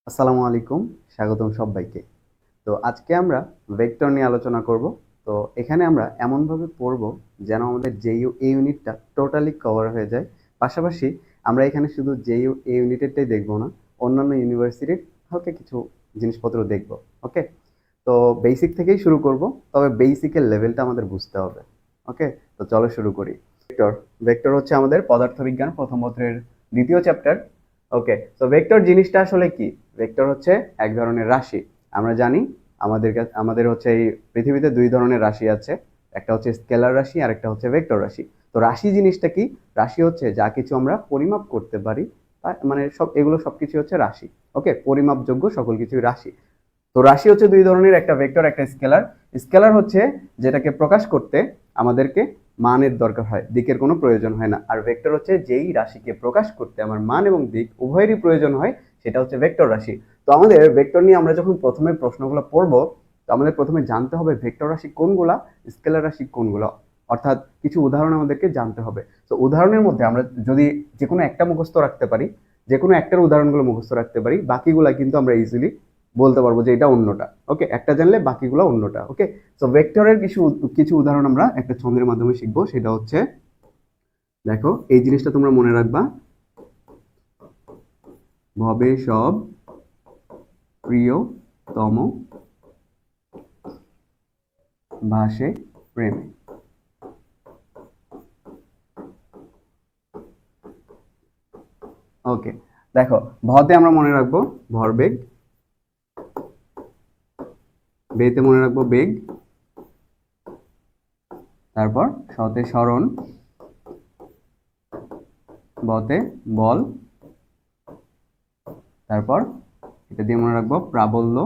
আসসালামু আলাইকুম, স্বাগতম সবাইকে। তো আজকে আমরা ভেক্টর নিয়ে আলোচনা করব। তো এখানে আমরা এমনভাবে পড়ব যেন আমাদের জেইউ এই ইউনিটটা টোটালি কভার হয়ে যায়। পাশাপাশি আমরা এখানে শুধু জেইউ এই ইউনিটেরটাই দেখব না, অন্যান্য ইউনিভার্সিটির হালকা কিছু জিনিসপত্র দেখব। ওকে, তো বেসিক থেকেই শুরু করব, তবে বেসিকের লেভেলটা আমাদের বুঝতে হবে। ওকে, তো চলো শুরু করি। ভেক্টর ভেক্টর হচ্ছে আমাদের পদার্থবিজ্ঞান প্রথম পত্রের দ্বিতীয় চ্যাপ্টার। ওকে, তো ভেক্টর জিনিসটা আসলে কি? ভেক্টর হচ্ছে এক ধরনের রাশি। আমরা জানি আমাদের হচ্ছে এই পৃথিবীতে দুই ধরনের রাশি আছে, একটা হচ্ছে স্কেলার রাশি আর একটা হচ্ছে ভেক্টর রাশি। তো রাশি জিনিসটা কি? রাশি হচ্ছে যা কিছু আমরা পরিমাপ করতে পারি, মানে এগুলো সবকিছু হচ্ছে রাশি। ওকে, পরিমাপযোগ্য সকল কিছুই রাশি। তো রাশি হচ্ছে দুই ধরনের, একটা ভেক্টর একটা স্কেলার। স্কেলার হচ্ছে যেটাকে প্রকাশ করতে আমাদেরকে মানের দরকার হয়, দিকের কোনো প্রয়োজন হয় না। আর ভেক্টর হচ্ছে যেই রাশিকে প্রকাশ করতে আমার মান এবং দিক উভয়েরই প্রয়োজন হয়, সেটা হচ্ছে ভেক্টর রাশি। তো আমাদের ভেক্টর নিয়ে আমরা যখন প্রথমে প্রশ্নগুলো পড়বো, তো আমাদের প্রথমে জানতে হবে ভেক্টর রাশি কোনগুলা, স্কেলার রাশি কোনগুলো, অর্থাৎ কিছু উদাহরণ আমাদেরকে জানতে হবে। তো উদাহরণের মধ্যে আমরা যদি যে কোনো একটা মুখস্থ রাখতে পারি, যে কোনো একটার উদাহরণগুলো মুখস্থ রাখতে পারি, বাকিগুলা কিন্তু আমরা ইজিলি বলতে পারবো যে এটা অন্যটা। ওকে, একটা জানলে বাকিগুলো অন্যটা। ওকে, তো ভেক্টরের কিছু কিছু উদাহরণ আমরা একটা ছন্দের মাধ্যমে শিখবো। সেটা হচ্ছে, দেখো এই জিনিসটা তোমরা মনে রাখবা, ভবে সব প্রিয়তম ভাসে প্রেমে। ওকে, দেখো ভতে আমরা মনে রাখবো ভরবেগ, বেতে মনে রাখবো বেগ, তারপর সতে সরণ, বতে বল, তারপর এটা দিয়ে মনে রাখবো প্রাবল্য,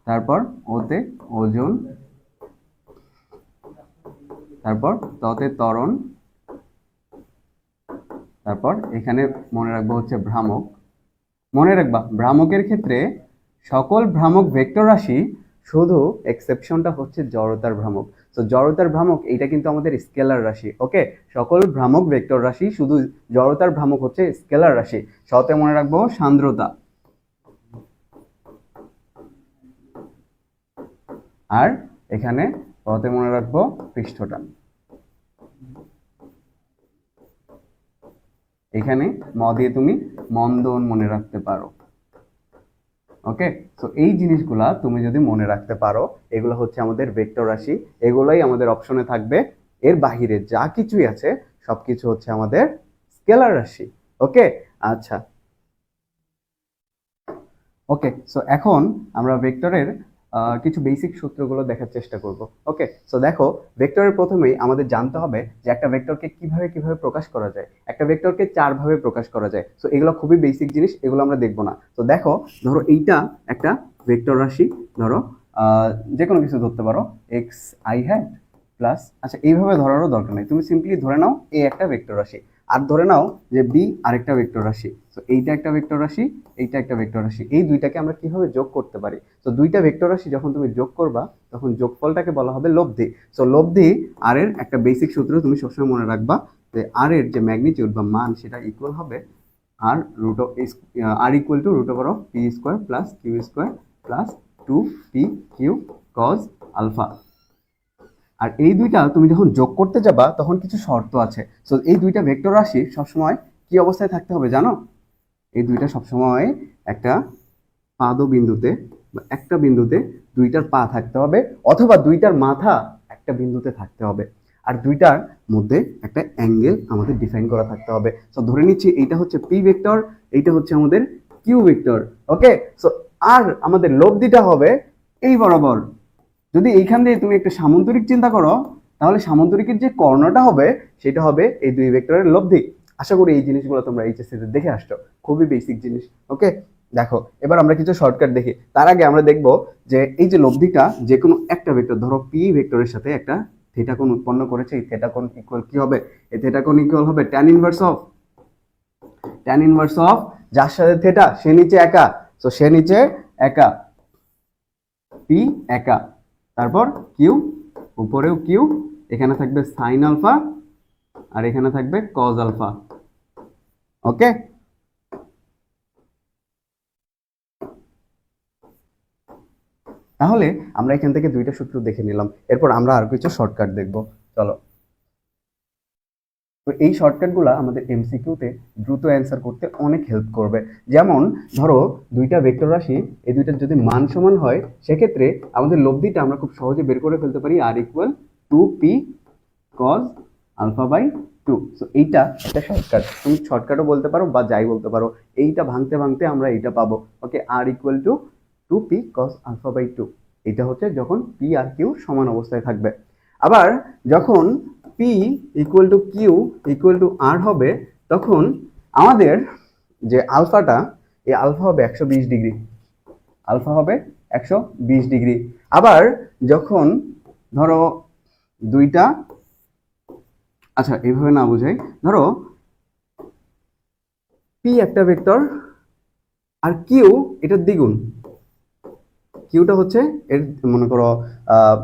তারপর ওতে ওজন, তারপর ততে ত্বরণ, তারপর এখানে মনে রাখবো হচ্ছে ভ্রামক। মনে রাখবা ভ্রামকের ক্ষেত্রে সকল ভ্রামক ভেক্টর রাশি, শুধু এক্সেপশনটা হচ্ছে জড়তার ভ্রামক। তো জড়তার ভ্রামক এইটা কিন্তু আমাদের স্কেলার রাশি। ওকে, সকল ভ্রামক ভেক্টর রাশি, শুধু জড়তার ভ্রামক হচ্ছে স্কেলার রাশি। সতে মনে রাখবো সান্দ্রতা, আর এখানে পথে মনে রাখবো পৃষ্ঠটান। এখানে ম দিয়ে তুমি মন্দন মনে রাখতে পারো। ওকে, তো এই জিনিসগুলা তুমি যদি মনে রাখতে পারো, এগুলো হচ্ছে আমাদের ভেক্টর রাশি, এগুলাই আমাদের অপশনে থাকবে। এর বাহিরে যা কিছুই আছে সবকিছু হচ্ছে আমাদের স্কেলার রাশি। ওকে, আচ্ছা। ওকে, সো এখন আমরা ভেক্টরের কিছু বেসিক সূত্রগুলো দেখার চেষ্টা করব। ওকে, সো দেখো ভেক্টরের প্রথমেই আমাদের জানতে হবে যে একটা ভেক্টরকে কিভাবে কিভাবে প্রকাশ করা যায়। একটা ভেক্টরকে চার ভাবে প্রকাশ করা যায়। সো এগুলো খুবই বেসিক জিনিস, এগুলো আমরা দেখবো না। তো দেখো, ধরো এইটা একটা ভেক্টর রাশি, ধরো যে কোনো কিছু ধরতে পারো, এক্স আই হ্যাট প্লাস, আচ্ছা এইভাবে ধরারও দরকার নেই, তুমি সিম্পলি ধরে নাও এ একটা ভেক্টর রাশি, আর ধরে নাও যে বি আরেকটা ভেক্টর রাশি। তো এইটা একটা ভেক্টর রাশি, এইটা একটা ভেক্টর রাশি, এই দুইটাকে আমরা কিভাবে যোগ করতে পারি? তো দুইটা ভেক্টর রাশি যখন তুমি যোগ করবা, তখন যোগফলটাকে বলা হবে লব্ধি। সো লব্ধি আর এর একটা বেসিক সূত্র তুমি সবসময় মনে রাখবা, যে আর এর যে ম্যাগনিটিউড বা মান, সেটা ইকুয়াল হবে আর root of R equal to root over of p square plus Q square plus 2p/q cos alpha. আর এই দুইটা তুমি যখন যোগ করতে যাবা, তখন কিছু শর্ত আছে। সো এই দুইটা ভেক্টর রাশি সবসময় কি অবস্থায় থাকতে হবে জানো? এই দুইটা সবসময় একটা পাদবিন্দুতে বা একটা বিন্দুতে দুইটার পা থাকতে হবে, অথবা দুইটার মাথা একটা বিন্দুতে থাকতে হবে, আর দুইটার মধ্যে একটা অ্যাঙ্গেল আমাদের ডিফাইন করা থাকতে হবে। সো ধরে নিচ্ছি এইটা হচ্ছে পি ভেক্টর, এইটা হচ্ছে আমাদের কিউ ভেক্টর। ওকে, সো আর আমাদের লব্ধিটা হবে এই বরাবর। যদি এইখান দিয়ে তুমি একটা সামান্তরিক চিন্তা করো, তাহলে সামান্তরিকের যে কর্ণটা হবে, সেটা হবে এই দুই ভেক্টরের লব্ধি। আশা করি এই জিনিসগুলো তোমরা এইচএসসি তে দেখে আসছো, খুবই বেসিক জিনিস। ওকে, দেখো এবার আমরা কিছু শর্টকাট দেখি। তার আগে আমরা দেখব যে এই যে লব্ধিটা যে কোনো একটা ভেক্টর, ধরো পি ভেক্টরের সাথে একটা থিটা কোণ উৎপন্ন করেছে, এই থিটা কোণ ইকুয়াল কি হবে? এই থিটা কোণ ইকুয়াল হবে tan ইনভার্স অফ যার সাথে থিটা সে নিচে একা, তো সে নিচে একা, পি একা, তারপর কিউ, উপরেও কিউ, এখানে থাকবে সাইন আলফা, আর এখানে থাকবে কজ আলফা। ওকে, তাহলে আমরা এখান থেকে দুইটা সূত্র দেখে নিলাম, এরপর আমরা আর কিছু শর্টকাট দেখব। চলো, তো এই শর্টকাটগুলো আমাদের এমসিকিউতে দ্রুত অ্যান্সার করতে অনেক হেল্প করবে। যেমন ধরো দুইটা ভেক্টর রাশি, এই দুইটার যদি মান সমান হয় সেক্ষেত্রে আমাদের লব্ধিটা আমরা খুব সহজে বের করে ফেলতে পারি R equal 2p cos alpha by 2। So এইটা একটা শর্টকাট, তুমি শর্টকাটও বলতে পারো বা যাই বলতে পারো। এইটা ভাঙতে ভাঙতে আমরা এইটা পাবো। Okay, R equal to 2p cos alpha by 2। এটা হচ্ছে যখন পি আর কিউ সমান অবস্থায় থাকবে। আবার যখন P equal to q equal to R হবে, তখন আমাদের যে আলফাটা, এই আলফা হবে 120 ডিগ্রি, আলফা হবে 120 ডিগ্রি। আবার যখন ধরো দুইটা, আচ্ছা এইভাবে না বুঝাই, ধরো পি একটা ভেক্টর আর কিউ এটার দ্বিগুণ, কিউটা হচ্ছে এর, মনে করো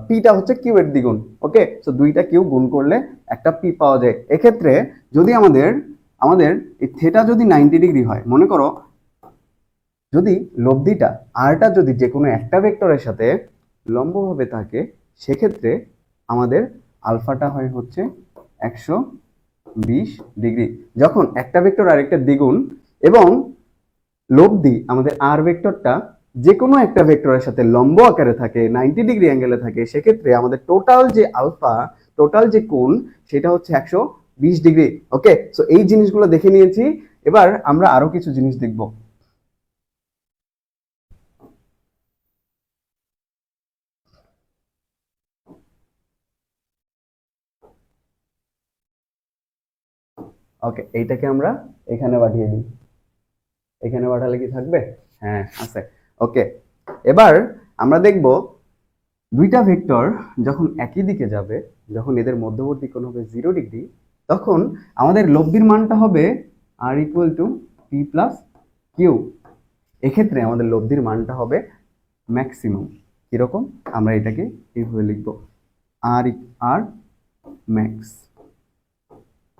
পিটা হচ্ছে কিউ এর দ্বিগুণ। ওকে, সো দুইটা কিউ গুণ করলে একটা পি পাওয়া যায়। এক্ষেত্রে যদি আমাদের আমাদের এই থেটা যদি 90 ডিগ্রি হয়, মনে করো যদি লব্ধিটা আরটা যদি যে কোনো একটা ভেক্টরের সাথে লম্বভাবে থাকে, সেক্ষেত্রে আমাদের আলফাটা হয় হচ্ছে 120 ডিগ্রি। যখন একটা ভেক্টর আরেকটা দ্বিগুণ এবং লব্ধি আমাদের আর ভেক্টরটা যে কোনো একটা ভেক্টরের সাথে লম্ব আকারে থাকে, 90 ডিগ্রি অ্যাঙ্গেলে থাকে, সেক্ষেত্রে আমাদের টোটাল যে আলফা, টোটাল যে কোণ, সেটা হচ্ছে 120 ডিগ্রি। ওকে, সো এই জিনিসগুলো দেখে নিয়েছি। এবার আমরা আরো কিছু জিনিস দেখব। ওকে, এইটাকে আমরা এখানে পাঠিয়ে দিই। এখানে পাঠালে কি থাকবে? হ্যাঁ, আছে। ওকে, এবার আমরা দেখব দুইটা ভেক্টর যখন একই দিকে যাবে, যখন এদের মধ্যবর্তী কোণ হবে 0 ডিগ্রি, তখন আমাদের লব্ধির মানটা হবে R equal to p plus q. এক্ষেত্রে আমাদের লব্ধির মানটা হবে ম্যাক্সিমাম। কিরকম? আমরা এটাকে এইভাবে লিখবো, আর আর ম্যাক্স,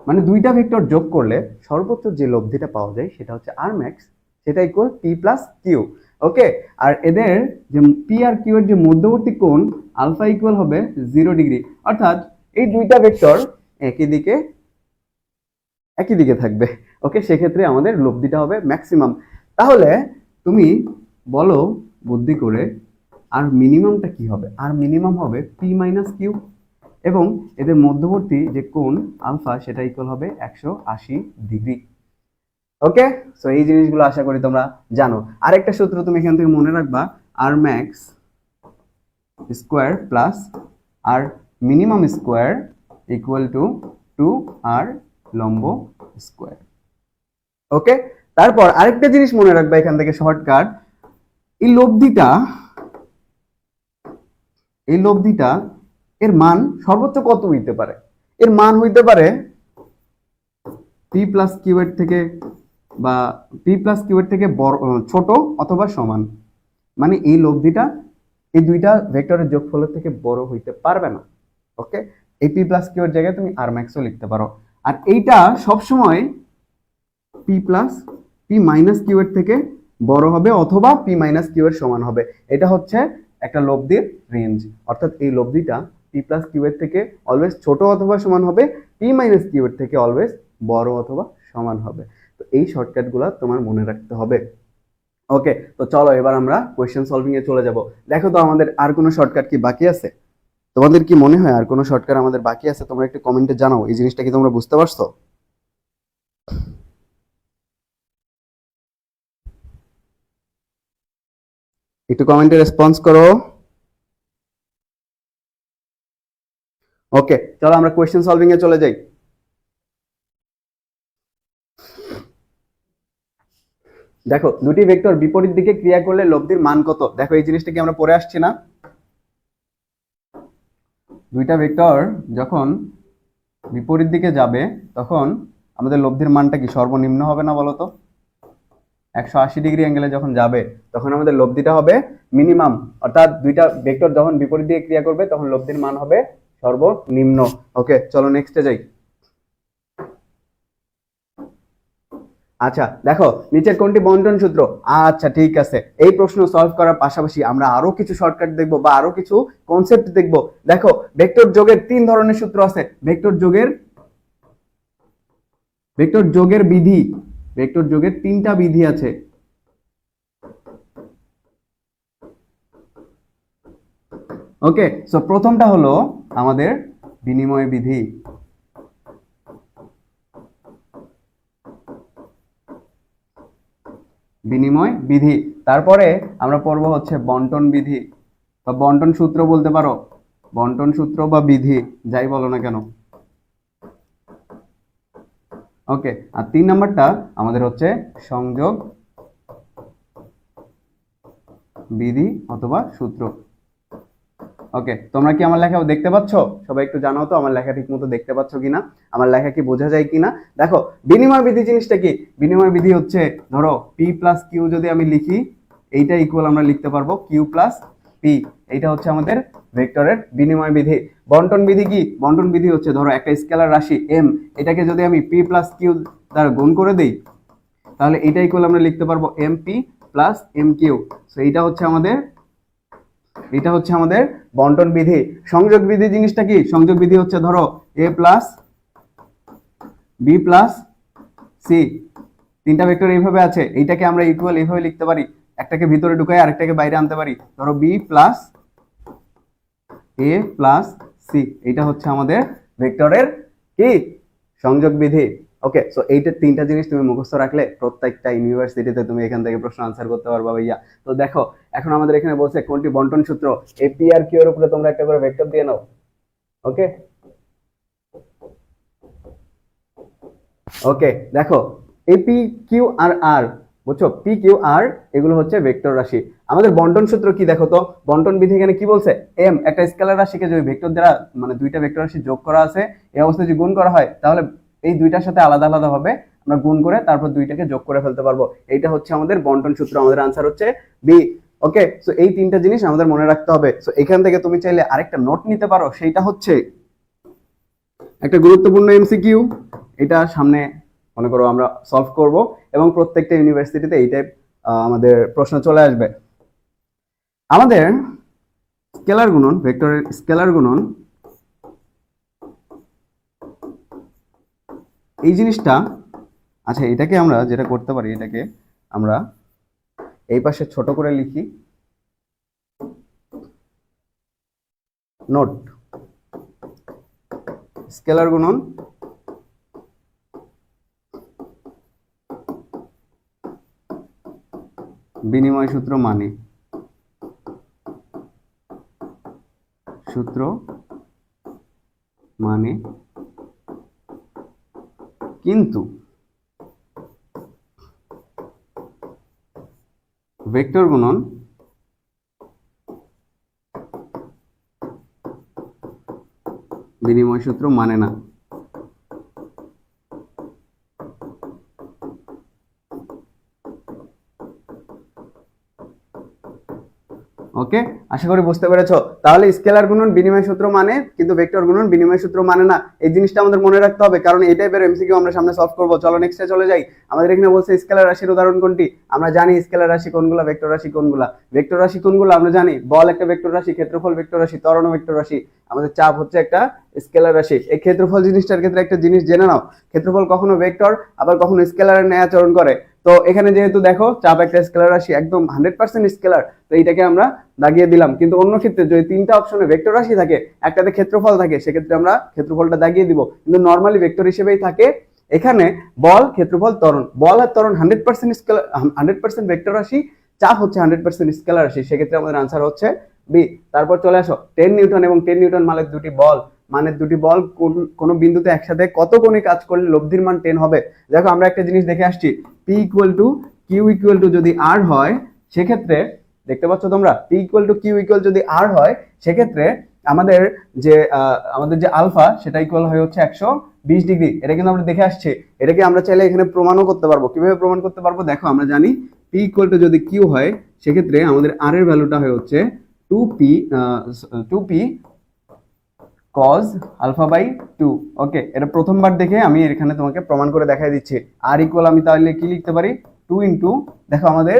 মানে দুইটা ভেক্টর যোগ করলে সর্বোচ্চ যে লব্ধিটা পাওয়া যায় সেটা হচ্ছে আর ম্যাক্স, সেটা ইকুয়াল পি প্লাস কিউ। ওকে, আর এদের যে পি আর কিউ এর যে মধ্যবর্তী কোণ আলফা ইকুয়াল হবে 0 ডিগ্রি, অর্থাৎ এই দুইটা ভেক্টর একই দিকে একই দিকে থাকবে। ওকে, সেক্ষেত্রে আমাদের লব্ধিটা হবে ম্যাক্সিমাম। তাহলে তুমি বলো বুদ্ধি করে, আর মিনিমামটা কি হবে? আর মিনিমাম হবে পি মাইনাস কিউ, এবং এদের মধ্যবর্তী যে কোণ আলফা সেটা ইকুয়াল হবে 180 ডিগ্রি। ওকে, সো এই জিনিসগুলো আশা করি তোমরা জানো। আরেকটা সূত্র তুমি এখান থেকে মনে রাখবা, R max square plus R minimum square equal to 2 R লম্ব স্কোয়ার। ওকে, তারপর আরেকটা জিনিস মনে রাখবা এখান থেকে শর্টকাট, এই লব্ধিটা এই লব্ধিটা এর মান সর্বোচ্চ কত হইতে পারে? এর মান হইতে পারে পি প্লাস কিউ এর থেকে, বা পি প্লাস কিউ এর থেকে বড়, ছোট অথবা সমান। মানে এই লব্ধিটা এই দুইটা ভেক্টরের যোগফলের থেকে বড় হইতে পারবে না। ওকে, এই পি প্লাস কিউ এর জায়গায় তুমি আর ম্যাক্সও লিখতে পারো। আর এইটা সবসময় p plus p minus q এর থেকে বড় হবে অথবা পি মাইনাস কিউ এর সমান হবে। এটা হচ্ছে একটা লব্ধির রেঞ্জ, অর্থাৎ এই লব্ধিটা পি প্লাস কিউ এর থেকে অলওয়েজ ছোট অথবা সমান হবে, পি মাইনাস কিউ এর থেকে অলওয়েজ বড় অথবা সমান হবে। তো এই শর্টকাটগুলো তোমার মনে রাখতে হবে। ওকে, তো চলো এবার আমরা কোয়েশ্চেন সলভিং এ চলে যাব। দেখো তো আমাদের আর কোনো শর্টকাট কি বাকি আছে? তোমাদের কি মনে হয় আর কোনো শর্টকাট আমাদের বাকি আছে? তোমরা একটু কমেন্টে জানাও, এই জিনিসটা কি তোমরা বুঝতে পারছো? একটু কমেন্টে রেসপন্স করো। ওকে, চলো আমরা কোয়েশ্চেন সলভিং এ চলে যাই। দেখো দুটি ভেক্টর বিপরীত দিকে ক্রিয়া করলে লব্ধির মান কত? দেখো এই জিনিসটা কি আমরা পড়ে আসছি না? দুইটা ভেক্টর যখন বিপরীত দিকে যাবে তখন আমাদের লব্ধির মানটা কি সর্বনিম্ন হবে না বলতো? 180 ডিগ্রি অ্যাঙ্গেলে যখন যাবে তখন আমাদের লব্ধিটা হবে মিনিমাম, অর্থাৎ দুইটা ভেক্টর যখন বিপরীত দিকে ক্রিয়া করবে তখন লব্ধির মান হবে সর্বনিম্ন। ওকে, চলো নেক্সটে যাই। আচ্ছা দেখো নিচের কোনটি বন্টন সূত্র। আচ্ছা ঠিক আছে, এই প্রশ্ন সলভ করার পাশাপাশি আমরা আরো কিছু শর্টকাট দেখব বা আরো কিছু কনসেপ্ট দেখব। দেখো ভেক্টর যোগের 3 ধরনের সূত্র আছে। ভেক্টর যোগের বিধি, ভেক্টর যোগের 3টা বিধি আছে। ওকে, সো প্রথমটা হলো আমাদের বিনিময় বিধি। বিনিময় বিধি, তারপরে আমরা পড়ব হচ্ছে বন্টন বিধি বা বন্টন সূত্র বলতে পারো, বন্টন সূত্র বা বিধি যাই বলো না কেন। ওকে, আর 3 নাম্বারটা আমাদের হচ্ছে সংযোগ বিধি অথবা সূত্র। ওকে, তোমরা কি আমার লেখা দেখতে পাচ্ছ? সবাই একটু জানাও তো আমার লেখা ঠিক মতো দেখতে পাচ্ছ কিনা, আমার লেখা কি বোঝা যায় কিনা। দেখো বিনিময় বিধি জিনিসটা কি? বিনিময় বিধি হচ্ছে ধরো পি প্লাস কিউ যদি আমি লিখি, এইটা ইকুয়াল আমরা লিখতে পারবো কিউ প্লাস পি। এইটা হচ্ছে আমাদের ভেক্টরের বিনিময় বিধি। বন্টন বিধি কি? বন্টন বিধি হচ্ছে ধরো একটা স্কেলার রাশি এম, এটাকে যদি আমি পি প্লাস কিউ দ্বারা গুণ করে দেই, তাহলে এইটা ইকুয়াল আমরা লিখতে পারবো m p plus m q. So এইটা হচ্ছে আমাদের বন্টন বিধি। সংযোগ বিধি জিনিসটা কি? সংযোগ বিধি হচ্ছে ধরো এ প্লাস বি প্লাস সি, 3টা ভেক্টর এইভাবে আছে, এইটাকে আমরা ইকুয়াল এইভাবে লিখতে পারি, একটাকে ভিতরে ঢুকাই আরেকটাকে বাইরে আনতে পারি। ধরো বি প্লাস এ প্লাস সি, এটা হচ্ছে আমাদের ভেক্টরের কি? সংযোগ বিধি। ওকে, সো এইটা 3টা জিনিস তুমি মুখস্থ রাখলে প্রত্যেকটা ইউনিভার্সিটিতে তুমি এখান থেকে প্রশ্ন আনসার করতে পারবা ভাইয়া। তো দেখো এখন আমাদের এখানে বলছে কোনটি বন্টন সূত্র। এপি আর কিউ এর উপরে তোমরা একটা করে ভেক্টর দিয়ে নাও। ওকে ওকে, দেখো এপি কিউ আর আর, বুঝছো, পি কিউ আর এগুলো হচ্ছে ভেক্টর রাশি। আমাদের বন্টন সূত্র কি দেখো তো? বন্টন বিধি এখানে কি বলছে? এম একটা স্কেলার রাশিকে যদি ভেক্টর দ্বারা মানে 2টা ভেক্টর রাশি যোগ করা আছে, এই অবস্থায় যদি গুণ করা হয়, তাহলে এই 2টার সাথে আলাদা আলাদা ভাবে আমরা গুণ করে তারপর 2টাকে যোগ করে ফেলতে পারবো। এইটা হচ্ছে আমাদের বন্টন সূত্র। আমাদের আনসার হচ্ছে বি। ওকে, সো এই 3টা জিনিস আমাদের মনে রাখতে হবে। সো এখান থেকে তুমি চাইলে আরেকটা নোট নিতে পারো, সেইটা হচ্ছে একটা গুরুত্বপূর্ণ এমসিকিউ। এটা সামনে মনে করো আমরা সলভ করব এবং প্রত্যেকটা ইউনিভার্সিটিতে এই টাইপ আমাদের প্রশ্ন চলে আসবে। আমাদের স্কেলার গুণন, ভেক্টরের স্কেলার গুণন, এই জিনিসটা, আচ্ছা এটাকে আমরা যেটা করতে পারি, এটাকে আমরা এই পাশে ছোট করে লিখি, নোট স্কেলার গুণন বিনিময় সূত্র মানে, সূত্র মানে কিন্তু ভেক্টর গুণন বিনিময় সূত্র মানে না। ওকে, আশা করি বুঝতে পেরেছো। তাহলে স্কেলার গুণন বিনিময় সূত্র মানে কিন্তু ভেক্টর গুণন বিনিময় সূত্র মানে না, এই জিনিসটা আমাদের মনে রাখতে হবে, কারণ এই টাইপের এমসিকিউ আমরা সামনে সলভ করব। চলো নেক্সটে চলে যাই। আমাদের এখানে বলছে স্কেলার রাশির উদাহরণ কোনটি? আমরা জানি স্কেলার রাশি কোনগুলা, ভেক্টর রাশি কোনগুলা। ভেক্টর রাশি কোনগুলো আমরা জানি, বল একটা ভেক্টর রাশি, ক্ষেত্রফল ভেক্টর রাশি, ত্বরণ ভেক্টর রাশি, আমাদের চাপ হচ্ছে একটা স্কেলার রাশি। এই ক্ষেত্রফল জিনিসটার ক্ষেত্রে একটা জিনিস জেনে নাও, ক্ষেত্রফল কখনো ভেক্টর আবার কখনো স্কেলারের ন্যায় আচরণ করে। তো এখানে যেহেতু দেখো চাপ একটা স্কেলার রাশি, একদম 100% স্কেলার, তো এইটাকে আমরা দাগিয়ে দিলাম। কিন্তু অন্য ক্ষেত্রে যদি 3টা অপশনে ভেক্টর রাশি থাকে, একটাতে ক্ষেত্রফল থাকে, সেক্ষেত্রে আমরা ক্ষেত্রফলটা দাগিয়ে দিব। কিন্তু নর্মালি ভেক্টর হিসেবেই থাকে। এখানে বল, ক্ষেত্রফল, ত্বরণ, বল আর ত্বরণ 100% স্কেলার, 100% ভেক্টর রাশি, চাপ হচ্ছে 100% স্কেলার রাশি, সেক্ষেত্রে আমাদের আনসার হচ্ছে বি। তারপর চলে আসো 10 নিউটন এবং 10 নিউটন মানের দুটি বল কোন বিন্দুতে একসাথে কত কোণে কাজ করলে লব্ধির মান 10 হবে। দেখো আমরা একটা জিনিস দেখে আসছি, p equal to q equal to যদি আর হয়, সেক্ষেত্রে দেখতে পাচ্ছ তোমরা, p equal to q equal যদি আর হয়, সেক্ষেত্রে আমাদের যে আলফা সেটা ইকুয়াল হয়ে হচ্ছে 120 ডিগ্রি। এটা কিন্তু আমরা দেখে আসছি। এটাকে আমরা চাইলে এখানে প্রমাণও করতে পারবো। কিভাবে প্রমাণ করতে পারবো? দেখো আমরা জানি পি ইকুয়াল টু যদি কিউ হয়, সেক্ষেত্রে আমাদের আর এর ভ্যালুটা হয়ে হচ্ছে 2p কজ আলফা বাই 2। ওকে, এটা প্রথমবার দেখে আমি এখানে তোমাকে প্রমাণ করে দেখাই দিচ্ছি। আর ইকুয়াল আমি তাহলে কি লিখতে পারি, 2 ইন্টু, দেখো আমাদের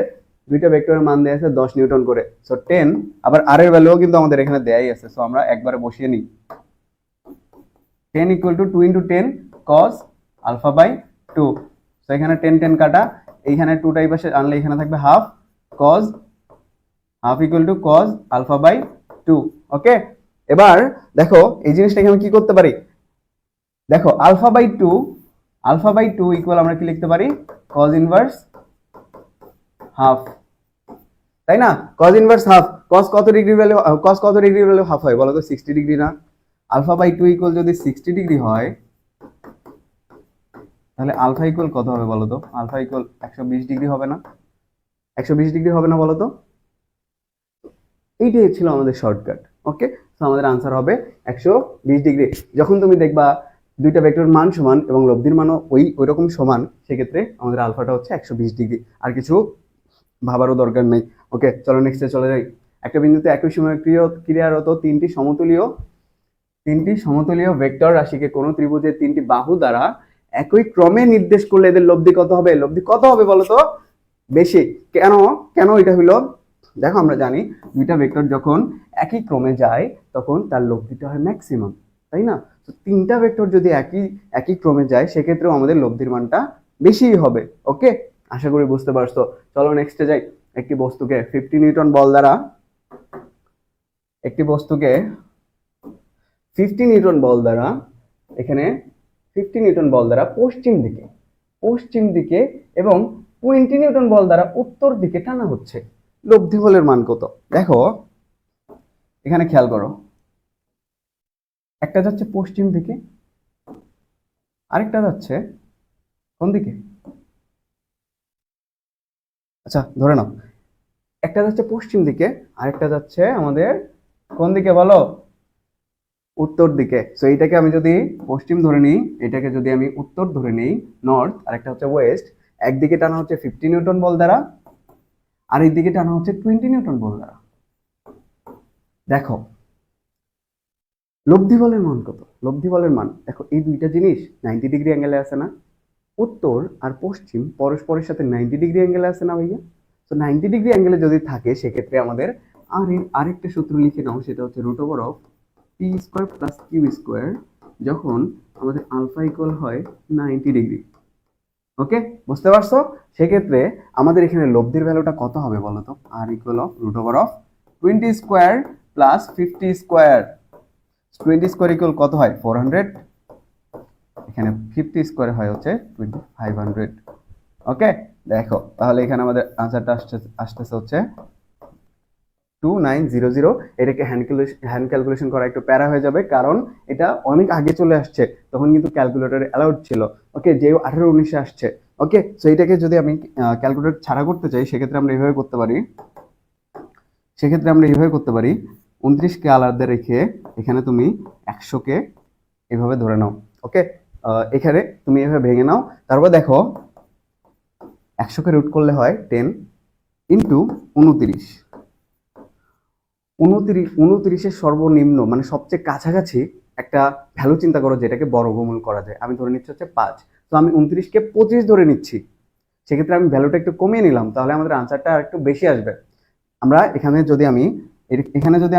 দুইটা ভেক্টরের মান দেয়া আছে 10 নিউটন করে, সো 10, আবার আর এর ভ্যালুও কিন্তু আমাদের এখানে দেয়াই আছে, সো আমরা একবারে বসিয়ে নিই। 10 equal to 2 into 10 cos alpha by 2। So এখানে 10 10 কাটা, এইখানে 2 টাই পাশে আনলে এখানে থাকবে half, cos half equal to cos alpha by 2। Okay, এবার দেখো এই জিনিসটাকে আমি কি করতে পারি, দেখো আলফা বাই 2 ইকুয়াল আমরা কি লিখতে পারি, কজ ইনভার্স হাফ, তাই না? কজ ইনভার্স হাফ, কজ কত ডিগ্রি ভ্যালু, কজ কত ডিগ্রি ভ্যালু হাফ হয় বলো তো, 60 ডিগ্রি না? আলফা বাই 2 ইকুয়াল যদি 60 ডিগ্রি হয়, তাহলে আলফা ইকুয়াল কত হবে বলো তো? আলফা ইকুয়াল 120 ডিগ্রি হবে না? 120 ডিগ্রি হবে না বলো তো? এইটাই ছিল আমাদের শর্টকাট। ওকে, তো আমাদের আনসার হবে 120 ডিগ্রি। যখন তুমি দেখবা দুইটা ভেক্টরের মান সমান এবং লব্ধির মানও ওইরকম সমান, সেক্ষেত্রে আমাদের আলফাটা হচ্ছে 120 ডিগ্রি, আর কিছু ভাবারও দরকার নেই। ওকে, চলো নেক্সটে চলে যাই। একটা বিন্দুতে একই সময় ক্রিয়ারত তিনটি সমতুলীয় ভেক্টর রাশিকে কোনো ত্রিভুজের তিনটি বাহু দ্বারা একই ক্রমে নির্দেশ করলে এদের লব্ধি কত হবে? লব্ধি কত হবে বলো তো? বেশি। কেন কেন এটা হইলো? দেখো আমরা জানি দুইটা ভেক্টর যখন একই ক্রমে যায় তখন তার লব্ধিটা হয় ম্যাক্সিমাম, তাই না? তো তিনটা ভেক্টর যদি একই ক্রমে যায়, সেক্ষেত্রেও আমাদের লব্ধির মানটা বেশিই হবে। ওকে, আশা করি বুঝতে পারছো। চলো নেক্সটে যাই। একটি বস্তুকে 50 নিউটন বল দ্বারা এখানে 50 নিউটন বল দ্বারা পশ্চিম দিকে এবং 20 নিউটন বল দ্বারা উত্তর দিকে টানা হচ্ছে। লব্ধি বলের মান কত? দেখো এখানে খেয়াল করো, একটা যাচ্ছে পশ্চিম দিকে, আরেকটা যাচ্ছে কোন দিকে? আচ্ছা ধরে নাও, একটা যাচ্ছে পশ্চিম দিকে, আরেকটা যাচ্ছে আমাদের কোন দিকে বলো? উত্তর দিকে। সো এইটাকে আমি যদি পশ্চিম ধরে নিই, এটাকে যদি আমি উত্তর ধরে নিই, নর্থ, আরেকটা হচ্ছে ওয়েস্ট, একদিকে টানা হচ্ছে 50 নিউটন বল দ্বারা, আর এই দিকে টানা হচ্ছে 20 নিউটন বল দ্বারা। দেখো লব্ধি বলের মান কত? লব্ধি বলের মান দেখো, এই দুইটা জিনিস 90 ডিগ্রি অ্যাঙ্গেলে আছে না? উত্তর আর পশ্চিম পরস্পরের সাথে 90 ডিগ্রি অ্যাঙ্গেলে আছে না ভাইয়া? তো 90 ডিগ্রি অ্যাঙ্গেলে যদি থাকে, সেক্ষেত্রে আমাদের আরেকটা সূত্র লিখে নাও, সেটা হচ্ছে root over of p square plus Q square, যখন আমাদের আলফা ইকুয়াল হয় 90 ডিগ্রি। ওকে, বুঝতে পারছো? সেক্ষেত্রে আমাদের এখানে লব্ধির ভ্যালুটা কত হবে বলো তো? R equal of root over of 20 square plus 50 square. 20 square equal কত হয়? 400। এখানে 50 স্কোয়ার হয় হচ্ছে 2500। ওকে, দেখো তাহলে এখানে আমাদের আনসারটা আসতেছে হচ্ছে 2900। এটাকে হ্যান্ড ক্যালকুলেশন করা একটু প্যারা হয়ে যাবে, কারণ এটা অনেক আগে চলে আসছে, তখন কিন্তু ক্যালকুলেটরে অ্যালাউড ছিল। ওকে, যে 18-19-এ আসছে। ওকে, সো এটাকে যদি আমি ক্যালকুলেটর ছাড়া করতে চাই, সেক্ষেত্রে আমরা এইভাবে করতে পারি। 29কে আলাদা রেখে এখানে তুমি 100কে এভাবে ধরে নাও। ওকে, এখানে তুমি এভাবে ভেঙে নাও, তারপর দেখো 100কে রুট করলে হয় 10 ইন্টু 29। 29-এর সর্বনিম্ন মানে সবচেয়ে কাছাকাছি একটা ভ্যালু চিন্তা করো, যেটাকে বর্গমূল করা যায়। আমি ধরে নিচ্ছি হচ্ছে 5, তো আমি 29কে 25 ধরে নিচ্ছি, সেক্ষেত্রে আমি ভ্যালুটা একটু কমিয়ে নিলাম, তাহলে আমাদের আনসারটা আর একটু বেশি আসবে। আমরা এখানে যদি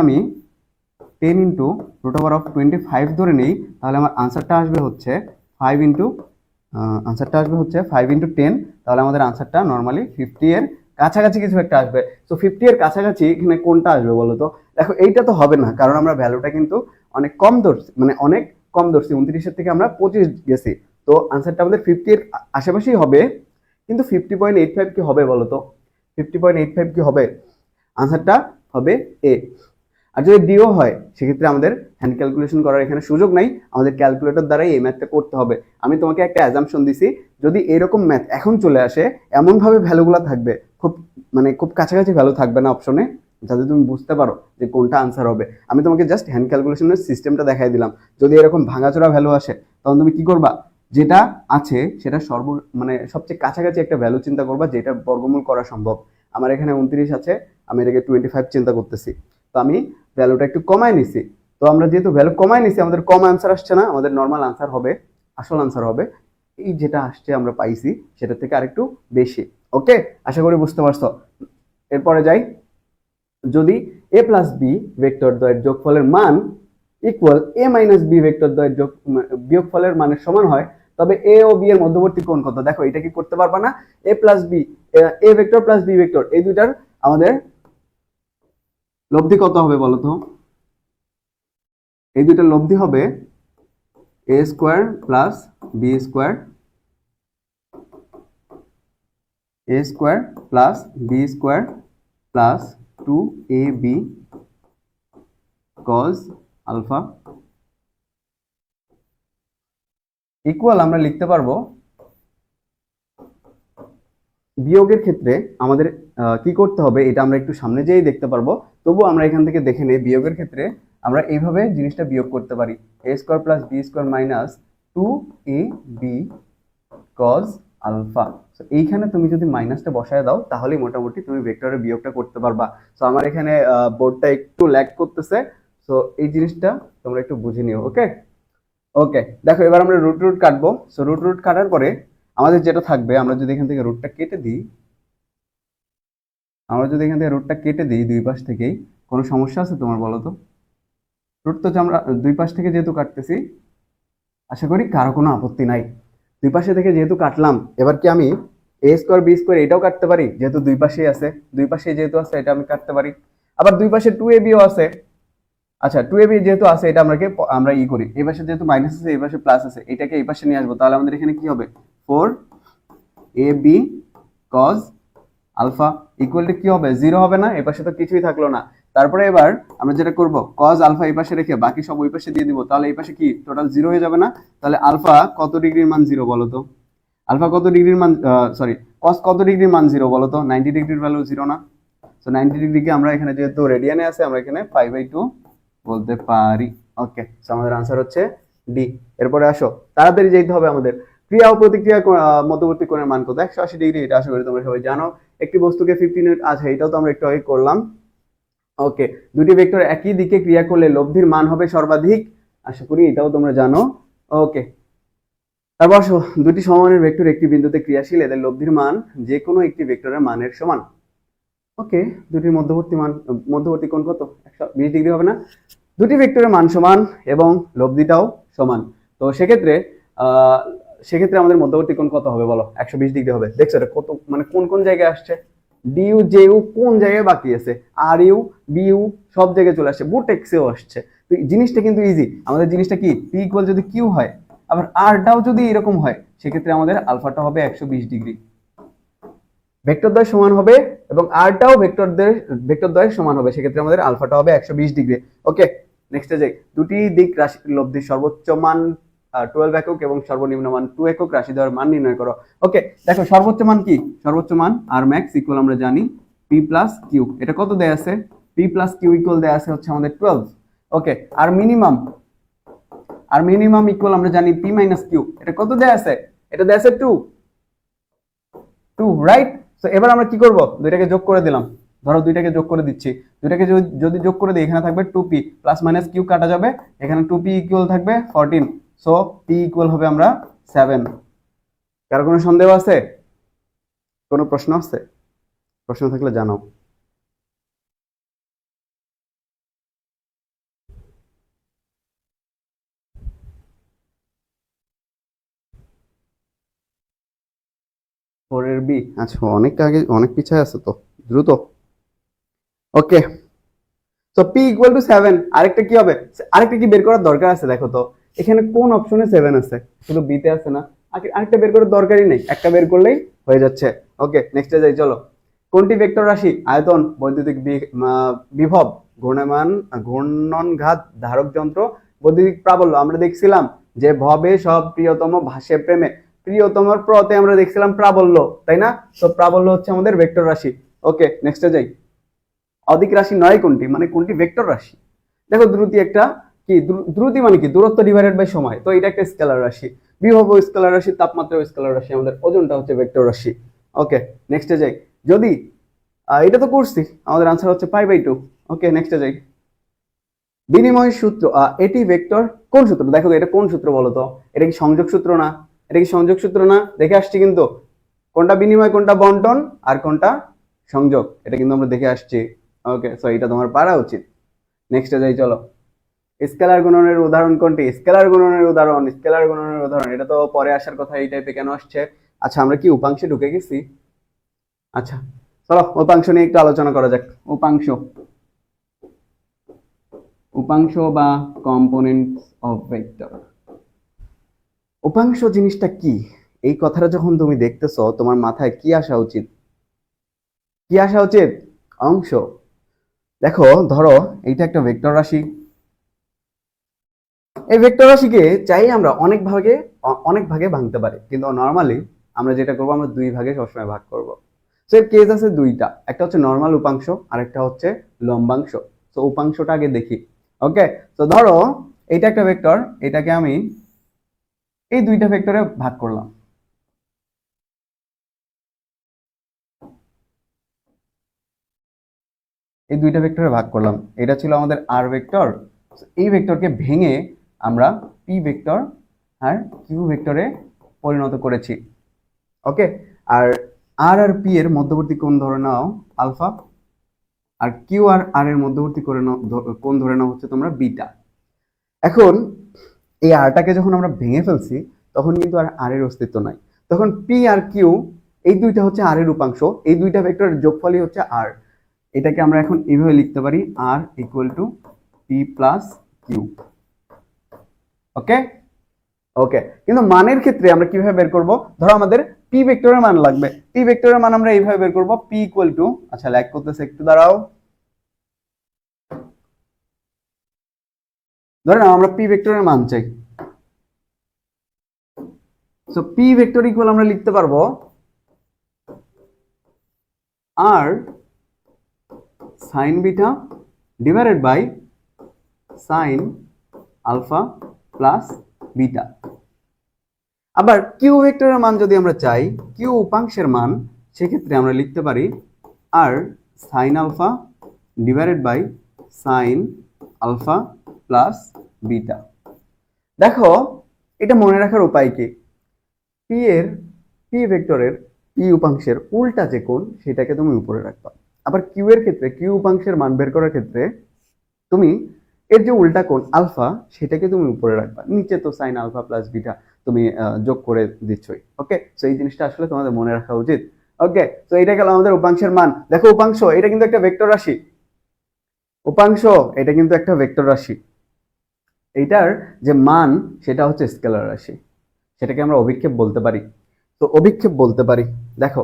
আমি 10 ইন্টু রুট ওভার অফ 25 ধরে নিই, তাহলে আমার আনসারটা আসবে হচ্ছে 5 ইন্টু 10, তাহলে আমাদের আনসারটা নর্মালি 50 এর কাছাকাছি কিছু একটা আসবে। তো 50 এর কাছাকাছি এখানে কোনটা আসবে বলো তো? দেখো এইটা তো হবে না, কারণ আমরা ভ্যালুটা কিন্তু অনেক কম ধরছি, 29-এর থেকে আমরা 25 গেছি, তো আনসারটা আমাদের 50 এর আশেপাশেই হবে। কিন্তু 50.85 কি হবে বলো তো? 50.85 কি হবে? আনসারটা হবে এ। আর যদি ডিও হয়, সেক্ষেত্রে আমাদের হ্যান্ড ক্যালকুলেশন করার এখানে সুযোগ নাই, আমাদের ক্যালকুলেটর দ্বারাই এই ম্যাথটা করতে হবে। আমি তোমাকে একটা অ্যাজাম্পশন দিছি, যদি এরকম ম্যাথ এখন চলে আসে, এমন ভাবে ভ্যালুগুলো থাকবে, খুব কাছাকাছি ভ্যালু থাকবে না অপশনে, যাতে তুমি বুঝতে পারো যে কোনটা আনসার হবে। আমি তোমাকে জাস্ট হ্যান্ড ক্যালকুলেশনের সিস্টেমটা দেখাই দিলাম। যদি এরকম ভাঙাচোরা ভ্যালু আসে, তখন তুমি কি করবা? যেটা আছে সেটা সবচেয়ে কাছাকাছি একটা ভ্যালু চিন্তা করবা, যেটা বর্গমূল করা সম্ভব। আমার এখানে 29 আছে, আমি এটাকে 25 চিন্তা করতেছি, তো আমি ভ্যালুটা একটু কমায় নিছি। তো আমরা যেহেতু ভ্যালু কমাই নিছি, আমাদের কম আনসার আসছে না, আমাদের নর্মাল আনসার হবে, আসল আনসার হবে এই যেটা আসছে আমরা পাইছি সেটা থেকে আরেকটু বেশি। ওকে, আশা করি বুঝতে পারছো। এরপরে যাই, যদি a প্লাস বি ভেক্টর দ্বয়ের যোগফলের মান equal a minus b vector দ্বয়ের বিয়োগফলের মানের সমান হয়, তবে a ও b এর মধ্যবর্তী কোণ কত? দেখো এটা কি করতে পারবা না, a plus b, a vector plus b vector, এই দুইটার আমাদের লব্ধি কত হবে বলো তো? এই দুইটার লব্ধি হবে a square plus b square, a square plus b square plus 2ab cos alpha equal আমরা লিখতে পারবো, বিয়োগের ক্ষেত্রে আমাদের কি করতে হবে এটা আমরা একটু সামনে যেয়েই দেখতে পারবো, তবু আমরা এখান থেকে দেখে নেই। বিয়োগের ক্ষেত্রে আমরা এইভাবে জিনিসটা বিয়োগ করতে পারি, a square plus b square minus 2ab cos alpha. এইখানে তুমি যদি মাইনাসটা বসায় দাও তাহলেই মোটামুটি তুমি ভেক্টরের বিয়োগটা করতে পারবা। সো আমার এখানে বোর্ডটা একটু ল্যাগ করতেছে, সো এই জিনিসটা তোমরা একটু বুঝে নিও। ওকে ওকে, দেখো এবার আমরা রুট রুট কাটবো। সো রুট রুট কাটার পরে আমাদের যেটা থাকবে, আমরা যদি এখান থেকে রুটটা কেটে দিই, দুই পাশ থেকেই, কোনো সমস্যা আছে তোমার বলো তো? রুট তো আমরা দুই পাশ থেকে যেহেতু কাটতেছি, আশা করি কারো কোনো আপত্তি নাই। দুই পাশে থেকে যেহেতু কাটলাম, এবার কি আমি a স্কোয়ার বি স্কোয়ার এটাও কাটতে পারি? যেহেতু দুই পাশেই আছে, দুই পাশে যেহেতু আছে এটা আমি কাটতে পারি। আবার দুই পাশে 2ab-ও আছে, আচ্ছা 2ab যেহেতু আছে এটা আমরা ই করি, এই পাশে যেহেতু মাইনাস আছে এই পাশে প্লাস আছে, এটাকে এই পাশে নিয়ে আসবো, তাহলে আমাদের এখানে কি হবে? 4ab cos alpha equal two কি হবে? 0 হবে না, এই পাশে তো কিছুই থাকলো না। তারপরে এবার আমরা যেটা করব, cos আলফা এই পাশে রেখে বাকি সব ওই পাশে দিয়ে দিব, তাহলে এই পাশে কি টোটাল 0 হয়ে যাবে না? তাহলে আলফা কত ডিগ্রির মান 0 বলো তো? আলফা কত ডিগ্রির মান, সরি cos কত ডিগ্রির মান 0 বলো তো? 90 ডিগ্রির ভ্যালু 0 না? সো 90 ডিগ্রিকে আমরা এখানে যেহেতু রেডিয়ানে আছে, আমরা এখানে 5/2 বলতে পারি। ওকে, সো আমাদের आंसर হচ্ছে ডি। এরপরে আসো, তাড়াতাড়ি যেতে হবে আমাদের। ক্রিয়া ও প্রতিক্রিয়া মধ্যবর্তী কোণের মান কত? 180 ডিগ্রি, এটা আশা করি তোমরা সবাই জানো। একটি বস্তুকে 15 ইউনিট, আচ্ছা এটাও তো আমরা একটু আগে করলাম। ওকে, দুটি ভেক্টর একই দিকে ক্রিয়া করলে লব্ধির মান হবে সর্বাধিক, আশা করি এটাও তোমরা জানো। ওকে, তারপর আসো, দুটি সমমানের ভেক্টর একটি বিন্দুতে ক্রিয়াশীল, এদের লব্ধির মান যে কোনো একটি ভেক্টরের মানের সমান। ওকে, দুটির মধ্যবর্তী কোণ কত? 120 ডিগ্রি হবে না? দুটি ভেক্টরের মান সমান এবং লব্ধিটাও সমান, তো সেক্ষেত্রে আমাদের মধ্যবর্তী কোণ কত হবে বলো? 120 ডিগ্রি হবে। দেখছো এটা কত, মানে কোন কোন জায়গায় আসছে, ডিইউ জেইউ কোন জায়গায় বাকি আছে, আর ইউ বিইউ সব জায়গায় চলে আসছে, বুটেক্সেও আসছে। তো জিনিসটা কিন্তু ইজি, আমাদের জিনিসটা কি, পি ইকুয়াল যদি কিউ হয়, আবার আরটাও যদি এরকম হয়, সেক্ষেত্রে আমাদের আলফাটা হবে 120 ডিগ্রি, ভেক্টর দ্বয় সমান হবে এবং আরটাও ভেক্টর দ্বয়ের সমান হবে, সেক্ষেত্রে আমাদের আলফাটা হবে 120 ডিগ্রি। ওকে, নেক্সটে যাই, দুটি দিক রাশির লব্ধির সর্বোচ্চ মান 12 একক এবং সর্বনিম্ন মান 2 একক রাশি দ্বয়ের মান নির্ণয় করো। ওকে, দেখো সর্বোচ্চ মান কি? সর্বোচ্চ মান আর ম্যাক্স ইকুয়াল আমরা জানি পি প্লাস কিউ, এটা কত দেয়া আছে? পি প্লাস কিউ ইকুয়াল দেয়া আছে হচ্ছে আমাদের 12। ওকে, আর মিনিমাম ইকুয়াল আমরা জানি পি মাইনাস কিউ, এটা কত দেয়া আছে? এটা দেয়া আছে 2, রাইট? সো এবার আমরা কি করব, দুইটাকে যোগ করে দিলাম, ধরো দুইটাকে যোগ করে দিচ্ছি, দুইটাকে যদি যোগ করে দিই, এখানে থাকবে 2p প্লাস মাইনাস কিউ কাটা যাবে, এখানে 2p ইকুয়াল থাকবে 14, সো p ইকুয়াল হবে আমরা 7। কারো কোনো সন্দেহ আছে? কোনো প্রশ্ন আছে? প্রশ্ন থাকলে জানাও। ফোরের বি, আচ্ছা অনেক আগে, অনেক পিছায় আছে তো, দ্রুত। ওকে, তো p ইকুয়াল টু 7, আরেকটা কি হবে? আরেকটা কি বের করার দরকার আছে? দেখো তো এখানে কোন অপশনে 7 আছে, শুধু b তে আছে না, আরেকটা বের করার দরকারই নেই, একটা বের করলেই হয়ে যাচ্ছে। ওকে, নেক্সটে যাই, চলো। কোনটি ভেক্টর রাশি আয়তন, বৈদ্যুতিক বিভব, ঘূর্ণনঘাত, ধারক যন্ত্র, বৈদ্যুতিক প্রাবল্য? আমরা দেখছিলাম যে ভবে সব প্রিয়তম ভাসে প্রেমে, প্রিয়তমর প্রতে আমরা দেখছিলাম প্রাবল্য, তাই না? তো প্রাবল্য হচ্ছে আমাদের ভেক্টর রাশি। ওকে, নেক্সটে যাই, অদিক রাশি নয় কোনটি, মানে কোনটি ভেক্টর রাশি? দেখো দ্রুতি একটা কি, দ্রুতি মানে কি, দূরত্ব ডিভাইডেড বাই সময়, তো এটা একটা স্কেলার রাশি, বিভব স্কেলার রাশি, তাপমাত্রা স্কেলার রাশি, আমাদের ওজনটা হচ্ছে ভেক্টর রাশি। ওকে, নেক্সটে যাই, যদি এটা তো করছি, আমাদের আনসার হচ্ছে পাই বাই 2। ওকে, নেক্সটে যাই, বিনিময় সূত্র, এটি ভেক্টর কোন সূত্র? দেখো তো এটা কোন সূত্র বলো তো? এটা কি সংযোগ সূত্র না? এটা কি সংযোগ সূত্র না? দেখে আসছি কিন্তু কোনটা বিনিময়, কোনটা বন্টন, আর কোনটা সংযোগ, এটা কিন্তু আমরা দেখে আসছি। ওকে, সো এটা তোমার পারা উচিত। নেক্সটে যাই, চলো। স্কেলার গুণনের উদাহরণ কোনটি? স্কেলার গুণনের উদাহরণ, স্কেলার গুণনের উদাহরণ, এটা তো পরে আসার কথা, এই টাইপে কেন আসছে? আচ্ছা, আমরা কি উপাংশে ঢুকে গেছি? আচ্ছা, চলো উপাংশ নিয়ে একটু আলোচনা করা যাক। উপাংশ, উপাংশ বা কম্পোনেন্টস অফ ভেক্টর। উপাংশ জিনিসটা কি? এই কথাটা যখন তুমি দেখতেছো, তোমার মাথায় কি আসা উচিত? কি আসা উচিত? অংশ। দেখো, ধরো এইটা একটা ভেক্টর রাশি। এই ভেক্টর রাশিকে চাই আমরা অনেক ভাগে ভাঙতে পারি, কিন্তু নর্মালি আমরা যেটা করবো, আমরা দুই ভাগে সবসময় ভাগ করব। তো এর কেস আছে দুইটা, একটা হচ্ছে নর্মাল উপাংশ আর একটা হচ্ছে লম্বাংশ। তো উপাংশটা আগে দেখি। ওকে, তো ধরো এইটা একটা ভেক্টর, এটাকে আমি এই দুইটা ভেক্টরে ভাগ করলাম। এই দুইটা ভেক্টরে ভাগ করলাম, এটা ছিল আমাদের আর ভেক্টর। এই ভেক্টরকে ভেঙে আমরা পি ভেক্টর আর কিউ ভেক্টরে পরিণত করেছি। ওকে, আর আর পি এর মধ্যবর্তী কোণ ধরে নাও আলফা, আর কিউ আর আর এর মধ্যবর্তী কোণ ধরে নাও হচ্ছে তোমরা বিটা। এখন এই আরটাকে যখন আমরা ভেঙে ফেলছি, তখন কিন্তু আর আর এর অস্তিত্ব নাই। তখন পি আর কিউ এই দুইটা হচ্ছে আর এর উপাংশ, এই দুইটা ভেক্টরের যোগফলই হচ্ছে আর। এটাকে আমরা এখন এইভাবে লিখতে পারি, R equal to p plus q. Okay, okay, কিন্তু মানের ক্ষেত্রে আমরা কিভাবে বের করব? ধরো আমাদের পি ভেক্টরের মান লাগবে, পি ভেক্টরের মান আমরা এইভাবে বের করব, পি ইকুয়াল টু, আচ্ছা ল্যাগ করতেছে একটু, দাঁড়াও। ধরে নাও আমরা পি ভেক্টরের মান চাই, সো পি ভেক্টর ইকুয়াল আমরা লিখতে পারবো R sine beta divided by sine alpha plus beta. আবার কিউ ভেক্টরের মান যদি আমরা চাই, কিউ উপাংশের মান, সেক্ষেত্রে আমরা লিখতে পারি R sine alpha divided by sine alpha plus beta. দেখো, এটা মনে রাখার উপায় কি? পি ভেক্টরের পি উপাংশের উল্টা যে কোণ, সেটাকে তুমি উপরে রাখবা। আবার কিউ এর ক্ষেত্রে, কিউ উপাংশের মান বের করার ক্ষেত্রে তুমি এর যে উল্টা কোণ আলফা, সেটাকে তুমি উপরে রাখবা। নিচে তো সাইন আলফা প্লাস বিটা তুমি যোগ করে দিচ্ছই। ওকে, তো এই জিনিসটা আসলে তোমাদের মনে রাখা উচিত। ওকে, তো এটা গেল আমাদের উপাংশের মান। দেখো, উপাংশ এটা কিন্তু একটা ভেক্টর রাশি। উপাংশ এটা কিন্তু একটা ভেক্টর রাশি, এইটার যে মান সেটা হচ্ছে স্কেলার রাশি, সেটাকে আমরা অভিক্ষেপ বলতে পারি। তো অভিক্ষেপ বলতে পারি। দেখো,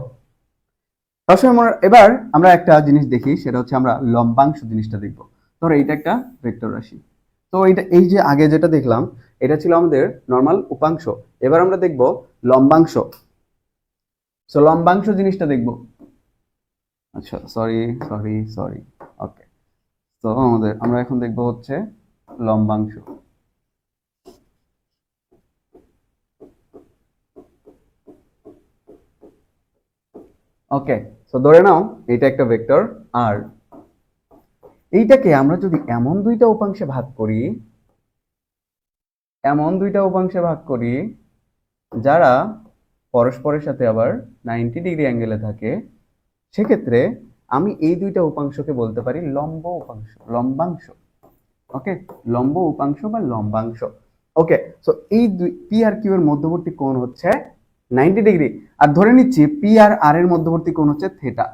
সবসময় এবার আমরা একটা জিনিস দেখি, সেটা হচ্ছে আমরা লম্বাংশ জিনিসটা দেখবো। ধরো এইটা একটা ভেক্টর রাশি, তো এটা এই যে আগে যেটা দেখলাম, এটা ছিল আমাদের নর্মাল উপাংশ। এবার আমরা দেখব লম্বাংশ। সো লম্বাংশ জিনিসটা দেখব। আচ্ছা, সরি সরি সরি, ওকে, তো আমরা এখন দেখব হচ্ছে লম্বাংশ। ওকে, তো ধরে নাও এটা একটা ভেক্টর আর এইটাকে আমরা যদি এমন দুইটা উপাংশে ভাগ করি, যারা পরস্পরের সাথে আবার 90 ডিগ্রি অ্যাঙ্গেলে থাকে, সেক্ষেত্রে আমি এই দুইটা উপাংশকে বলতে পারি লম্বাংশ। ওকে, লম্ব উপাংশ বা লম্বাংশ। ওকে, সো এই পি আর কিউ এর মধ্যবর্তী কোণ হচ্ছে 90 ডিগ্রি, আর ধরে নিচ্ছি পি আর আর এর মধ্যবর্তী কোণ হচ্ছে থিটা।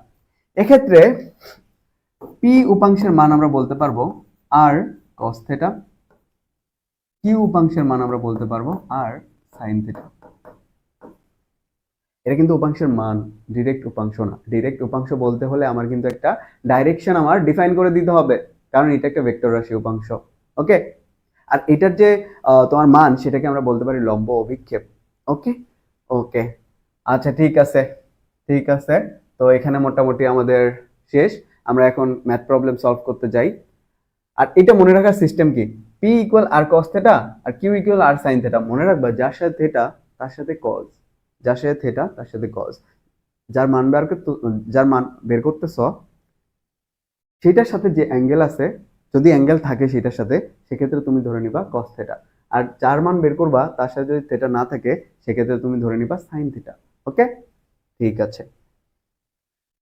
এক্ষেত্রে পি উপাংশের মান আমরা বলতে পারবো আর কস থিটা, কিউ উপাংশের মান আমরা বলতে পারবো আর সাইন থিটা। এটা কিন্তু উপাংশের মান, ডিরেক্ট উপাংশ না। ডিরেক্ট উপাংশ বলতে হলে আমার কিন্তু একটা ডাইরেকশন আমার ডিফাইন করে দিতে হবে, কারণ এটা একটা ভেক্টর রাশি উপাংশ। ওকে, আর এটার যে তোমার মান, সেটাকে আমরা বলতে পারি লম্ব অভিক্ষেপ। ওকে, ওকে, আচ্ছা ঠিক আছে, ঠিক আছে। তো এখানে মোটামুটি আমাদের শেষ। আমরা এখন ম্যাথ প্রবলেম সলভ করতে যাই। আর এটা মনে রাখার সিস্টেম কি? পি ইকুয়াল আর কস থেটা আর কিউ ইকুয়াল আর সাইন থেটা। মনে রাখবা, যার সাথে থেটা তার সাথে কজ, যার সাথে থেটা তার সাথে কজ। যার মান বের করতেছ, সেটার সাথে যে অ্যাঙ্গেল আছে যদি অ্যাঙ্গেল থাকে সেটার সাথে, সেক্ষেত্রে তুমি ধরে নিবা কস থিটা। আর যার মান বের করবা তার সাথে যদি থিটা না থাকে, সেক্ষেত্রে তুমি ধরে নিবা সাইন থিটা। ওকে, ঠিক আছে।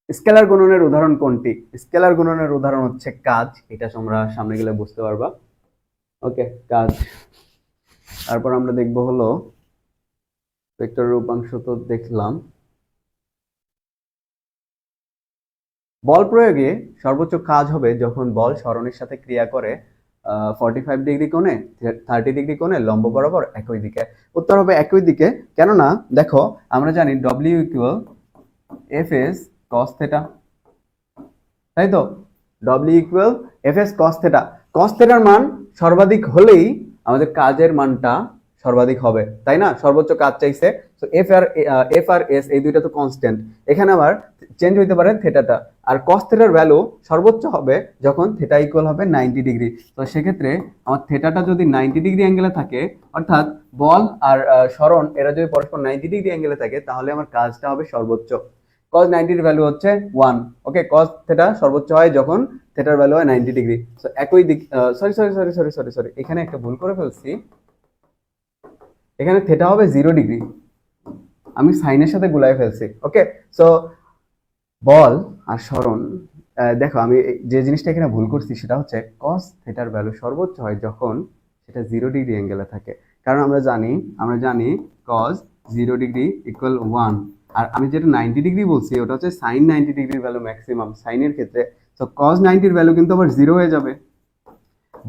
স্কেলার গুণনের উদাহরণ কোনটি? স্কেলার গুণনের উদাহরণ হচ্ছে কাজ। এটা তোমরা সামনে গেলে বুঝতে পারবা। ওকে, কাজ। তারপর আমরা দেখব হলো ভেক্টরের উপাংশ তো দেখলাম। বল প্রয়োগে সর্বোচ্চ কাজ হবে যখন বল সরণের সাথে ক্রিয়া করে 45 ডিগ্রি কোণে, 30 ডিগ্রি কোণে লম্ব বরাবর একই দিকে। উত্তর হবে একই দিকে, কেননা দেখো আমরা জানি W equal F S cos theta, তাই তো? W equal F S cos theta. Cos থেটার মান সর্বাধিক হলেই আমাদের কাজের মানটা সর্বাধিক হবে, তাই না? সর্বোচ্চ কাজ চাইছে, তো এফ আর এস এই দুইটা তো কনস্ট্যান্ট, এখানে আবার চেঞ্জ হইতে পারে থেটাটা। আর কস থেটার ভ্যালু সর্বোচ্চ হবে যখন থেটা ইকুয়াল হবে 90 ডিগ্রি। তো সেক্ষেত্রে আমার থেটাটা যদি 90 ডিগ্রি অ্যাঙ্গেলে থাকে, অর্থাৎ বল আর সরণ এরা যদি পরস্পর 90 ডিগ্রি অ্যাঙ্গেলে থাকে, তাহলে আমার কাজটা হবে সর্বোচ্চ। cos 90 এর ভ্যালু হচ্ছে 1। ওকে, cos থিটা সর্বোচ্চ হয় যখন থিটার ভ্যালু হয় 90 ডিগ্রি। সো একই দিক, sorry sorry sorry sorry sorry sorry এখানে একটা ভুল করে ফেলছি। এখানে থিটা হবে 0 ডিগ্রি, আমি সাইনের সাথে গুলাই ফেলছি। ওকে, সো বল আর সরণ, দেখো আমি যে জিনিসটা এখানে ভুল করছি সেটা হচ্ছে cos থিটার ভ্যালু সর্বোচ্চ হয় যখন সেটা 0 ডিগ্রি অ্যাঙ্গেলে থাকে। কারণ আমরা জানি cos 0 ডিগ্রি ইকুয়াল 1। আর আমি যেটা 90 ডিগ্রি বলছি ওটা হচ্ছে sin 90 ডিগ্রির ভ্যালু ম্যাক্সিমাম সাইনের ক্ষেত্রে। তো cos 90 এর ভ্যালু কিন্তু আবার 0 হয়ে যাবে।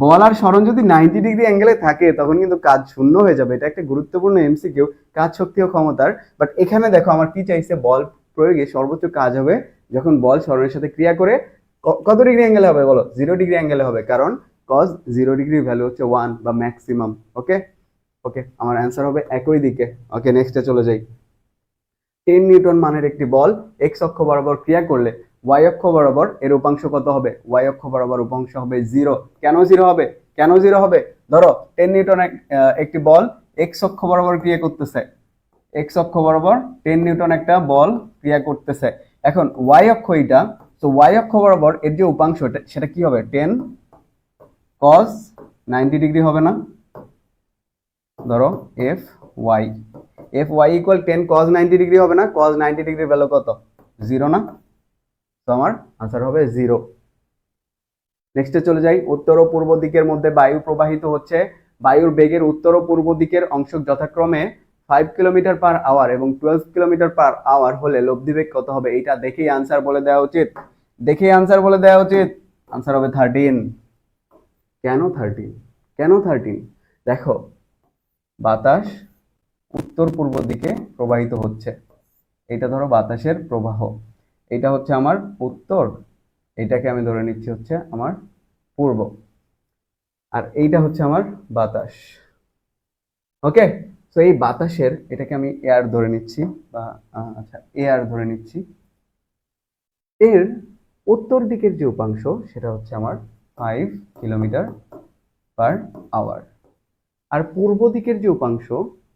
বল আর সরণ যদি 90 ডিগ্রি অ্যাঙ্গেলে থাকে তখন কিন্তু কাজ শূন্য হয়ে যাবে। এটা একটা গুরুত্বপূর্ণ এমসিকিউ, কাজ শক্তি ও ক্ষমতার। বাট এখানে দেখো আমার কি চাইছে, বল প্রয়োগে সর্বোচ্চ কাজ হবে যখন বল সরণের সাথে ক্রিয়া করে কত ডিগ্রি অ্যাঙ্গেলে হবে বলো? 0 ডিগ্রি অ্যাঙ্গেলে হবে, কারণ cos 0 ডিগ্রির ভ্যালু হচ্ছে 1 বা ম্যাক্সিমাম। ওকে ওকে, আমার অ্যান্সার হবে একই দিকে। ওকে, নেক্সটে চলে যাই। 10 নিউটন মানের একটি বল এক্স অক্ষ বরাবর ক্রিয়া করলে ওয়াই অক্ষ বরাবর এর উপাংশ কত হবে? ওয়াই অক্ষ বরাবর উপাংশ হবে 0। কেন 0 হবে? কেন 0 হবে? ধরো 10 নিউটন একটি বল এক্স অক্ষ বরাবর ক্রিয়া করতেছে, এক্স অক্ষ বরাবর 10 নিউটন একটা বল ক্রিয়া করতেছে। এখন ওয়াই অক্ষ এটা, তো ওয়াই অক্ষ বরাবর এর যে উপাংশ সেটা কি হবে? 10 cos 90 ডিগ্রি হবে না? ধরো f y equal 10 cos 90 degree হবে না? cos 90 ডিগ্রির ভ্যালু কত? 0 না? তো আমার আনসার হবে 0। নেক্সটে চলে যাই। উত্তর ও পূর্ব দিকের মধ্যে বায়ু প্রবাহিত হচ্ছে, বায়ুর বেগের উত্তর ও পূর্ব দিকের অংশ যথাক্রমে 5 কিলোমিটার পার আওয়ার এবং 12 কিলোমিটার পার আওয়ার হলে লব্ধি বেগ কত হবে? এইটা দেখেই আনসার বলে দেওয়া উচিত, দেখেই আনসার বলে দেওয়া উচিত। আনসার হবে 13। কেন 13? কেন 13? দেখো, বাতাস উত্তর পূর্ব দিকে প্রবাহিত হচ্ছে, এটা ধরো বাতাসের প্রবাহ, এটা হচ্ছে আমার উত্তর, এটাকে আমি ধরে নিচ্ছি হচ্ছে আমার পূর্ব, আর এইটা হচ্ছে আমার বাতাস। ওকে, তো এই বাতাসের, এটাকে আমি এয়ার ধরে নিচ্ছি, বা আচ্ছা এয়ার ধরে নিচ্ছি, এর উত্তর দিকের যে উপাংশ সেটা হচ্ছে আমার 5 কিলোমিটার পার আওয়ার, আর পূর্ব দিকের যে উপাংশ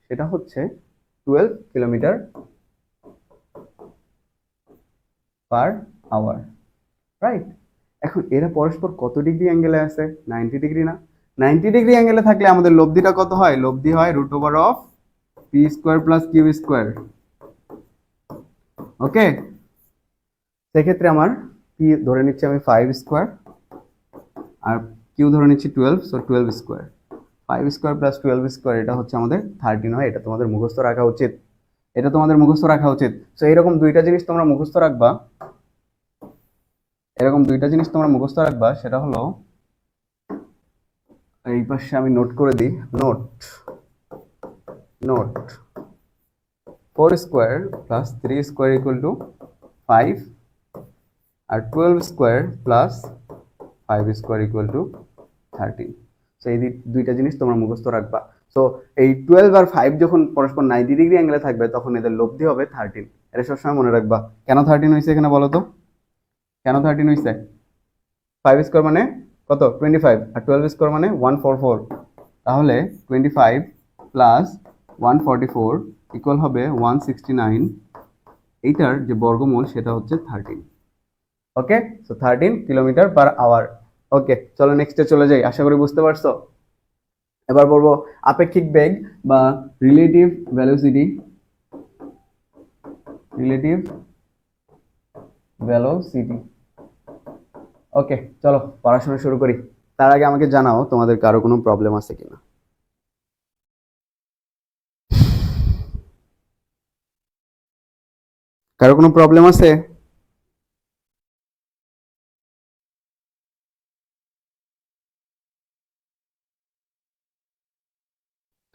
সেটা হচ্ছে 12 কিলোমিটার পার আওয়ার, রাইট? এখন এরা পরস্পর কত ডিগ্রি অ্যাঙ্গেলে আছে? 90 ডিগ্রি না? 90 ডিগ্রি অ্যাঙ্গেলে থাকলে আমাদের লব্ধিটা কত হয়? লব্ধি হয় √অফ p square plus Q square. Okay, সেক্ষেত্রে আমার পি ধরে নিচ্ছি আমি 5 স্কোয়ার, আর কিউ ধরে নিচ্ছি 12, so 12 square. 5 square plus 12 square, এটা হচ্ছে আমাদের 13 হয়। এটা তোমাদের মুখস্থ রাখা উচিত, এটা তোমাদের মুখস্থ রাখা উচিত। সো এরকম দুইটা জিনিস তোমরা মুখস্থ রাখবা, এরকম দুইটা জিনিস তোমরা মুখস্থ রাখবা, সেটা হলো, এই পাশে আমি নোট করে দিই, note 4 square plus 3 square equal to 5, আর 12 square plus 5 square equal to 13। So এই দুইটা জিনিস তোমরা মুখস্থ রাখবা। সো এই 12 আর 5 যখন পরস্পর 90 ডিগ্রি অ্যাঙ্গেলে থাকবে তখন এদের লব্ধি হবে 13। এটা সবসময় মনে রাখবা। কেন 13 হয়েছে এখানে বলো তো? কেন 13 হয়েছে? 5 স্কোয়ার মানে কত? 25, আর 12 স্কোয়ার মানে 144। তাহলে 25 প্লাস 144 ইকুয়াল হবে 169। এইটার যে বর্গমূল সেটা হচ্ছে 13। ওকে, সো 13 কিলোমিটার পার আওয়ার। ওকে, চলো নেক্সটে চলে যাই, আশা করি বুঝতে পারছো। এবার বলবো আপেক্ষিক বেগ বা relative velocity. Relative velocity. Okay, চলো পড়াশোনা শুরু করি। তার আগে আমাকে জানাও তোমাদের কারো কোনো প্রবলেম আছে কিনা। কারো কোনো প্রবলেম আছে?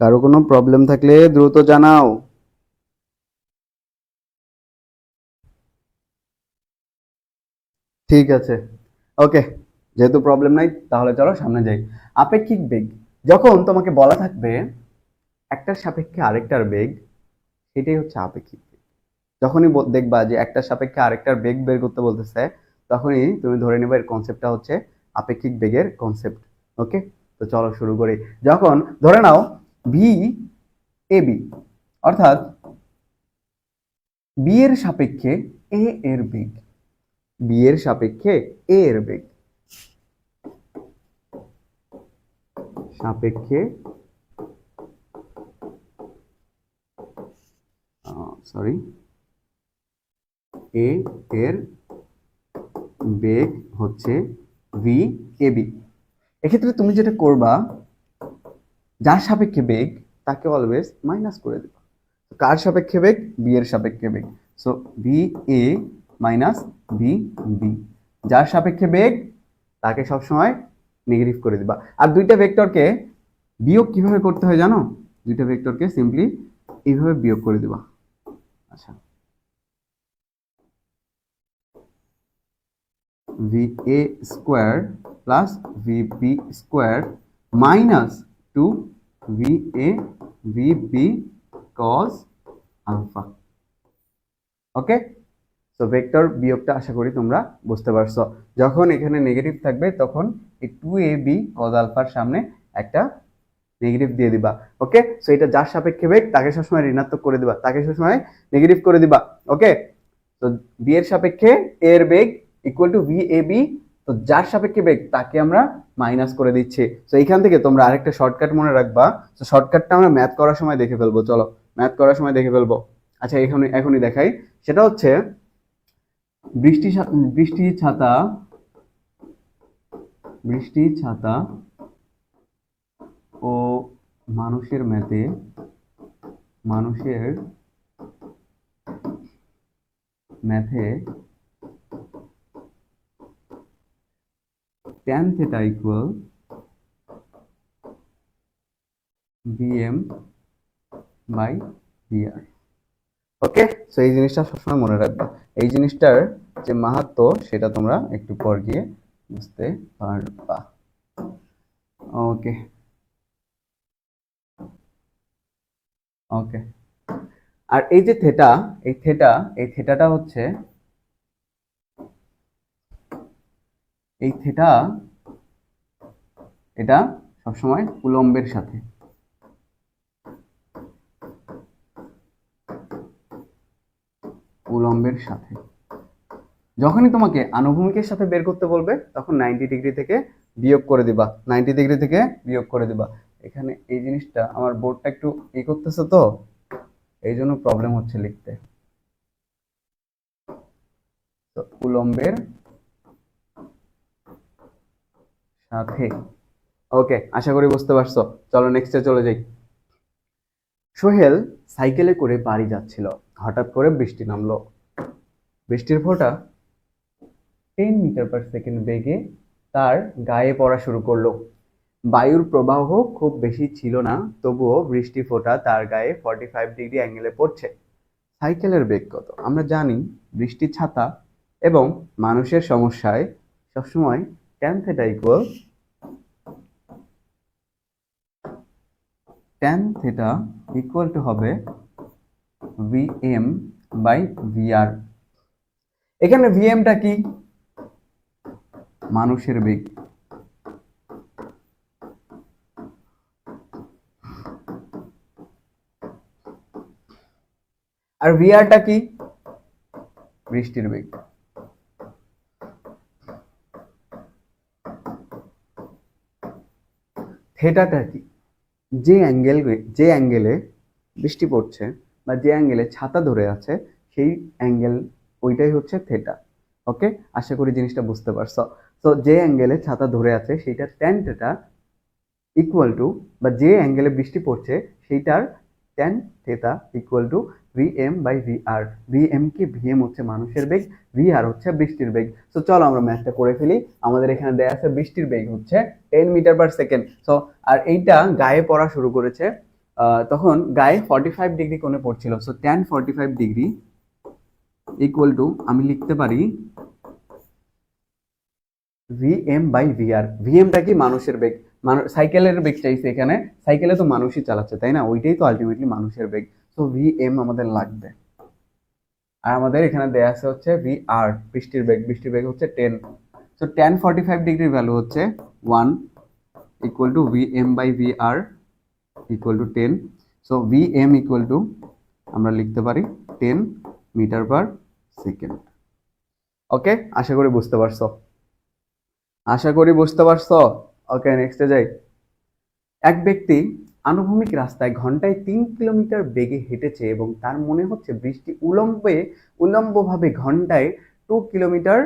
কারো কোনো প্রবলেম থাকলে দ্রুত জানাও। ঠিক আছে, ওকে, যেহেতু প্রবলেম নাই তাহলে চলো সামনে যাই। আপেক্ষিক বেগ, যখন তোমাকে বলা থাকবে একটার সাপেক্ষে আরেকটার বেগ, সেটাই হচ্ছে আপেক্ষিক বেগ। যখনই দেখবা যে একটার সাপেক্ষে আরেকটার বেগ বের করতে বলতেছে, তখনই তুমি ধরে নেবে এর কনসেপ্টটা হচ্ছে আপেক্ষিক বেগের কনসেপ্ট। ওকে, তো চলো শুরু করি। যখন ধরে নাও ভি এ বি, অর্থাৎ বি এর সাপেক্ষে এ এর বেগ, বি এর সাপেক্ষে এ এর বেগ, সাপেক্ষে সরি এ এর বেগ হচ্ছে ভি এ বি। এক্ষেত্রে তুমি যেটা করবা, যার সাপেক্ষে বেগ তাকে অলওয়েজ মাইনাস করে দেবা। কার সাপেক্ষে বেগ? বি এর সাপেক্ষে বেগ। So v A minus v B, যার সাপেক্ষে বেগ তাকে সবসময় নেগেটিভ করে দিবা। আর দুইটা ভেক্টরকে বিয়োগ কিভাবে করতে হয় জানো? দুইটা ভেক্টরকে সিম্পলি এইভাবে বিয়োগ করে দিবা। আচ্ছা, v A square plus v B square minus two V A v B cos alpha. Okay, তো ভেক্টর বিয়োগটা আশা করি তোমরা বুঝতে পারছো। যখন এখানে নেগেটিভ থাকবে তখন এই টু এ বি কজ আলফার সামনে একটা নেগেটিভ দিয়ে দিবা। ওকে, সো এটা যার সাপেক্ষে বেগ তাকে সবসময় ঋণাত্মক করে দিবা, তাকে সবসময় নেগেটিভ করে দিবা। ওকে, তো বি এর সাপেক্ষে এ এর বেগ equal to V A B, তো যার সাপেক্ষে বেগ তাকে আমরা মাইনাস করে দিচ্ছি। তো এইখান থেকে তোমরা আরেকটা শর্টকাট মনে রাখবা। তো শর্টকাটটা আমরা ম্যাথ করার সময় দেখে ফেলবো, চলো ম্যাথ করার সময় দেখে ফেলবো। আচ্ছা, এখনই দেখাই। সেটা হচ্ছে বৃষ্টি ছাতা, বৃষ্টি ছাতা ও মানুষের ম্যাথে, মানুষের ম্যাথে tan theta equal vm by vr। Okay, so এই জিনিসটা সবসময় মনে রাখবা। এই জিনিসটার যে মাহাত্ম্য সেটা তোমরা একটু পর গিয়ে বুঝতে পারবা। ওকে, ওকে। আর এই যে থেটা, এই থেটাটা হচ্ছে, এই থেটা এটা সবসময় উলম্বের সাথে, উলম্বের সাথে। যখনই তোমাকে আনুভূমিকের সাথে বের করতে বলবে তখন 90 ডিগ্রি থেকে বিয়োগ করে দিবা, 90 ডিগ্রি থেকে বিয়োগ করে দিবা। এখানে এই জিনিসটা আমার বোর্ডটা একটু ই করতেছে, তো এই জন্য প্রবলেম হচ্ছে লিখতে। তো উলম্বের সাথে। ওকে, আশা করি বুঝতে পারছো। চলো নেক্সটে চলে যাই। সোহেল সাইকেলে করে বাড়ি যাচ্ছিল, হঠাৎ করে বৃষ্টি নামলো। বৃষ্টির ফোঁটা 10 মিটার পার সেকেন্ড বেগে তার গায়ে পড়া শুরু করলো। বায়ুর প্রবাহ খুব বেশি ছিল না, তবুও বৃষ্টি ফোঁটা তার গায়ে 45 ডিগ্রি অ্যাঙ্গেলে পড়ছে। সাইকেলের বেগ কত? আমরা জানি বৃষ্টির ছাতা এবং মানুষের সমস্যায় সবসময় tan theta equal tan theta equal to হবে vm বাই vr। এখানে vmটা কি? মানুষের বেগ। আর ভিআরটা কি? বৃষ্টির বেগ। থেটাটা কি? যে অ্যাঙ্গেলে বৃষ্টি পড়ছে বা যে অ্যাঙ্গেলে ছাতা ধরে আছে সেই অ্যাঙ্গেল, ওইটাই হচ্ছে থেটা। ওকে, আশা করি জিনিসটা বুঝতে পারছো। তো যে অ্যাঙ্গেলে ছাতা ধরে আছে সেইটা ট্যান থেটা ইকুয়াল টু, বা যে অ্যাঙ্গেলে বৃষ্টি পড়ছে সেইটার tan theta equal to VM by VR. VM কি? ভিএম হচ্ছে মানুষের বেগ, ভিআর হচ্ছে বৃষ্টির বেগ। তো চলো আমরা ম্যাথটা করে ফেলি। আমাদের এখানে দেয়া আছে বৃষ্টির বেগ হচ্ছে 10 মিটার পার সেকেন্ড। সো আর এইটা গায়ে পড়া শুরু করেছে তখন গায়ে 45 ডিগ্রি কোণে পড়ছিল। So tan 45 degree equal to, আমি লিখতে পারি ভিএম বাই ভিআর। ভিএমটা কি? মানুষের বেগ। সাইকেলের বেগ চাইছে এখানে, সাইকেলে তো মানুষই চালাচ্ছে তাই না, ওইটাই তো আলটিমেটলি মানুষের বেগ। সো ভিএম আমাদের লাগবে। আর আমাদের এখানে দেয়া আছে হচ্ছে ভিআর, বৃষ্টির বেগ। বৃষ্টির বেগ হচ্ছে 10। সো ট্যান 45 ডিগ্রির ভ্যালু হচ্ছে 1 equal to VM by VR equal to 10। So VM equal to আমরা লিখতে পারি 10 মিটার পার সেকেন্ড। ওকে, আশা করি বুঝতে পারছো। ওকে, নেক্সটে যাই। এক ব্যক্তি আনুভূমিক রাস্তায় ঘন্টায় 3 কিলোমিটার বেগে হেঁটেছে এবং তার মনে হচ্ছে বৃষ্টি উল্লম্বভাবে ঘন্টায় 2 কিলোমিটার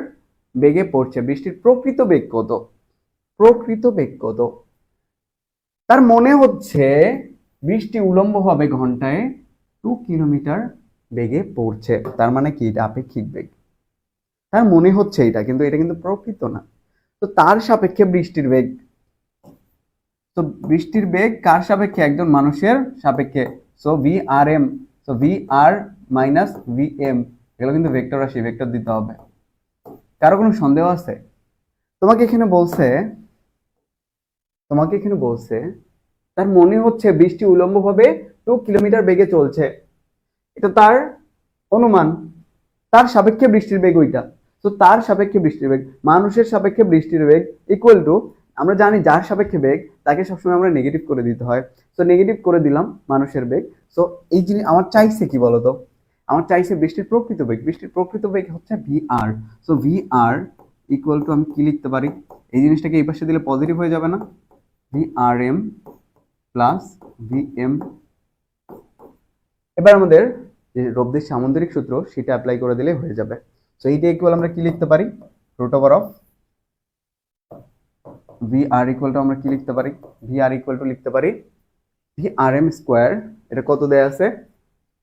বেগে পড়ছে। বৃষ্টির প্রকৃত বেগ কত? তার মনে হচ্ছে বৃষ্টি উল্লম্বভাবে ঘন্টায় 2 কিলোমিটার বেগে পড়ছে। তার মানে কি? এটা আপেক্ষিক বেগ। তার মনে হচ্ছে এটা, কিন্তু এটা কিন্তু প্রকৃত না। তো তার সাপেক্ষে বৃষ্টির বেগ, তো বৃষ্টির বেগ কার সাপেক্ষে? একজন মানুষের সাপেক্ষে। সো ভি আর M, so V R minus V M, এগুলো কিন্তু ভেক্টর রাশি, ভেক্টর দিতে হবে। কারো কোনো সন্দেহ আছে? তোমাকে এখানে বলছে তার মনে হচ্ছে বৃষ্টি উল্লম্বভাবে 2 কিলোমিটার বেগে চলছে। এটা তার অনুমান, তার সাপেক্ষে বৃষ্টির বেগ ওইটা। তো তার সাপেক্ষে বৃষ্টির বেগ, মানুষের সাপেক্ষে বৃষ্টির বেগ ইকুয়াল টু, আমরা জানি যার সাপেক্ষে বেগ তাকে সবসময় আমরা নেগেটিভ করে দিতে হয়। তো নেগেটিভ করে দিলাম মানুষের বেগ। সো এই জিনিস আমার চাইছে কি বলতো? আমার চাইছে বৃষ্টির প্রকৃত বেগ। বৃষ্টির প্রকৃত বেগ হচ্ছে v r. So V r equal to, আমি কি লিখতে পারি? এই জিনিসটাকে এই পাশে দিলে পজিটিভ হয়ে যাবে না? ভি আর এম প্লাস ভি এম। এবার আমাদের যে রবদের সামুদ্রিক সূত্র সেটা অ্যাপ্লাই করে দিলে হয়ে যাবে। সো এইটা ইকুয়াল আমরা কি লিখতে পারি? Root over of v r equal to আমরা কি লিখতে পারি? ভি আর ইকুয়াল টু লিখতে পারি ভি আর এম স্কোয়ার। এটা কত দেয়া আছে?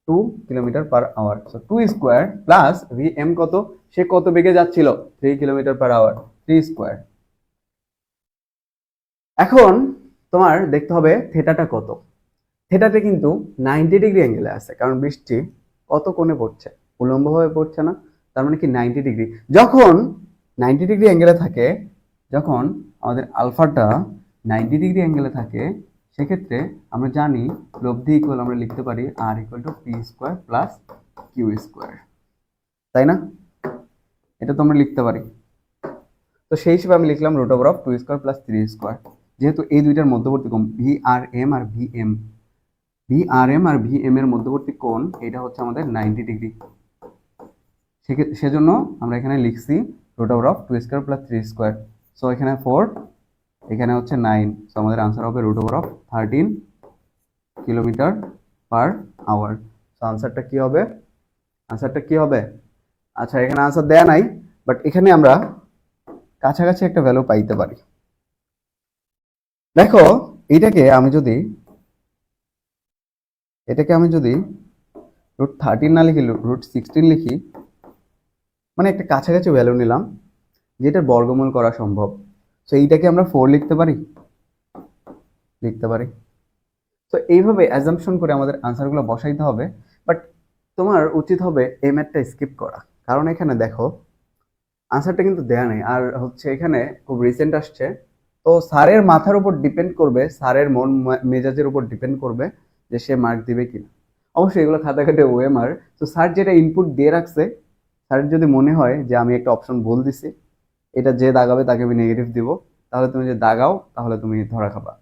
2 kilometre per hour. So 2 square plus v m কত? সে কত বেগে যাচ্ছিল? 3 কিলোমিটার পার আওয়ার, 3 স্কোয়ার। এখন তোমার দেখতে হবে থেটাটা কত। থেটাতে কিন্তু 90 ডিগ্রি অ্যাঙ্গেলে আছে, কারণ বৃষ্টি কত কোণে পড়ছে? উল্লম্বভাবে পড়ছে না? তার মানে কি 90 ডিগ্রি। যখন 90 ডিগ্রি অ্যাঙ্গেলে থাকে, যখন আমাদের আলফাটা 90 ডিগ্রি অ্যাঙ্গেলে থাকে, সেক্ষেত্রে আমরা জানি লব্ধি ইকুয়াল আমরা লিখতে পারি R equal to P square plus Q square, তাই না? এটা তো আমরা লিখতে পারি। তো সেই হিসেবে আমি লিখলাম root over of 2 square plus 3 square. যেহেতু এই দুইটার মধ্যবর্তী কোণ ভি আর এম আর ভি এম, ভি আর এম আর ভি এম এর মধ্যবর্তী কোণ এটা হচ্ছে আমাদের 90 ডিগ্রি। সেজন্য আমরা এখানে লিখছি root over of 2 square plus 3 square. So এখানে 4, এখানে হচ্ছে 9। সো আমাদের আনসার হবে root over of 13 kilometre per hour. So আনসারটা কি হবে? আচ্ছা, এখানে আনসার দেয়া নাই, বাট এখানে আমরা কাছাকাছি একটা ভ্যালু পাইতে পারি। দেখো, এটাকে আমি যদি রুট 13 না লিখি, রুট 16 লিখি, মানে একটা কাছাকাছি ভ্যালু নিলাম যেটার বর্গমূল করা সম্ভব। সো এইটাকে আমরা 4 লিখতে পারি। তো এইভাবে অ্যাজাম্পশন করে আমাদের আনসারগুলো বসাইতে হবে। বাট তোমার উচিত হবে এই ম্যাথটা স্কিপ করা, কারণ এখানে দেখো আনসারটা কিন্তু দেয়া নেই। আর হচ্ছে এখানে খুব রিসেন্ট আসছে, তো স্যারের মাথার উপর ডিপেন্ড করবে, স্যারের মন মেজাজের উপর ডিপেন্ড করবে যে সে মার্ক দিবে কিনা। অবশ্যই এগুলো খাতা খাটে ওএমআর। তো স্যার যেটা ইনপুট দিয়ে রাখছে, স্যার যদি মনে হয় যে আমি একটা অপশন ভুল দিছি, এটা যে দাগাবে তাকে আমি নেগেটিভ দিব, তাহলে তুমি যে দাগাও তাহলে তুমি ধরা খাবা।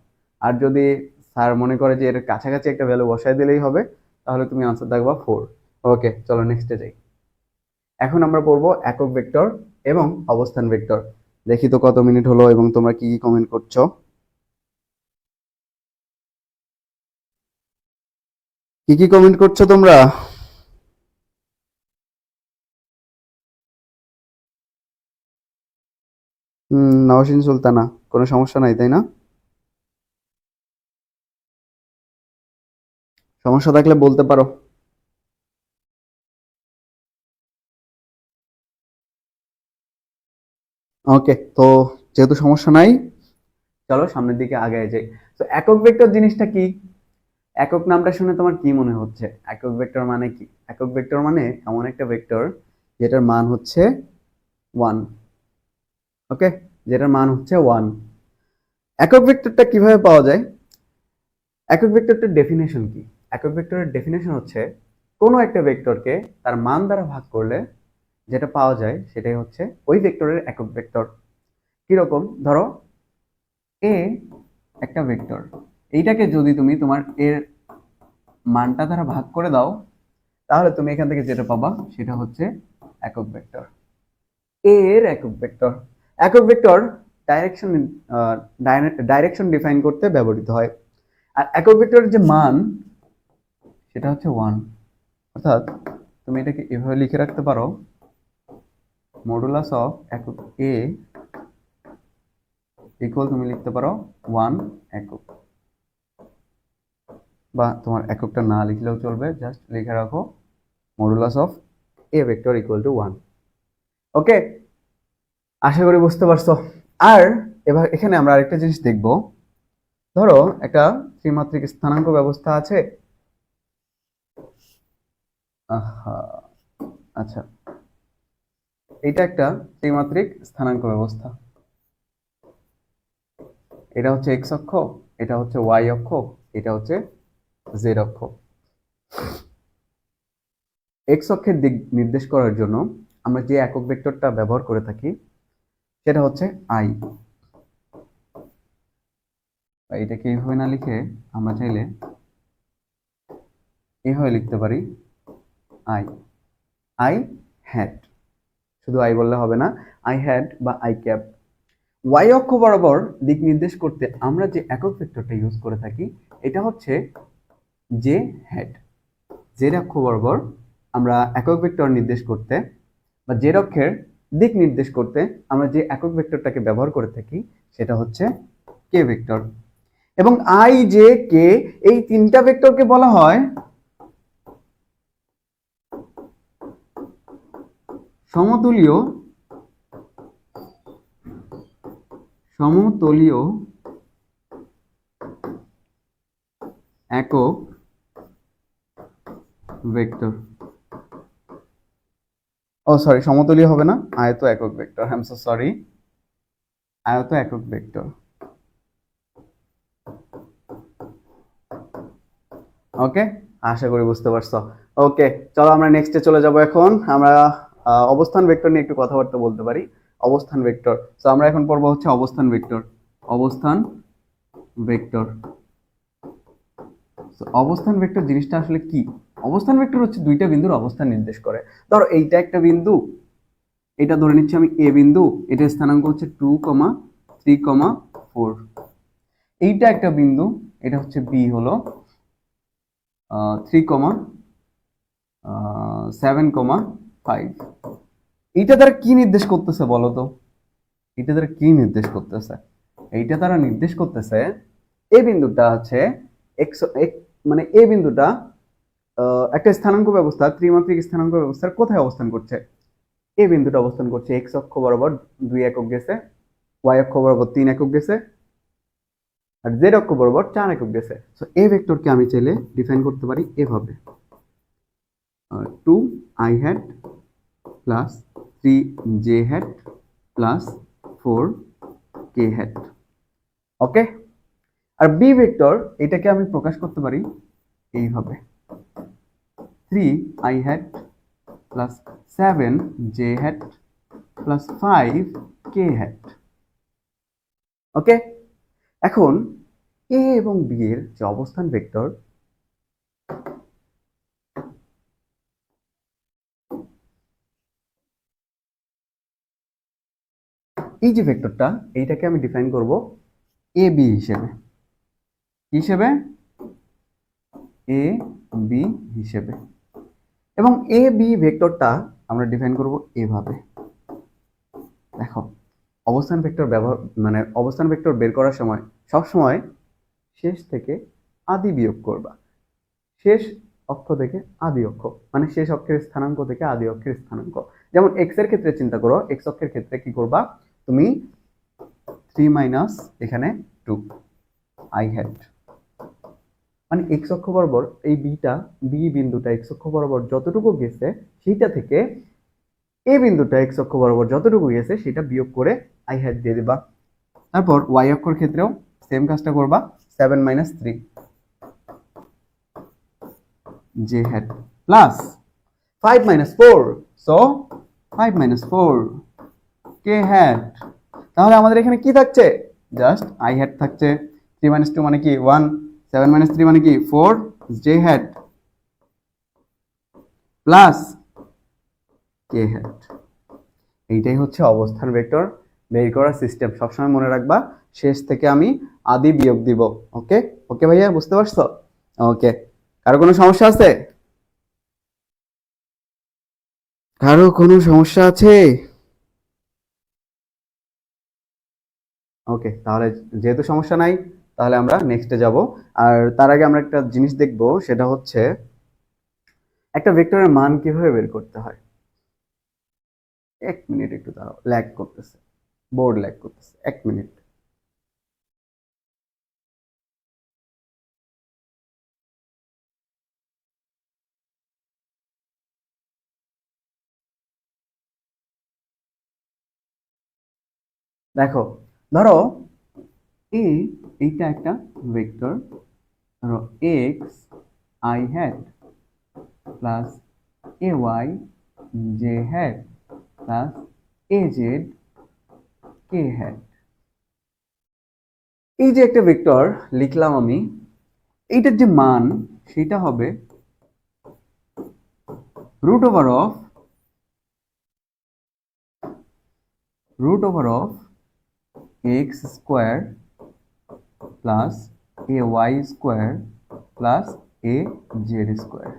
আর যদি স্যার মনে করে যে এর কাছাকাছি একটা ভ্যালু বসাই দিলেই হবে, তাহলে তুমি আনসার দাগবা 4। ওকে, চলো নেক্সটে যাই। এখন আমরা পড়বো একক ভেক্টর এবং অবস্থান ভেক্টর। দেখি তো কত মিনিট হলো এবং তোমরা কি কি কমেন্ট করছো। কি কি কমেন্ট করছো তোমরা? নওশিন সুলতানা, কোনো সমস্যা নাই তাই না? সমস্যা থাকলে বলতে পারো। ওকে, তো যেহেতু সমস্যা নাই, চলো সামনের দিকে আগে যাই। তো একক ভেক্টর জিনিসটা কি? একক নামটা শুনে তোমার কি মনে হচ্ছে? একক ভেক্টর মানে কি? একক ভেক্টর মানে এমন একটা ভেক্টর যেটার মান হচ্ছে 1। ওকে, যেটার মান হচ্ছে 1। একক ভেক্টরটা কিভাবে পাওয়া যায়? একক ভেক্টরটার ডেফিনেশন কি? একক ভেক্টরের ডেফিনেশন হচ্ছে কোনো একটা ভেক্টরকে তার মান দ্বারা ভাগ করলে যেটা পাওয়া যায় সেটাই হচ্ছে ওই ভেক্টরের একক ভেক্টর। কিরকম? ধরো এ একটা ভেক্টর, এইটাকে যদি তুমি তোমার এর মানটা দ্বারা ভাগ করে দাও, তাহলে তুমি এখান থেকে যেটা পাবা সেটা হচ্ছে একক ভেক্টর। এ এর একক ভেক্টর। একক ভেক্টর ডাইরেকশন ডাইরেকশন ডিফাইন করতে ব্যবহৃত হয়। আর একক ভেক্টরের যে মান সেটা হচ্ছে 1। অর্থাৎ তুমি এটাকে এভাবে লিখে রাখতে পারো, মডুলাস অফ একক এ ইকুয়াল, তুমি লিখতে পারো 1 একক, বা তোমার এককটা না লিখলেও চলবে, জাস্ট লিখে রাখো modulus of A vector equal to 1। ওকে, আশা করি বুঝতে পারছো। আর এবার এখানে আমরা আরেকটা জিনিস দেখব। ধরো একটা ত্রিমাত্রিক স্থানাঙ্ক ব্যবস্থা আছে। আহা, আচ্ছা, এটা একটা ত্রিমাত্রিক স্থানাঙ্ক ব্যবস্থা। এটা হচ্ছে এক্স অক্ষ, এটা হচ্ছে ওয়াই অক্ষ, এটা হচ্ছে জেড অক্ষ। এক্স অক্ষের দিক নির্দেশ করার জন্য আমরা যে একক ভেক্টরটা ব্যবহার করে থাকি সেটা হচ্ছে আই। এটাকে এইভাবে না লিখে আমরা চাইলে এইভাবে লিখতে পারি, আই আই হ্যাড। শুধু আই বললে হবে না, আই হ্যাড বা আই ক্যাপ। ওয়াই অক্ষ বরাবর দিক নির্দেশ করতে আমরা যে একক ভেক্টরটা ইউজ করে থাকি এটা হচ্ছে জে হ্যাড। জেড অক্ষ বরাবর আমরা একক ভেক্টর নির্দেশ করতে বা জেড অক্ষের দিক নির্দেশ করতে আমরা যে একক ভেক্টরটাকে ব্যবহার করে থাকি সেটা হচ্ছে কে ভেক্টর। এবং আই, জে, কে এই তিনটা ভেক্টরকে বলা হয় সমতুলীয় সমতলীয় একক ভেক্টর। ও সরি, সমতলীয় হবে না, আয়ত একক vector. I am so sorry, আয়ত একক ভেক্টর। ওকে, আশা করি বুঝতে পারছো। ওকে, চলো আমরা নেক্সটে চলে যাব। এখন আমরা অবস্থান ভেক্টর নিয়ে একটু কথাবার্তা বলতে পারি। অবস্থান ভেক্টর, তো আমরা এখন পড়বো হচ্ছে অবস্থান ভেক্টর। অবস্থান ভেক্টর, অবস্থান ভেক্টর জিনিসটা আসলে কি? অবস্থান ভেক্টর হচ্ছে দুইটা বিন্দুর অবস্থান নির্দেশ করে। ধরো এইটা একটা বিন্দু, এটা ধরে নিচ্ছি আমি এ বিন্দু, এটার স্থানাঙ্ক হচ্ছে 2,3,4। এইটা একটা বিন্দু, এটা হচ্ছে বি হলো 3,7,5। এইটা দ্বারা কি নির্দেশ করতেছে বলো তো? এটা দ্বারা কি নির্দেশ করতেছে? এইটা দ্বারা নির্দেশ করতেছে এই বিন্দুটা হচ্ছে এক্স, মানে এই বিন্দুটা একটা স্থানাঙ্ক ব্যবস্থা, ত্রিমাত্রিক স্থানাঙ্ক ব্যবস্থার কোথায় অবস্থান করছে? এই বিন্দুটা অবস্থান করছে এক্স অক্ষ বরাবর 2 একক গেছে, ওয়াই অক্ষ বরাবর 3 একক গেছে, আর জেড অক্ষ বরাবর 4 একক গেছে। সো এই ভেক্টরকে আমি চাইলে ডিফাইন করতে পারি এভাবে, 2 i hat plus 3 j hat plus 4 k hat. Okay, আর বি ভেক্টর এটাকে আমি প্রকাশ করতে পারি এইভাবে, 3 i hat plus 7 j hat plus 5 k hat. Okay, এখন এ এবং বি এর যে অবস্থান ভেক্টর, এই যে ভেক্টরটা, এইটাকে আমি ডিফাইন করব এ বি হিসেবে। হিসেবে এ বি হিসেবে। এবং এ বি ভেক্টরটা আমরা ডিফাইন করব এভাবে। দেখো, অবস্থান ভেক্টর ব্যবহার মানে অবস্থান ভেক্টর বের করার সময় সব সময় শেষ থেকে আদি বিয়োগ করবা। শেষ অক্ষ থেকে আদি অক্ষ, মানে শেষ অক্ষের স্থানাঙ্ক থেকে আদি অক্ষের স্থানাঙ্ক। যেমন এক্স এর ক্ষেত্রে চিন্তা করো, এক্স অক্ষের ক্ষেত্রে কি করবা তুমি, 3 মাইনাস এখানে 2 আই হ্যাড, মানে এক্স অক্ষ বরাবর এই বি বিন্দুটা এক্স অক্ষ বরাবর যতটুকু গেছে সেইটা থেকে এ বিন্দুটা এক্স অক্ষ বরাবর যতটুকু গেছে সেটা বিয়োগ করে আই হ্যাড দিয়ে দিবা। তারপর ওয়াই অক্ষর ক্ষেত্রেও সেম কাজটা করবা, 7 minus 3 J hat plus 5 minus 4, so 5 minus 4 K had. তাহলে আমাদের এখানে কি থাকছে, জাস্ট আই হ্যাড থাকছে। 3 minus 2 মানে কি 1, 7 minus 3 মানে কি 4 J hat plus K had. এইটাই হচ্ছে অবস্থান ভেক্টর বের করার সিস্টেম। সবসময় মনে রাখবা শেষ থেকে আমি আদি বিয়োগ দিব। ওকে ওকে ভাইয়া, বুঝতে পারছো? ওকে, কারো কোনো সমস্যা আছে? কারো কোনো সমস্যা আছে? ওকে, তাহলে যেহেতু সমস্যা নাই তাহলে আমরা নেক্সটে যাব। আর তার আগে আমরা একটা জিনিস দেখব, সেটা হচ্ছে একটা ভেক্টরের মান কিভাবে বের করতে হয়। 1 মিনিট একটু দাঁড়াও, ল্যাগ করতেছে, বোর্ড ল্যাগ করতেছে, 1 মিনিট। দেখো, ধরো এইটা একটা ভেক্টর, ধরো x i hat plus a y j hat plus a z k hat. এই যে একটা ভেক্টর লিখলাম আমি, এইটার যে মান সেটা হবে root over of x square plus a y square plus a z square।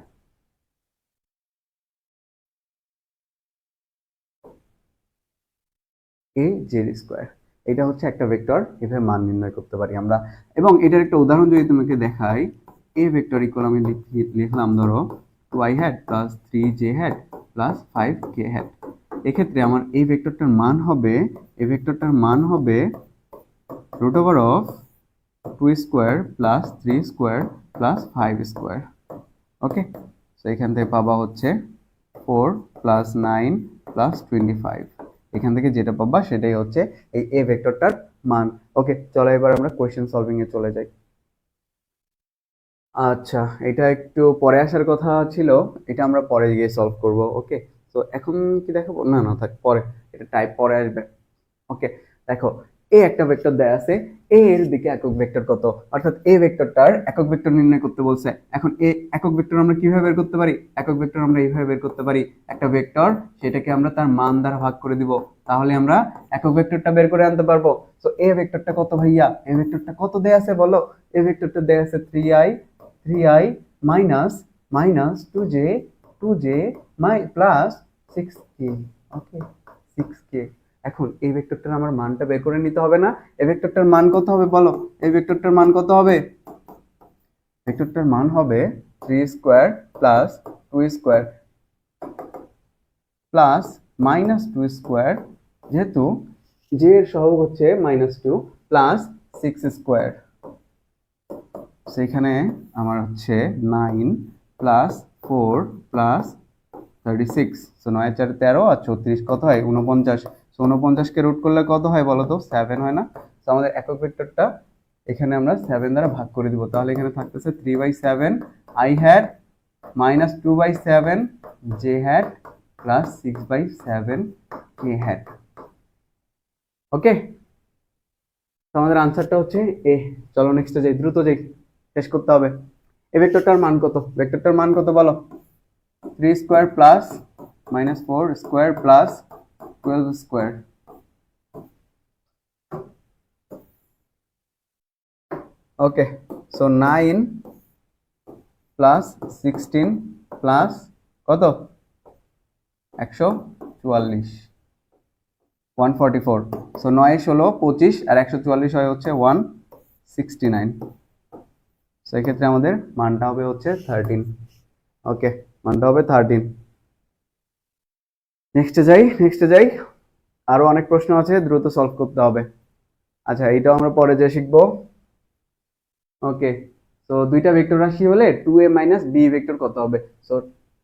a z square, এটা হচ্ছে একটা ভেক্টর, এভাবে মান নির্ণয় করতে পারি আমরা। এবং এটার একটা উদাহরণ যদি তোমাকে দেখাই, a ভেক্টর ইকুয়াল আমি লিখলাম ধরো 2i had plus 3j had plus 5k had. এক্ষেত্রে আমার এই ভেক্টরটার মান হবে root over of 2 square plus 3 square plus 5 square. Okay, তো এখান থেকে পাবা হচ্ছে 4 প্লাস 9 প্লাস 25। এখান থেকে যেটা পাবা সেটাই হচ্ছে এই এ ভেক্টরটার মান। ওকে, চলো এবার আমরা কোয়েশ্চেন সলভিং এ চলে যাই। আচ্ছা, এটা একটু পরে আসার কথা ছিল, এটা আমরা পরে গিয়ে সলভ করব। ওকে, তো এখন কি দেখাবো, না না থাক, পরে, এটা টাইপ পরে আসবে। ওকে, দেখো, এ একটা ভেক্টর দেয়া আছে, এ এর দিকে একক ভেক্টর কত, অর্থাৎ এ ভেক্টরটার একক ভেক্টর নির্ণয় করতে বলছে। এখন এ একক ভেক্টর আমরা কিভাবে বের করতে পারি, একক ভেক্টর আমরা এইভাবে বের করতে পারি, একটা ভেক্টর সেটাকে আমরা তার মান দ্বারা ভাগ করে দিব, তাহলে আমরা একক ভেক্টরটা বের করে আনতে পারবো। তো এ ভেক্টরটা কত ভাইয়া, এ ভেক্টরটা কত দেয়া আছে বলো? এ ভেক্টরটা দেয়া আছে 3i minus minus 2j plus 6k। ওকে, 6k। এখন এই ভেক্টরটার আমার মানটা বের করে নিতে হবে না? এই ভেক্টরটার মান কত হবে বলো? এই ভেক্টরটার মান কত হবে? ভেক্টরটার মান হবে 3 square plus 2 square plus minus 2 square, যেহেতু j এর সহগ হচ্ছে -2 প্লাস 6 স্কোয়ার। সেখানে আমার হচ্ছে 9 প্লাস 4 প্লাস 36, সো 9 4 13 আর 34 কত হয় 49। সো 49 কে রুট করলে কত হয় বলো তো, 7 হয় না? তো আমাদের একক ভেক্টরটা এখানে আমরা 7 দ্বারা ভাগ করে দিব, তাহলে এখানে থাকতেছে 3/7 i hat minus 2/7 j hat plus 6/7 k hat. Okay, তো আমাদের আনসারটা হচ্ছে এ। চলো নেক্সটে যাই, দ্রুত যাই, শেষ করতে হবে। এই ভেক্টরটার মান কত, ভেক্টরটার মান কত বলো? 3 square plus -4 square plus 12 square. Okay, so 9 plus 16 plus কত 144 144। সো 9 16 25 আর 144 হয় হচ্ছে 169। সো এক্ষেত্রে আমাদের মানটা হবে হচ্ছে 13। ওকে, মানটা হবে 13। নেক্সটে যাই। আরো অনেক প্রশ্ন আছে, দ্রুত সলভ করতে হবে। আচ্ছা, এইটাও আমরা পরে যে শিখবো। ওকে, তো দুইটা ভেক্টর রাশি হলে 2a মাইনাস b ভেক্টর কত হবে? So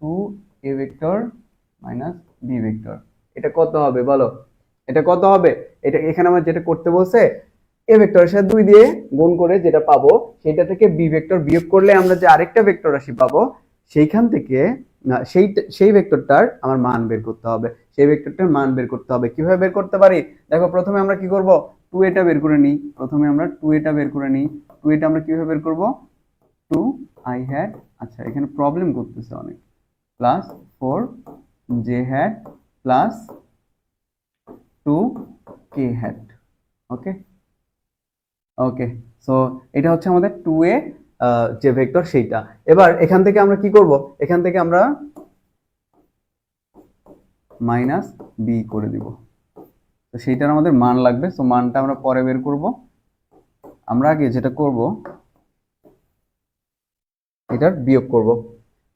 2a vector minus b vector, এটা কত হবে বলো? এটা কত হবে? এটা এখানে আমার যেটা করতে বলছে, a ভেক্টরের সাথে 2 দিয়ে গুণ করে যেটা পাবো সেটা থেকে b ভেক্টর বিয়োগ করলে আমরা যে আরেকটা ভেক্টর রাশি পাবো সেইখান থেকে সেই ভেক্টরটার আমার মান বের করতে হবে। সেই ভেক্টরটার মান বের করতে হবে। কিভাবে বের করতে পারি? দেখো, প্রথমে আমরা কি করব, 2a টা বের করে নিই। প্রথমে আমরা 2a টা বের করে নিই। 2a টা আমরা কিভাবে বের করব? 2i হ্যাট, আচ্ছা এখানে প্রবলেম করতেছে অনেক, plus 4j hat plus 2k hat. Okay okay, so এটা হচ্ছে আমাদের 2a যে ভেক্টর সেইটা। এবার এখান থেকে আমরা কি করব? এখান থেকে আমরা মাইনাস b করে দিব। তো সেইটার আমাদের মান লাগবে। সো মানটা আমরা পরে বের করব। আমরা আগে যেটা করব, এটার বিয়োগ করব।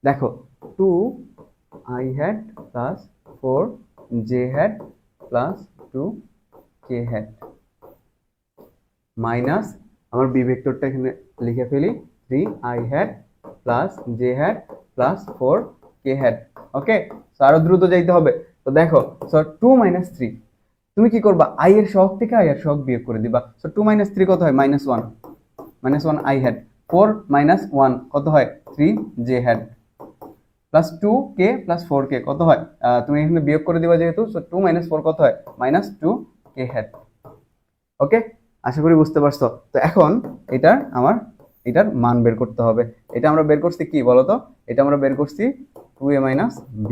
দেখো, 2i hat plus 4j hat plus 2k hat minus আমার বি ভেক্টরটা এখানে লিখে ফেলি, 3i hat plus j hat plus 4k hat. Okay, so আরো দ্রুত যাইতে হবে। তো দেখো, সো 2 মাইনাস 3, তুমি কি করবা? i এর সহগ থেকে i এর সহগ বিয়োগ করে দিবা। সো 2 মাইনাস 3 কত হয়? -1, -1 i হ্যাট। 4 মাইনাস 1 কত হয়? 3j hat plus 2k plus 4k কত হয়? তুমি এখানে বিয়োগ করে দিবা যেহেতু, সো 2 মাইনাস 4 কত হয়? -2k hat. ওকে, আশা করি বুঝতে পারছো। তো এখন এটার মান বের করতে হবে। এটা আমরা বের করছি কি বলতো? এটা আমরা বের করছি 2a মাইনাস b।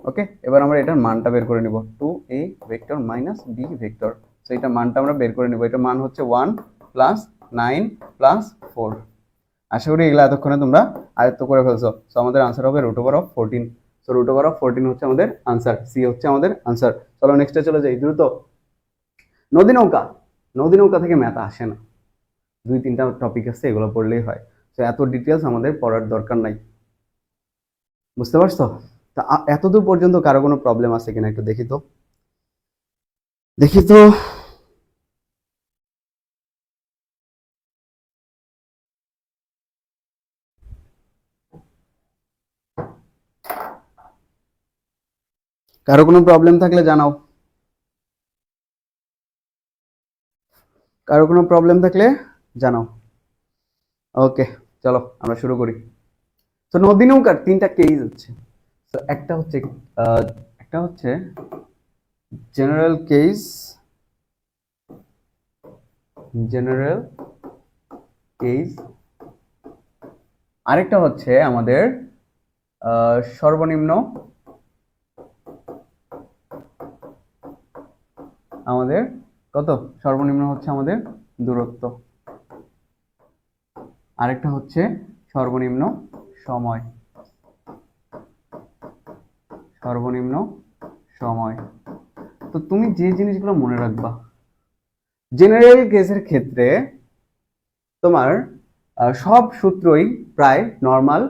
ওকে, এবার আমরা এটার মানটা বের করে নিব, 2a vector minus b vector. So এটা মানটা আমরা বের করে নিব। এটার মান হচ্ছে 1 প্লাস 9 প্লাস 4। আশা করি এগুলো এতক্ষণে তোমরা আয়ত্ত করে ফেলছো। সো আমাদের আনসার হবে √14। সো √14 হচ্ছে আমাদের আনসার, সি হচ্ছে আমাদের আনসার। চলো নেক্সটে চলে যাই দ্রুত। নদী নৌকা থেকে ম্যাথ আসে না, 2-3টা টপিক আছে, এগুলো পড়লেই হয়। তো এত ডিটেলস আমাদের পড়ার দরকার নাই। বুঝতে পারছো? তা এতদূর পর্যন্ত কারো কোনো প্রবলেম আছে কিনা একটু দেখি তো। কারো কোনো প্রবলেম থাকলে জানাও। কারো কোনো প্রবলেম থাকলে জানাও। ওকে, চলো আমরা শুরু করি। তো নদী নৌকার 3টা কেস হচ্ছে। তো একটা হচ্ছে জেনারেল কেস, আরেকটা হচ্ছে আমাদের সর্বনিম্ন, কত সর্বনিম্ন হচ্ছে আমাদের দূরত্ব, আরেকটা হচ্ছে সর্বনিম্ন সময়। তো তুমি যে জিনিসগুলো মনে রাখবা, জেনারেল কেসের ক্ষেত্রে তোমার সব সূত্রই প্রায় নর্মাল,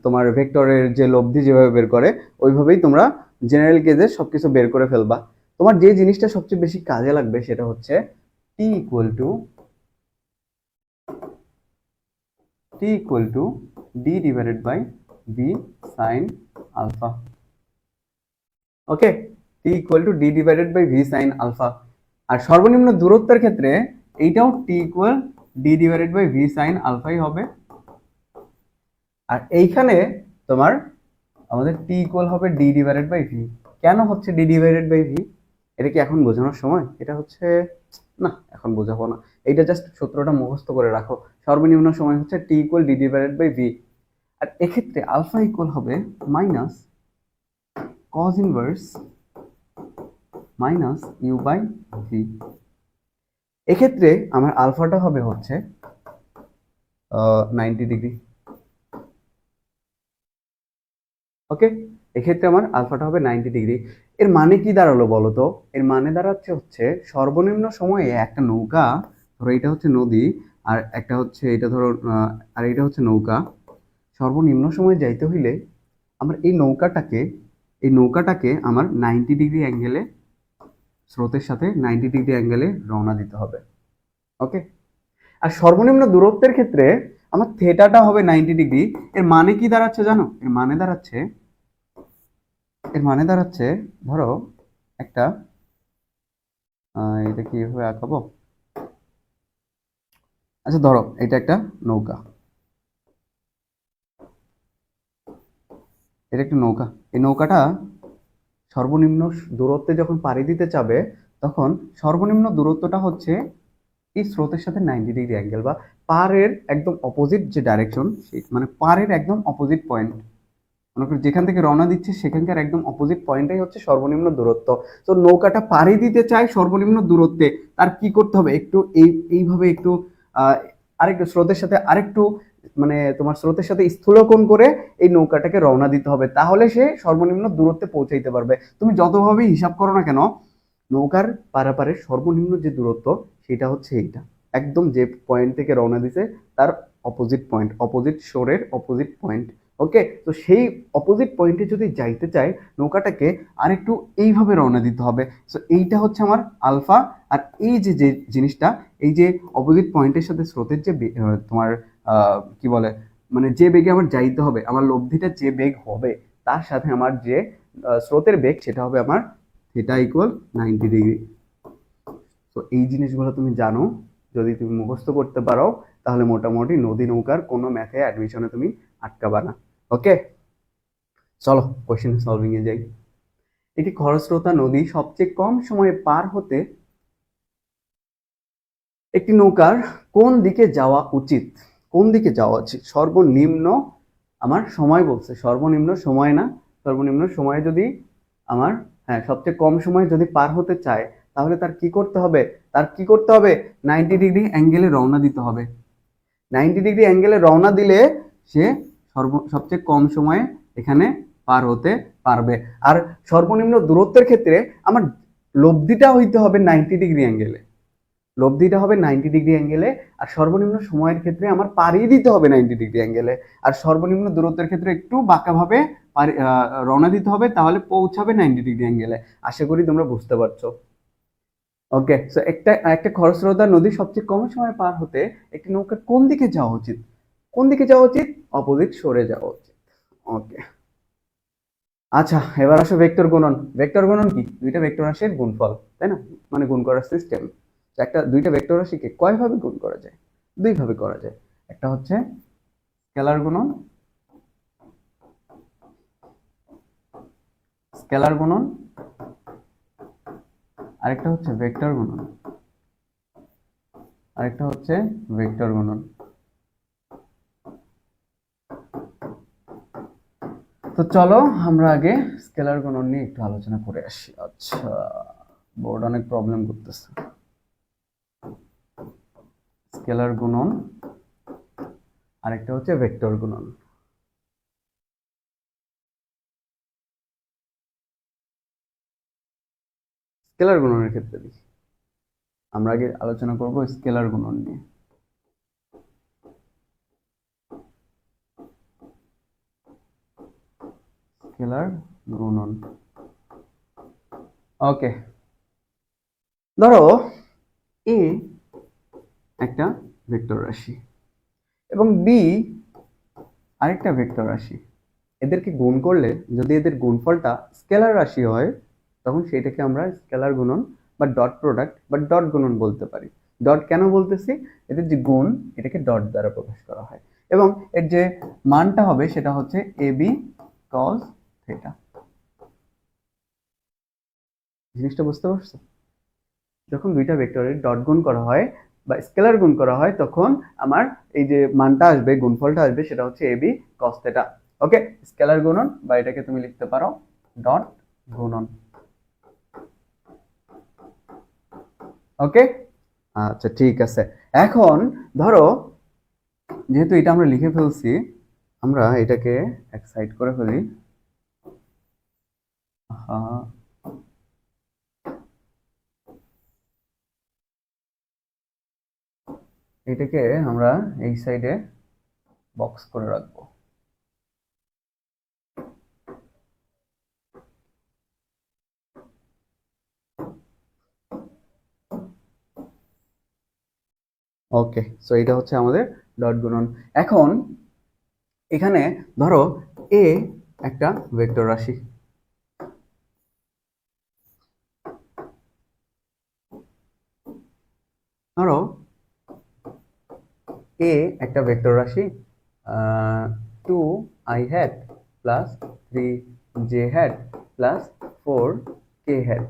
তোমার ভেক্টরের যে লব্ধি যেভাবে বের করে ওইভাবেই তোমরা জেনারেল কেসে সবকিছু বের করে ফেলবা। তোমার যে জিনিসটা সবচেয়ে বেশি কাজে লাগবে সেটা হচ্ছে t equal to d divided by v sin alpha. Okay, t equal to d divided by v sin alpha. আর সর্বনিম্ন দূরত্বের ক্ষেত্রে এইটাও t equal d divided by v sin আলফাই হবে। আর এইখানে তোমার আমাদের t ইকুয়াল হবে d ডিভাইডেড বাই v। কেন হচ্ছে d ডিভাইডেড বাই v? এটা কি এখন বোঝানোর সময়? এটা হচ্ছে না, এখন বোঝাবো না। এইটা জাস্ট সূত্রটা মুখস্থ করে রাখো। সর্বনিম্ন সময় হচ্ছে t equal d divided by v। আর এক্ষেত্রে আলফা ইকুয়াল হবে minus cos inverse minus u by v। এক্ষেত্রে আমার আলফাটা হবে হচ্ছে 90 ডিগ্রি। ওকে, এক্ষেত্রে আমার আলফাটা হবে 90 ডিগ্রি। এর মানে কি দাঁড়ালো বলো তো? এর মানে দাঁড়াচ্ছে হচ্ছে সর্বনিম্ন সময়ে একটা নৌকা, ধরো এটা হচ্ছে নদী, আর একটা হচ্ছে এটা ধরো আর এটা হচ্ছে নৌকা। সর্বনিম্ন সময়ে যাইতে হইলে আমার এই নৌকাটাকে আমার 90 ডিগ্রি অ্যাঙ্গেলে, স্রোতের সাথে 90 ডিগ্রি অ্যাঙ্গেলে রওনা দিতে হবে। ওকে, আর সর্বনিম্ন দূরত্বের ক্ষেত্রে আমার থেটাটা হবে 90 ডিগ্রি। এর মানে কি দাঁড়াচ্ছে জানো? এর মানে দাঁড়াচ্ছে ধরো একটা এটা কিভাবে আঁকাবো? আচ্ছা, ধরো এটা একটা নৌকা, এটা একটা নৌকা। এই নৌকাটা সর্বনিম্ন দূরত্বে যখন পাড়ি দিতে চাবে, তখন সর্বনিম্ন দূরত্বটা হচ্ছে এই স্রোতের সাথে 90 ডিগ্রি অ্যাঙ্গেল, বা পাড়ের একদম অপোজিট যে ডাইরেকশন, মানে পাড়ের একদম অপোজিট পয়েন্ট, মনে করি যেখান থেকে রওনা দিচ্ছে সেখানকার একদম অপোজিট পয়েন্টটাই হচ্ছে সর্বনিম্ন দূরত্ব। তো নৌকাটা পাড়ি দিতে চায় সর্বনিম্ন দূরত্বে, তার কি করতে হবে? একটু এইভাবে একটু আহ আরেকটু স্রোতের সাথে আরেকটু, মানে তোমার স্রোতের সাথে স্থূলকোণ করে এই নৌকাটাকে রওনা দিতে হবে, তাহলে সে সর্বনিম্ন দূরত্বে পৌঁছাইতে পারবে। তুমি যতভাবেই হিসাব করো না কেন, নৌকার পারাপারের সর্বনিম্ন যে দূরত্ব সেটা হচ্ছে এইটা, একদম যে পয়েন্ট থেকে রওনা দিছে তার অপোজিট পয়েন্ট, অপোজিট শোরের অপোজিট পয়েন্ট। ওকে, তো সেই অপোজিট পয়েন্টে যদি যাইতে চাই, নৌকাটাকে আরেকটু এইভাবে রওনা দিতে হবে। সো এইটা হচ্ছে আমার আলফা। আর এই যে যে জিনিসটা, এই যে অপোজিট পয়েন্টের সাথে স্রোতের যে তোমার কি বলে, মানে যে বেগে আমার যাইতে হবে, আমার লব্ধিটা যে বেগ হবে তার সাথে আমার যে স্রোতের বেগ, সেটা হবে আমার থিটা ইকুয়াল 90 ডিগ্রি। তো এই জিনিসগুলো তুমি জানো, যদি তুমি মুখস্থ করতে পারো, তাহলে মোটামুটি নদী নৌকার কোনো ম্যাথে অ্যাডমিশনে তুমি আটকাবা না। ওকে, চলো কোশ্চেন সলভিং এ যাই। এটি খরস্রোতা নদী সবচেয়ে কম সময়ে পার হতে একটি নৌকার কোন দিকে যাওয়া উচিত? কোন দিকে যাওয়া উচিত? সর্বনিম্ন আমার সময় বলছে, সর্বনিম্ন সময় না, সর্বনিম্ন সময় যদি আমার, হ্যাঁ, সবচেয়ে কম সময় যদি পার হতে চায়, তাহলে তার কি করতে হবে? 90 ডিগ্রি অ্যাঙ্গেলে রওনা দিতে হবে। 90 ডিগ্রি অ্যাঙ্গেলে রওনা দিলে সে সবচেয়ে কম সময়ে এখানে পার হতে পারবে। আর সর্বনিম্ন দূরত্বের ক্ষেত্রে আমার লব্ধিটা হইতে হবে 90 ডিগ্রি অ্যাঙ্গেলে, লব্ধিটা হবে 90 ডিগ্রি অ্যাঙ্গেলে। আর সর্বনিম্ন সময়ের ক্ষেত্রে আমার পাড়ি দিতে হবে 90 ডিগ্রি অ্যাঙ্গেলে। আর সর্বনিম্ন দূরত্বের ক্ষেত্রে একটু বাঁকাভাবে রওনা দিতে হবে, তাহলে পৌঁছাবে 90 ডিগ্রি অ্যাঙ্গেলে। আশা করি তোমরা বুঝতে পারছো। ওকে, সো একটা একটা খরস্রোতা নদী সবচেয়ে কম সময় পার হতে একটি নৌকার কোন দিকে যাওয়া উচিত? কোন দিকে যাওয়া উচিত? অপোজিট সরে যাওয়া উচিত। ওকে, আচ্ছা, এবার আসো ভেক্টর গুণন। ভেক্টর গুণন কি? দুইটা ভেক্টর রাশির গুণফল, তাই না? মানে গুণ করার সিস্টেম। দুইটা ভেক্টর রাশিকে কয়ভাবে গুণ করা যায়? দুই ভাবে করা যায়। একটা হচ্ছে স্কেলার গুণন, স্কেলার গুণন, আরেকটা হচ্ছে ভেক্টর গুণন, আরেকটা হচ্ছে ভেক্টর গুণন। তো চলো আমরা আগে স্কেলার গুণন নিয়ে একটু আলোচনা করে আসি। আচ্ছা, বোর্ড অনেক প্রবলেম করতেছে। স্কেলার গুণন, আরেকটা হচ্ছে ভেক্টর গুণন। স্কেলার গুণনের ক্ষেত্রে আমরা আগে আলোচনা করব স্কেলার গুণন নিয়ে। স্কেলার গুণন, ওকে, ধরো এ একটা ভেক্টর রাশি এবং বি আরেকটা ভেক্টর রাশি। এদেরকে গুণ করলে যদি এদের গুণফলটা স্কেলার রাশি হয়, তখন সেটাকে আমরা স্কেলার গুণন বা ডট প্রোডাক্ট বা ডট গুণন বলতে পারি। ডট কেন বলতেছি? এদের যে গুণ, এটাকে ডট দ্বারা প্রকাশ করা হয়, এবং এর যে মানটা হবে সেটা হচ্ছে এ বি কজ থিটা। জিনিসটা বুঝতে পারছো? যখন দুইটা ভেক্টরের ডট গুণ করা হয় বা স্কেলার গুণ করা হয়, তখন আমার এই যে মানটা আসবে, গুণফলটা আসবে, সেটা হচ্ছে এ বি কস থিটা। ওকে, স্কেলার গুণন, বা এটাকে তুমি লিখতে পারো ডট গুণন। ওকে, আচ্ছা ঠিক আছে। এখন ধরো যেহেতু এটা আমরা লিখে ফেলছি, আমরা এটাকে এক সাইড করে ফেলি। এটাকে আমরা এই সাইডে বক্স করে রাখবো। ওকে, সো এটা হচ্ছে আমাদের ডট গুণন। এখন এখানে ধরো এ একটা ভেক্টর রাশি, ধরো এ একটা ভেক্টর রাশি 2i hat plus 3j hat plus 4k hat।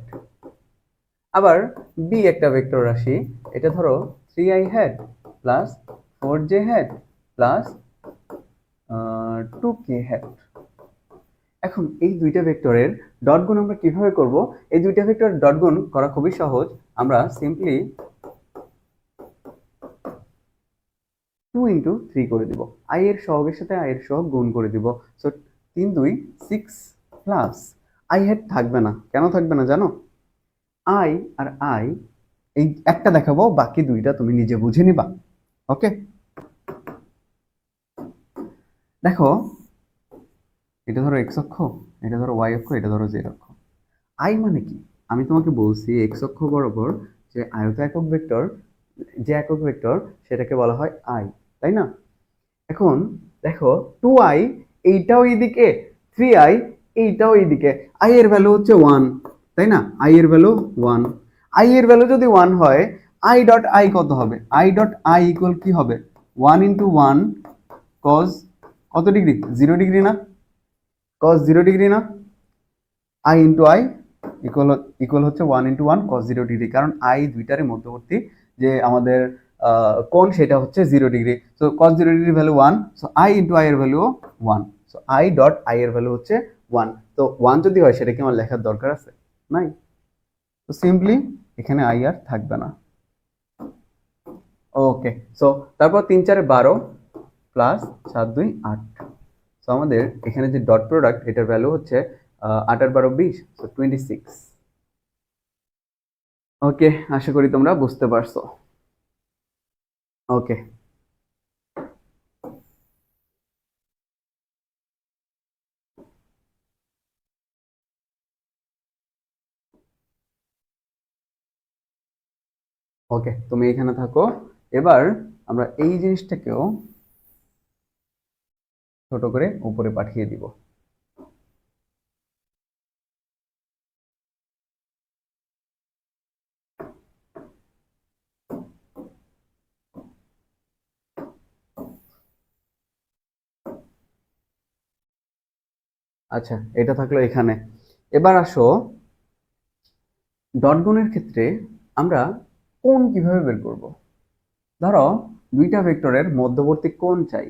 আবার বি একটা ভেক্টর রাশি, এটা ধরো 3i hat plus 4j hat plus 2k hat। এখন এই দুইটা ভেক্টরের ডট গুণ আমরা কিভাবে করব? এই দুইটা ভেক্টরের ডট গুণ করা খুবই সহজ। আমরা সিম্পলি 2 ইন্টু 3 করে দিব, আই এর সহগের সাথে আই এর সহগ গুণ করে দিব। সো 3 2 6 প্লাস আই হ্যাড থাকবে না। কেন থাকবে না জানো? আই আর আই এই একটা দেখাবো, বাকি দুইটা তুমি নিজে বুঝে নিবা। ওকে, দেখো এটা ধরো এক্স অক্ষ, এটা ধরো ওয়াই অক্ষ, এটা ধরো জেড অক্ষ। আই মানে কি? আমি তোমাকে বলছি এক্স অক্ষ বরাবর যে আয়ত একক ভেক্টর, যে একক ভেক্টর সেটাকে বলা হয় আই, তাই না? এখন দেখো 2i এইটাও এইদিকে, 3i এইটাও এইদিকে, i এর ভ্যালু হচ্ছে 1, তাই না? i এর ভ্যালু 1, i এর ভ্যালু যদি 1 হয়, i ডট i কত হবে? i ডট i ইকুয়াল কি হবে? 1 ইন্টু 1 cos কত ডিগ্রি? 0 ডিগ্রি না? cos 0 ডিগ্রি না? i ইন্টু i ইকুয়াল হচ্ছে 1 ইন্টু 1 cos 0 ডিগ্রি, কারণ i দুইটারই মধ্যবর্তী যে আমাদের কোণ সেটা হচ্ছে 0 degree. So cos 0 degree value 1, so i into i এর value 1, so i dot i এর ভ্যালু হচ্ছে 1। তো 1 যদি হয় সেটা কি আমার লেখার দরকার আছে? নাই। তো সিম্পলি এখানে i আর থাকবে না। ওকে, সো তারপর 3 4 12 প্লাস 7 2 8। সো আমাদের এখানে যে ডট প্রোডাক্ট এটার ভ্যালু হচ্ছে 8 আর 12 20, সো 26। ওকে, আশা করি তোমরা বুঝতে পারছো। ওকে, ওকে তুমি এখানে থাকো। এবার আমরা এই জিনিসটাকেও ছোট করে উপরে পাঠিয়ে দিব। আচ্ছা, এটা থাকলো এখানে। এবার আসো ডট গুণের ক্ষেত্রে আমরা কোণ কিভাবে বের করব? ধরো দুইটা ভেক্টরের মধ্যবর্তী কোণ চাই,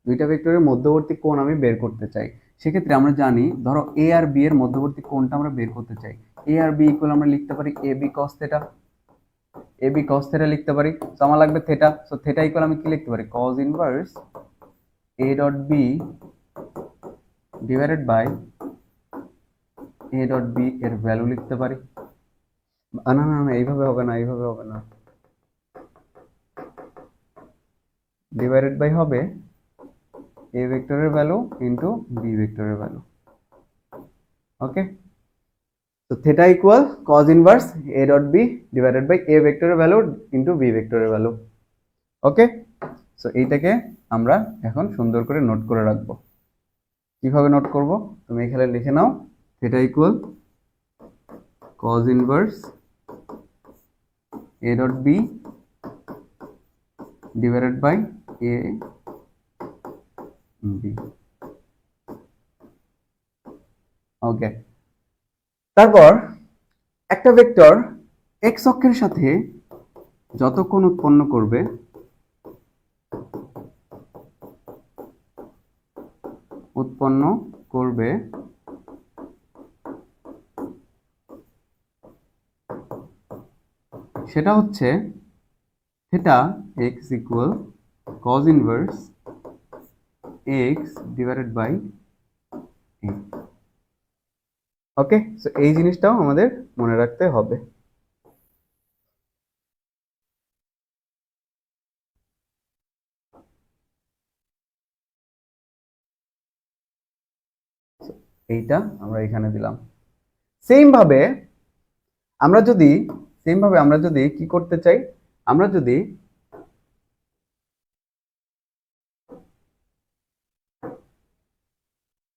দুইটা ভেক্টরের মধ্যবর্তী কোণ আমি বের করতে চাই। সেক্ষেত্রে আমরা জানি, ধরো এ আর বি এর মধ্যবর্তী কোণটা আমরা বের করতে চাই। এ আর বি ইকুয়াল আমরা লিখতে পারি a b cos theta, A b cos theta লিখতে পারি। তো আমার লাগবে থেটা, সো থেটা ইকুয়াল আমি কি লিখতে পারি? Cos inverse a dot b divided by a dot b এর ভ্যালু লিখতে পারি। না না না, এইভাবে হবে না, এইভাবে হবে না, ডিভাইডেড বাই হবে এ ভেক্টরের ভ্যালু ইনটু বি ভেক্টরের ভ্যালু। ওকে, তো theta equal cos inverse a dot b divided by a ভেক্টরের ভ্যালু ইনটু b ভেক্টরের ভ্যালু। ওকে, সো এইটাকে আমরা এখন সুন্দর করে নোট করে রাখবো। কিভাবে নোট করব? তুমি এখানে লিখে নাও, theta equal cos inverse a dot b divided by a b। Okay, তারপর একটা ভেক্টর x অক্ষের সাথে যত কোণ উৎপন্ন করবে সেটা হচ্ছে theta x equal cos inverse x divided by a। Okay, so এই জিনিসটাও আমাদের মনে রাখতে হবে। এইটা আমরা এখানে দিলাম। সেম ভাবে আমরা যদি কি করতে চাই, আমরা যদি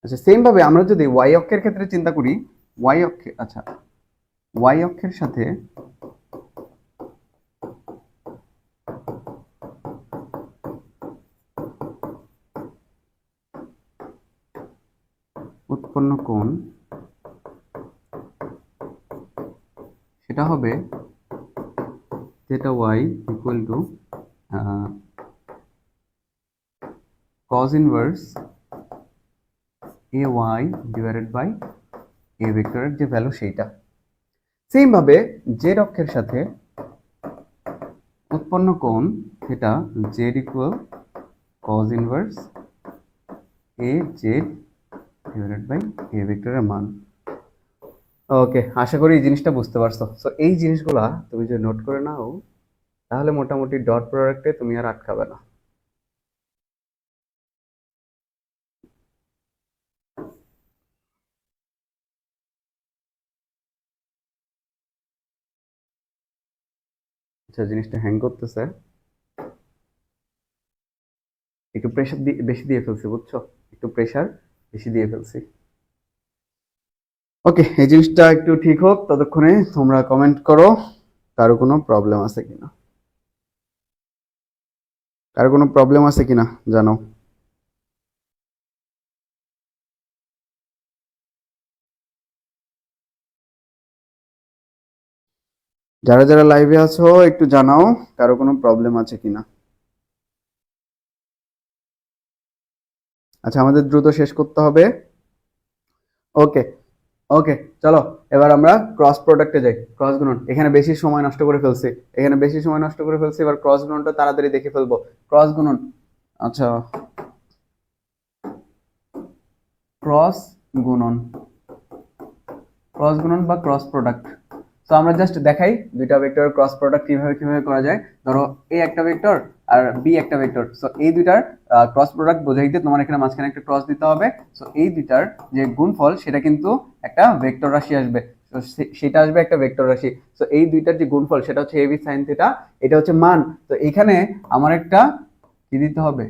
আচ্ছা সেম ভাবে আমরা যদি y অক্ষের ক্ষেত্রে চিন্তা করি, y অক্ষে আচ্ছা y অক্ষের সাথে উৎপন্ন কোণ সেটা হবে theta y equal to cos inverse ay divided by a ভেক্টরের যে ভ্যালু সেইটা। সেম ভাবে z অক্ষের সাথে উৎপন্ন কোণ theta z equal cos inverse a z divided by a ভেক্টরের মান। ওকে, আশা করি এই জিনিসটা বুঝতে পারছো। সো এই জিনিসগুলা তুমি যদি নোট করে নাও তাহলে মোটামুটি ডট প্রোডাক্টে তুমি আর আটকাবে না। আচ্ছা, জিনিসটা হ্যাং করতেছে, একটু প্রেশার বেশি দিয়ে ফেলছি, বুঝছো? একটু প্রেশার বেশি দিয়ে ফেলছি। ওকে, এই জিনিসটা একটু ঠিক হোক, ততক্ষণে তোমরা কমেন্ট করো কারো কোনো প্রবলেম আছে কিনা, কারো কোনো প্রবলেম আছে কিনা জানো। যারা যারা লাইভে আছো একটু জানাও কারো কোনো প্রবলেম আছে কিনা। আচ্ছা, আমাদের দ্রুত শেষ করতে হবে। ওকে ওকে, চলো এবার আমরা ক্রস প্রোডাক্টে যাই। ক্রস গুণন, এখানে বেশি সময় নষ্ট করে ফেলছি, এবার ক্রস গুণনটা তাড়াতাড়ি দেখে ফেলবো। ক্রস গুণন, আচ্ছা ক্রস গুণন বা ক্রস প্রোডাক্ট। তো আমরা জাস্ট দেখাই দুইটা ভেক্টরের ক্রস প্রোডাক্ট কিভাবে করা যায়। ধরো এ একটা ভেক্টর আর বি একটা ভেক্টর, সো এই দুইটার ক্রস প্রোডাক্ট বোঝাইতে তোমার এখানে মাঝখানে একটা ক্রস দিতে হবে। সো এই দুইটার যে গুণফল সেটা কিন্তু একটা ভেক্টর রাশি আসবে, সেটা আসবে একটা ভেক্টর রাশি। সো এই দুইটার যে গুণফল সেটা হচ্ছে এবি সাইন থিটা, এটা হচ্ছে মান। তো এখানে আমার একটা কি দিতে হবে,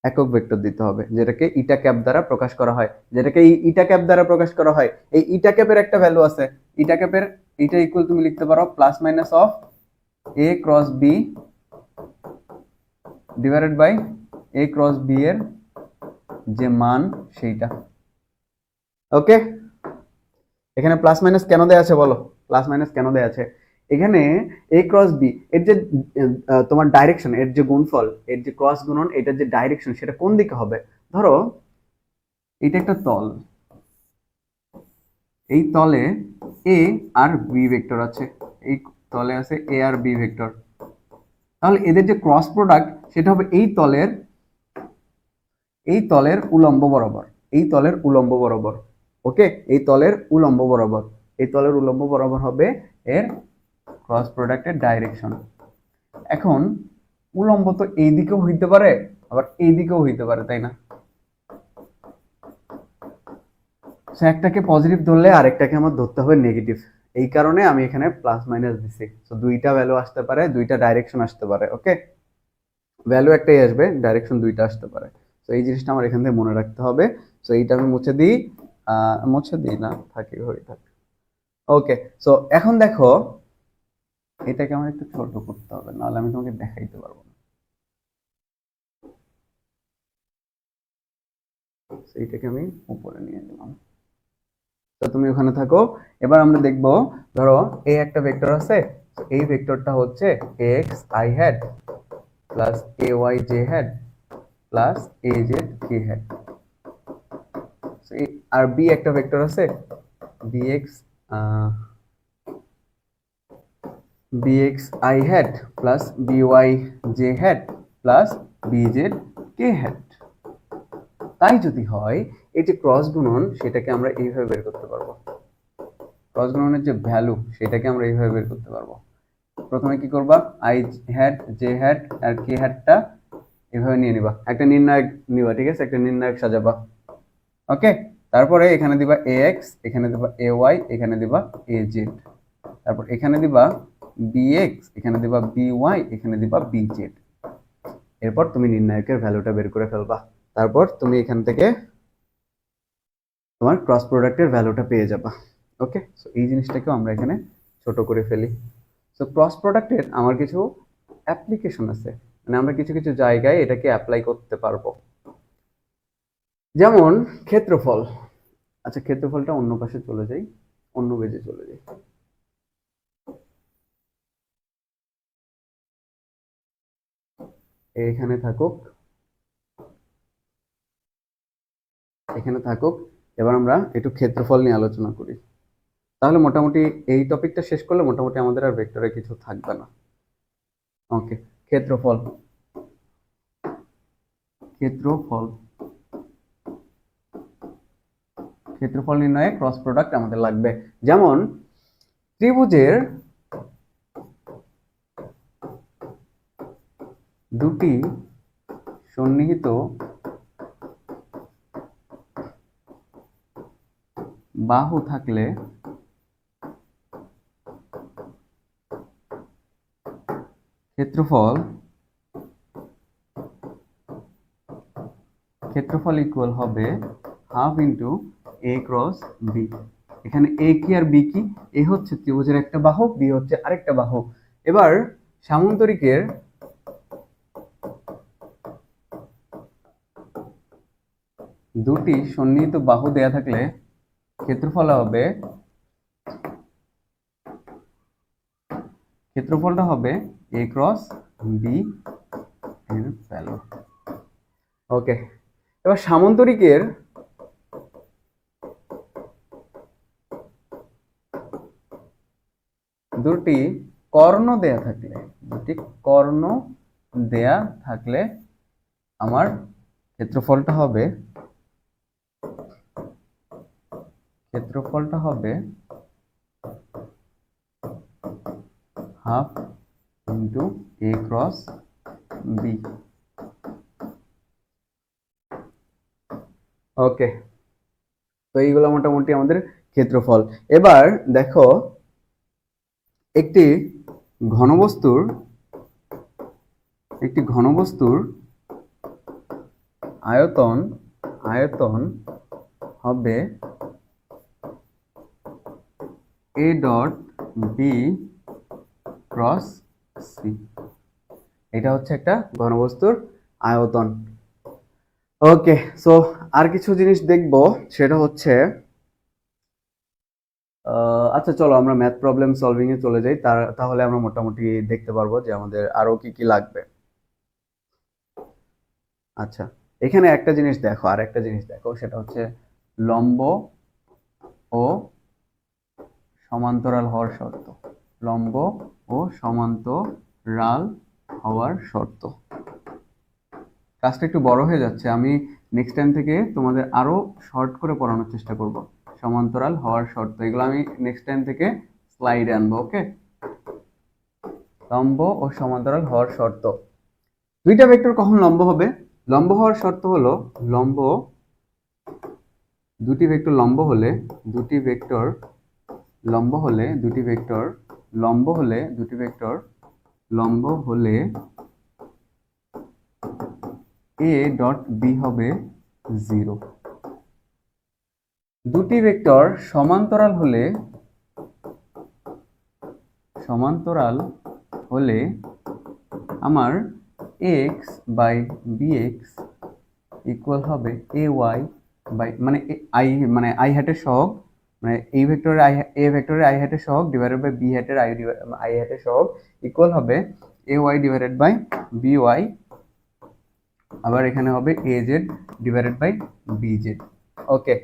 একক ভেক্টর দিতে হবে, যেটাকে ইটা ক্যাপ দ্বারা প্রকাশ করা হয়, এই ইটা ক্যাপের একটা ভ্যালু আছে, ইটা ক্যাপের এটা ইকুয়াল তুমি লিখতে পারো plus minus of a cross b divided by a cross b এর যে মান সেইটা। ওকে, এখানে প্লাস মাইনাস কেন দেয়া আছে বলো, প্লাস মাইনাস কেন দেয়া আছে? এখানে এ ক্রস বি এর যে তোমার ডাইরেকশন, এর যে গুণফল, এর যে ক্রস গুণন, এটার যে ডাইরেকশন সেটা কোন দিকে হবে। ধরো এটা একটা তল, এই তলে এ আর বি ভেক্টর আছে, এই তলে আছে এ আর বি ভেক্টর, তাহলে এদের যে ক্রস প্রোডাক্ট সেটা হবে এই তলের উলম্ব বরাবর, ওকে, এই তলের উলম্ব বরাবর হবে এর ক্রস প্রোডাক্টের ডাইরেকশন। এখন উলম্ব তো এই দিকেও হইতে পারে আবার এই দিকেও হইতে পারে, তাই না? একটাকে পজিটিভ ধরলে আরেকটাকে আমার ধরতে হবে নেগেটিভ, এই কারণে আমি এখানে প্লাস মাইনাস দিছি। তো দুইটা ভ্যালু আসতে পারে, দুইটা ডাইরেকশন আসতে পারে। ওকে, ভ্যালু একটাই আসবে, ডাইরেকশন দুইটা আসতে পারে। তো এই জিনিসটা আমার এখান থেকে মনে রাখতে হবে। তো এইটা আমি মুছে দিই না, থাকি হয়ে থাকে। ওকে, সো এখন দেখো এটাকে আমার একটু ছোট করতে হবে, নাহলে আমি তোমাকে দেখাইতে পারবো না। এইটাকে আমি উপরে নিয়ে গেলাম, তো তুমি ওখানে থাকো। এবার আমরা দেখব, ধরো এই একটা ভেক্টর আছে, এই ভেক্টরটা হচ্ছে x i hat plus a y j hat plus a z k hat, আর বি একটা ভেক্টর আছে bx i hat plus by j hat plus b z k hat. তাই যদি হয় এই যে ক্রস গুণন সেটাকে আমরা এইভাবে বের করতে পারবো, ক্রস গুণনের যে ভ্যালু সেটাকে আমরা এইভাবে বের করতে পারবো। প্রথমে কি করবা, আই হ্যাট জে হ্যাট আর কে হ্যাটটা এভাবে নিয়ে নিবা, একটা নির্ণায়ক নিবা, ঠিক আছে, একটা নির্ণায়ক সাজাবা। ওকে, তারপরে এখানে দিবা এ এক্স, এখানে দিবা এ ওয়াই, এখানে দিবা এ জেড, তারপর এখানে দিবা বি এক্স, এখানে দিবা বি ওয়াই, এখানে দিবা বি জেড। এরপর তুমি নির্ণায়কের ভ্যালুটা বের করে ফেলবা, তারপর তুমি এখান থেকে তোমার ক্রস প্রোডাক্টের ভ্যালুটা পেয়ে যাবা। ওকে, সো এই জিনিসটাকেও আমরা এখানে ছোট করে ফেলি। সো ক্রস প্রোডাক্টের আমার কিছু অ্যাপ্লিকেশন আছে, মানে আমরা কিছু কিছু জায়গায় এটাকে অ্যাপ্লাই করতে পারবো, যেমন ক্ষেত্রফল। আচ্ছা, ক্ষেত্রফলটা অন্য পাশে চলে যাই, অন্য পেজে চলে যাই। এখানে থাকুক, এখানে থাকুক। এবার আমরা একটু ক্ষেত্রফল নিয়ে আলোচনা করি, তাহলে মোটামুটি এই টপিকটা শেষ করলে মোটামুটি আমাদের আর ভেক্টরে কিছু থাকবে না। ওকে, ক্ষেত্রফল, ক্ষেত্রফল, ক্ষেত্রফল নির্ণয়ে ক্রস প্রোডাক্ট আমাদের লাগবে। যেমন ত্রিভুজের দুটি সন্নিহিত বাহু থাকলে ক্ষেত্রফল, ক্ষেত্রফল ইকুয়াল হবে হাফ ইন্টু এ ক্রস বি। এখানে এ কি আর বি কি? এ হচ্ছে ত্রিভুজের একটা বাহু, বি হচ্ছে আরেকটা বাহু। এবার সামান্তরিকের দুটি সন্নিহিত বাহু দেয়া থাকলে ক্ষেত্রফল হবে, ক্ষেত্রফলটা হবে এ ক্রস বি এর ভ্যালু। ওকে, এবার সামান্তরিকের দুটি কর্ণ দেয়া থাকলে, দুটি কর্ণ দেয়া থাকলে আমার ক্ষেত্রফলটা হবে, ক্ষেত্রফলটা হবে হাফ ইন্টু এ ক্রস বি। ওকে, তো এইগুলো মোটামুটি আমাদের ক্ষেত্রফল। এবার দেখো একটি ঘনবস্তুর, একটি ঘনবস্তুর আয়তন, আয়তন হবে a dot B cross c. এটা হচ্ছে একটা ঘনবস্তুর আয়তন। ওকে, সো আর কিছু জিনিস দেখবো, সেটা হচ্ছে আচ্ছা চলো আমরা ম্যাথ প্রবলেম সলভিং এ চলে যাই, তাহলে আমরা মোটামুটি দেখতে পারবো যে আমাদের আরো কি কি লাগবে। আচ্ছা, এখানে একটা জিনিস দেখো, আর একটা জিনিস দেখো, সেটা হচ্ছে লম্ব ও সমান্তরাল হওয়ার শর্ত, লম্ব ও সমান্তরাল হওয়ার শর্ত। কাজটা একটু বড় হয়ে যাচ্ছে, আমি নেক্সট টাইম থেকে তোমাদের আরো শর্ট করে পড়ানোর চেষ্টা করব। সমান্তরাল হওয়ার শর্ত, এগুলো আমি নেক্সট টাইম থেকে স্লাইডে আনবো। ওকে, লম্ব ও সমান্তরাল হওয়ার শর্ত। দুইটা ভেক্টর কখন লম্ব হবে? লম্ব হওয়ার শর্ত হলো, লম্ব, দুটি ভেক্টর লম্ব হলে, দুটি ভেক্টর লম্ব হলে, দুটি ভেক্টর লম্ব হলে, দুটি ভেক্টর লম্ব হলে এ ডট বি হবে 0। দুটি ভেক্টর সমান্তরাল হলে, সমান্তরাল হলে আমার x by b x equal হবে এ ওয়াই বাই, মানে আই, মানে আই হ্যাটের সহগ, মানে এই ভেক্টরের আই, এ ভেক্টরের আই হ্যাটের সহগ ডিভাইডেড বাই বি হ্যাটের আই হ্যাটের সহগ ইকুয়াল হবে এ Y divided by B Y, আবার এখানে হবে A Z divided by B Z. Okay,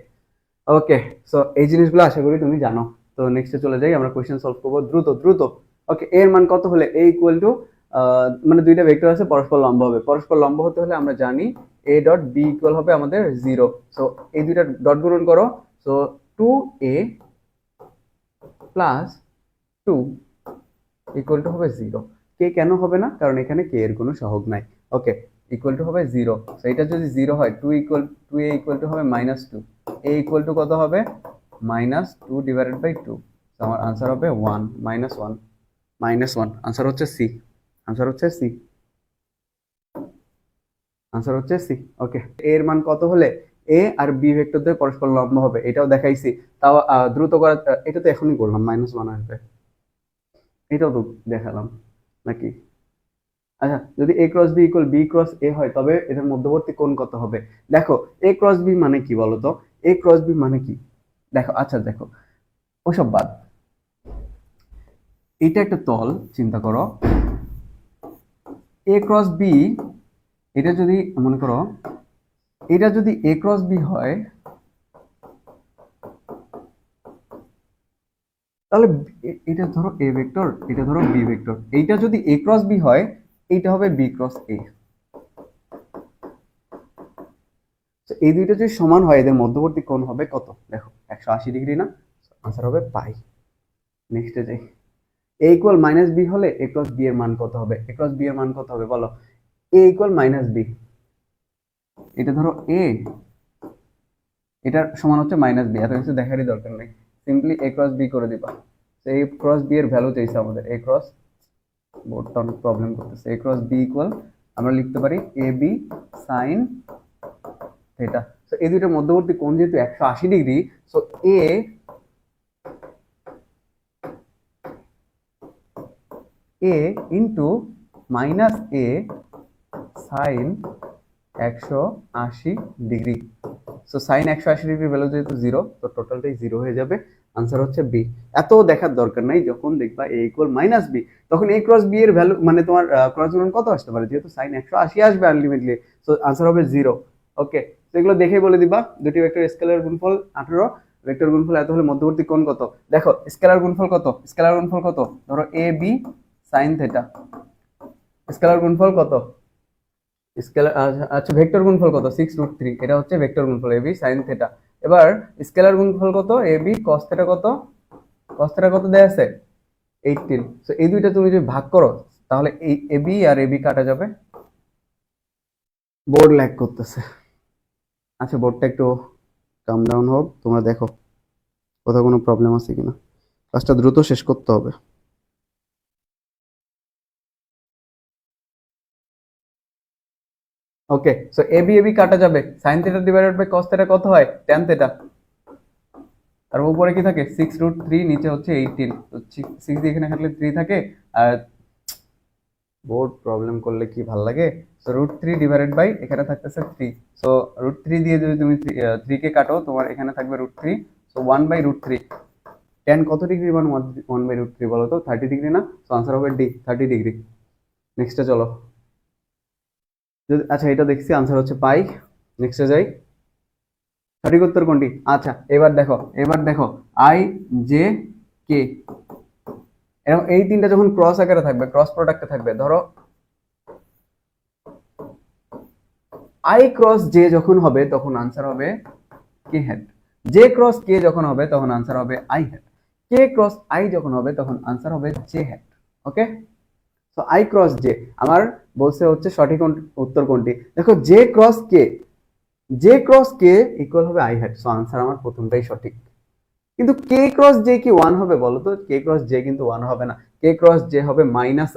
okay, so এই জিনিসগুলো আশা করি তুমি জানো। তো নেক্সটে চলে যাই, আমরা কোশ্চেন সলভ করবো দ্রুত দ্রুত। ওকে, এর মান কত হলে এ ইকুয়াল টু মানে দুইটা ভেক্টর আছে পরস্পর লম্ব হবে, পরস্পর লম্ব হতে হলে আমরা জানি a ডট b ইকুয়াল হবে আমাদের 0। সো এই দুইটা ডট গুণন করো, so 2a plus 2 equal to হবে 0। কে কেন হবে না, কারণ এখানে কে এর কোনো সহগ নাই। ওকে, ইকুয়াল টু হবে 0। সো এটা যদি 0 হয় 2a ইকুয়াল টু হবে -2, a ইকুয়াল টু কত হবে -2 ডিভাইডেড বাই 2। আমার আনসার হবে 1 -1 আনসার হচ্ছে সি, আনসার হচ্ছে সি, আনসার হচ্ছে সি। ওকে, এর মান কত হলে এ আর বি ভেক্টর দিয়ে পরস্পর লম্ব হবে, এটাও দেখাইছি। তাও দ্রুত করা, এটা তো এখনই করলাম, -1 আসবে, এটাও তো দেখালাম নাকি? আচ্ছা, যদি a cross b equal b cross a হয় তবে এদের মধ্যবর্তী কোণ কত হবে? দেখো a ক্রস b মানে কি বলতো, a ক্রস b মানে কি? দেখো, আচ্ছা দেখো, ওসব বাদ, এটা একটা তল চিন্তা করো, a ক্রস b, এটা যদি মনে করো এটা যদি a ক্রস b হয় তাহলে এটা ধরো a ভেক্টর, এটা ধরো b ভেক্টর, এইটা যদি a ক্রস b হয় এইটা হবে b ক্রস a। এই দুইটা যদি সমান হয় এদের মধ্যবর্তী কোণ হবে কত? দেখো 180 ডিগ্রি না, আনসার হবে পাই। নেক্সটে যাই, a ইকুয়াল মাইনাস বি হলে a ক্রস b এর মান কত হবে? a ক্রস b এর মান কত হবে বলো? a ইকুয়াল মাইনাস বি, এটা ধরো a, এটার সমান হচ্ছে মাইনাস বি, এত কিছু দেখারই দরকার নেই, সিম্পলি a ক্রস b করে দিবা। তো a ক্রস b এর ভ্যালু চাইছে আমাদের, a ক্রস, বোর্ডটা অনেক প্রবলেম করতেছে, a ক্রস b ইকুয়াল আমরা লিখতে পারি a b sine theta. So এই দুইটার মধ্যবর্তী কোণ যেহেতু 180 degree, so a into minus a sine 180 degree. So sine 180 degree value যেহেতু 0, তো টোটালটাই 0 হয়ে যাবে, আনসার হচ্ছে বি। এত দেখার দরকার নাই, যখন দেখবা a ইকুয়াল মাইনাস বি তখন a ক্রস বি এর ভ্যালু মানে তোমার ক্রস গুণন কত আসতে পারে, যেহেতু সাইন 180 আসবে আলটিমেটলি, সো আনসার হবে 0। ওকে, তো এগুলো দেখেই বলে দিবা, দুটি ভেক্টর স্কেলার গুণফল 18, ভেক্টর গুণফল এত হলে মধ্যবর্তী কোণ কত? দেখো স্কেলার গুণফল কত, স্কেলার গুণফল কত, ধরো এ বি সাইন থিটা, স্কেলার গুণফল কত, স্কেলার, আচ্ছা ভেক্টর গুণফল কত, 6√3, এটা হচ্ছে ভেক্টর গুণফল এবি সাইন থিটা। এবার স্কেলার গুণফল কত, এবি কস থিটা কত, কস থিটা কত দেয়া আছে 18। সো এই দুইটা তুমি যদি ভাগ করো তাহলে এই এবি আর এবি কাটা যাবে। বোর্ড ল্যাগ করতেছে, আচ্ছা বোর্ডটা একটু কাম ডাউন হোক, তোমরা দেখো কোথাও কোনো প্রবলেম আছে কিনা, কাজটা দ্রুত শেষ করতে হবে। ওকে, সো এবি এবি কাটা যাবে, sine theta divided by cos theta কত হয়, ট্যান থিটা, আর উপরে কি থাকে 6√3, নিচে হচ্ছে 18, তো 6 দিয়ে এখানে কাটলে 3 থাকে, আর বোর্ড প্রবলেম করলে কি ভাল লাগে, সো √3 ডিভাইডেড বাই এখানে থাকতেছে 3, সো √3 দিয়ে যদি তুমি 3 কে কাটো তোমার এখানে থাকবে √3, সো 1/√3। ট্যান কত ডিগ্রি মান 1/√3 বলো তো, 30 ডিগ্রি না, সো আনসার হবে ডি, 30 ডিগ্রি। নেক্সটে চলো, যদি আচ্ছা এটা দেখছি আনসার হচ্ছে পাই, নেক্সটে যাই, সঠিক উত্তর কোনটি? আচ্ছা এবার দেখো, এবার দেখো আই জে কে, এরকম এই তিনটা যখন ক্রস আকারে থাকবে, ক্রস প্রোডাক্টে থাকবে, ধরো আই ক্রস জে যখন হবে তখন আনসার হবে k hat, J cross k যখন হবে তখন আনসার হবে i hat, k cross i যখন হবে তখন আনসার হবে জে হ্যাট। ওকে, তো আই ক্রস জে, আমার বলছে হচ্ছে সঠিক উত্তর কোনটি, দেখো জে ক্রস কে, জে ক্রস কে ইকুয়াল হবে আই হ্যাট, সো আনসার আমার প্রথমটাই সঠিক। কিন্তু কে ক্রস জে কি 1 হবে বলো তো? কে ক্রস জে কিন্তু 1 হবে না, কে ক্রস জে হবে মাইনাস,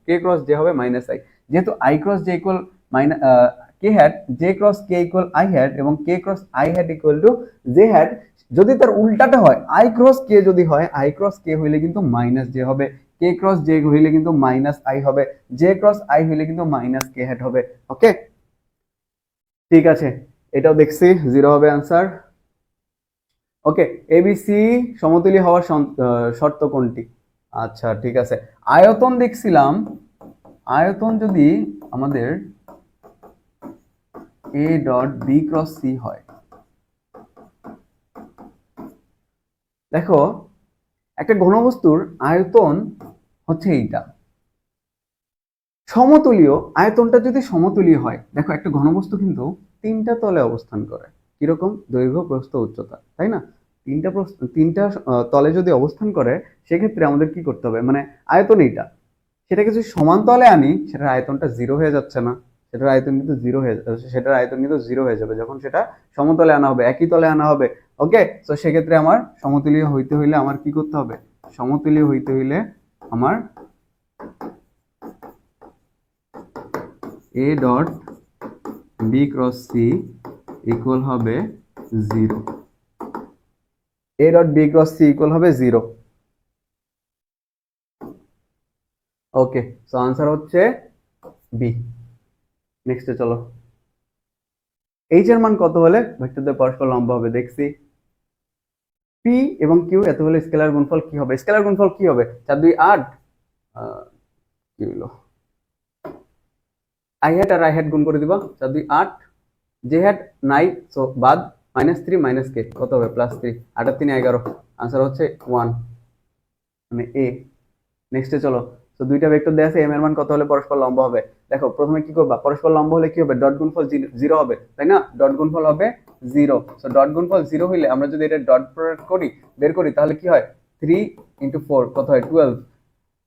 কে ক্রস জে হবে মাইনাস আই, যেহেতু I cross J equal minus K hat, J cross K equal I hat এবং K cross I hat equal to J hat. যদি তার উল্টাটা হয়, আই ক্রস কে যদি হয়, I cross কে হইলে কিন্তু মাইনাস জে হবে, কে ক্রস জে হইলে কিন্তু মাইনাস আই হবে, জে ক্রস আই হইলে কিন্তু মাইনাস কে হ্যাট হবে। ওকে, ঠিক আছে, এটাও দেখছি 0 হবে আনসার। ওকে, এবিসি সমতুল্য হওয়ার শর্ত কোনটি? আচ্ছা ঠিক আছে, আয়তন দেখছিলাম, আয়তন যদি আমাদের a dot B cross c হয়, দেখো একটা ঘনবস্তুর আয়তন হচ্ছে এইটা, সমতুলীয় আয়তনটা যদি সমতুলীয় হয়, দেখো একটা ঘনবস্তু কিন্তু তিনটা তলে অবস্থান করে, কিরকম? দৈর্ঘ্য, প্রস্থ, উচ্চতা, তাই না? তিনটা তলে যদি অবস্থান করে, সেক্ষেত্রে আমাদের কি করতে হবে, মানে আয়তন এইটা, সেটাকে যদি সমান তলে আনি, সেটার আয়তনটা জিরো হয়ে যাচ্ছে না? সেটার আয়তন কিন্তু জিরো হয়ে যাবে যখন সেটা সমতলে আনা হবে, একই তলে আনা হবে। ওকে, তো সেক্ষেত্রে আমার সমতুলীয় হইতে হইলে আমার কি করতে হবে? সমতুলীয় হইতে হইলে আমার A dot B cross C equal হবে zero. A dot B cross C equal হবে জিরো। ওকে, সো আনসার হচ্ছে বি। নেক্সটে চলো। এইচ এর মান কত হলে ভেক্টরদের পরস্পর লম্ব হবে? দেখছি পি এবং কিউ এত হলে স্কেলার গুণফল কি হবে? স্কেলার গুণফল কি হবে? 4 2 8, কি হলো, আই হ্যাট আর আই হ্যাট গুণ করে দিবা, 4 2 8, জে হ্যাট নাই, সো বাদ, -3 - কে কত হবে? +3, 8 আর 3 11, আনসার হচ্ছে 1, মানে এ। নেক্সটে চলো। তো দুইটা ভেক্টর দেয়া আছে, এম এর মান কত হলে পরস্পর লম্ব হবে? দেখো প্রথমে কি করবা, পরস্পর লম্ব হলে কি হবে? ডট গুণফল জিরো হবে, তাই না? ডট গুণফল হবে জিরো। সো ডট গুণফল জিরো হইলে আমরা যদি এটা ডট প্রয়োগ করি, বের করি, তাহলে কি হয়? 3 × 4 কত হয়? 12,